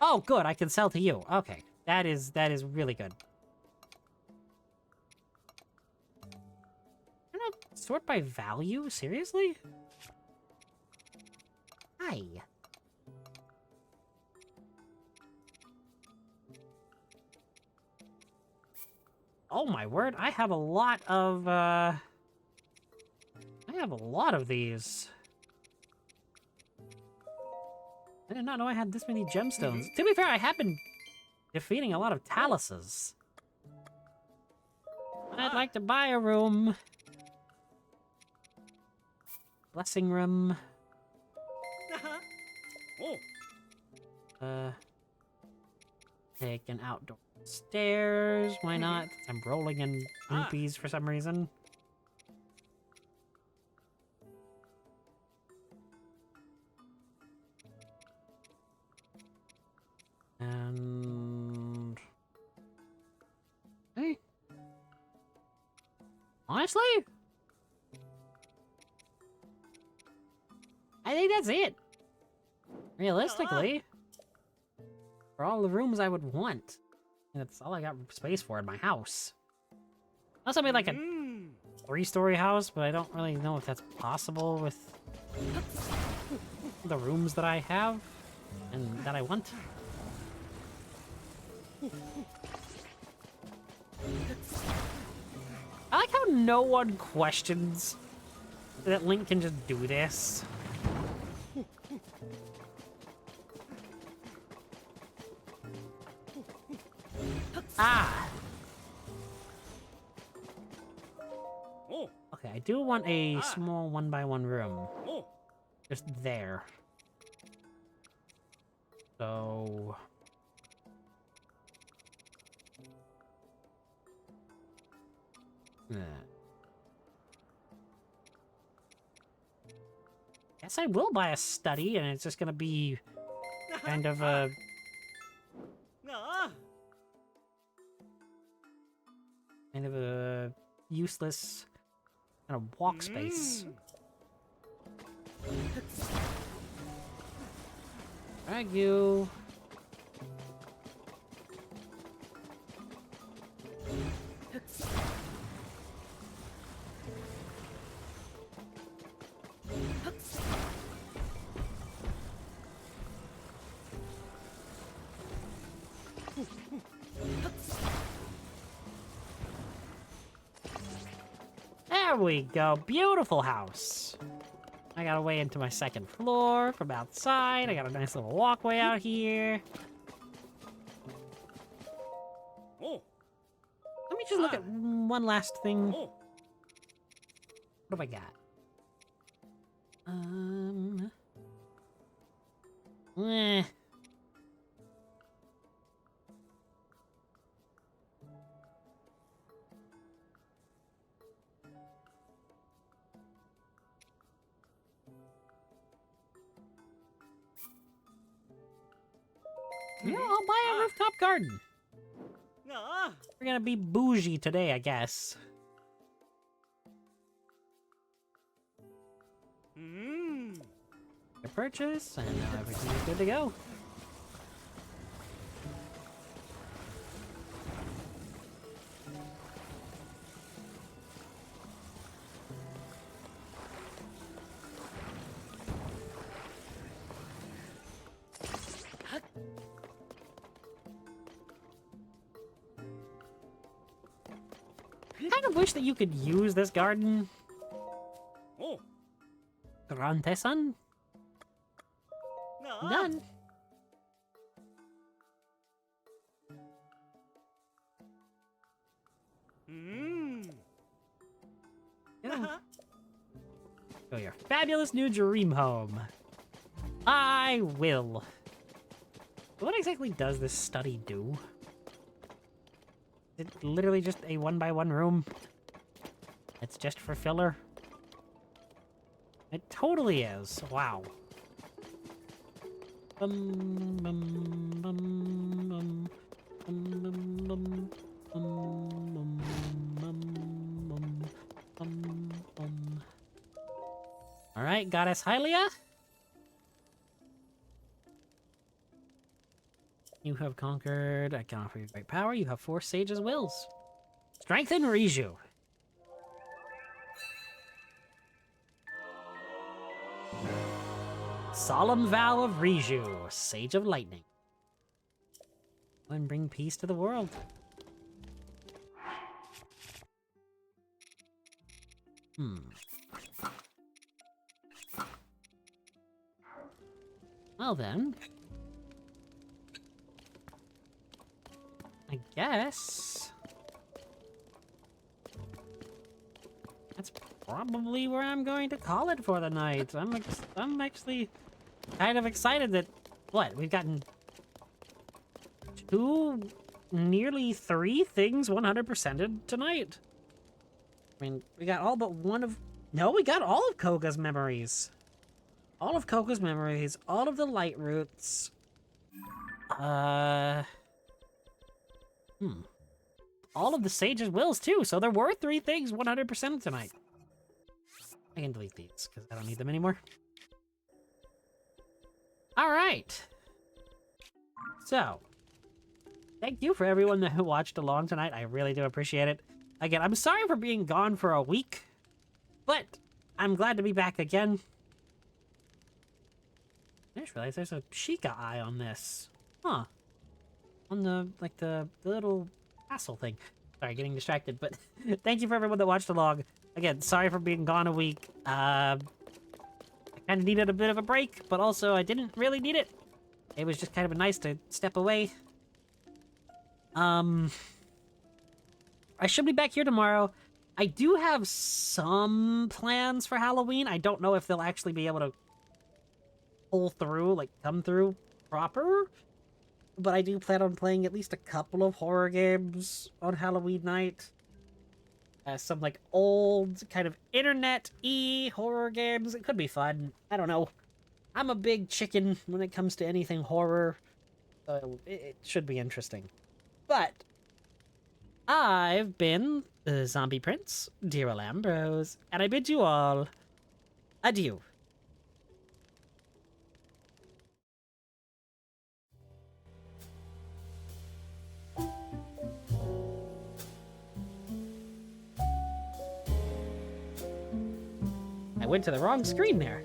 Oh, good. I can sell to you. Okay. That is really good. You're not sort by value? Seriously? Hi. Oh my word, I have a lot of, these. I did not know I had this many gemstones. To be fair, I have been defeating a lot of taluses. I'd like to buy a room. Blessing room. Take an outdoor stairs. Why not? I'm rolling in rupees for some reason. And... Hey. Honestly? I think that's it. Realistically. For all the rooms I would want. That's all I got space for in my house. Unless I made like a 3-story house, but I don't really know if that's possible with the rooms that I have and that I want. I like how no one questions that Link can just do this. Ah! Okay, I do want a small 1x1 room. Just there. So... Guess I will buy a study, and it's just gonna be kind of a... kind of a useless kind of walk space. Thank you. There we go. Beautiful house. I got a way into my second floor from outside. I got a nice little walkway out here. Let me just look at one last thing. What have I got? Eh. Yeah, I'll buy a rooftop garden. We're gonna be bougie today, I guess. A purchase, and now everything is good to go. I kind of wish that you could use this garden. Grante-san? Done. Go your fabulous new dream home. I will. What exactly does this study do? Is it literally just a 1x1 room? It's just for filler? It totally is. Wow. Alright, Goddess Hylia. You have conquered. I can offer you great power. You have 4 Sage's Wills. Strengthen Riju. Solemn Vow of Riju, Sage of Lightning. And bring peace to the world. Well then. I guess that's probably where I'm going to call it for the night. I'm actually kind of excited that we've gotten 2, nearly 3 things 100%ed tonight. I mean, we got all but one of we got all of Koga's memories. All of Koga's memories, all of the light roots. All of the Sage's Wills, too, so there were 3 things 100% tonight. I can delete these, because I don't need them anymore. Alright. So, thank you for everyone that watched along tonight. I really do appreciate it. Again, I'm sorry for being gone for a week, but I'm glad to be back again. I just realized there's a Sheikah eye on this. Huh. On the, like, the little castle thing. Sorry, getting distracted, but thank you for everyone that watched along. Again, sorry for being gone a week. I kind of needed a bit of a break, but also I didn't really need it. It was just kind of nice to step away. I should be back here tomorrow. I do have some plans for Halloween. I don't know if they'll actually be able to pull through, like come through proper. But I do plan on playing at least a couple of horror games on Halloween night. Some like old kind of internet-y horror games. It could be fun. I don't know. I'm a big chicken when it comes to anything horror. So it should be interesting. But I've been the Zombie Prince, dear old Ambrose, and I bid you all adieu. I went to the wrong screen there.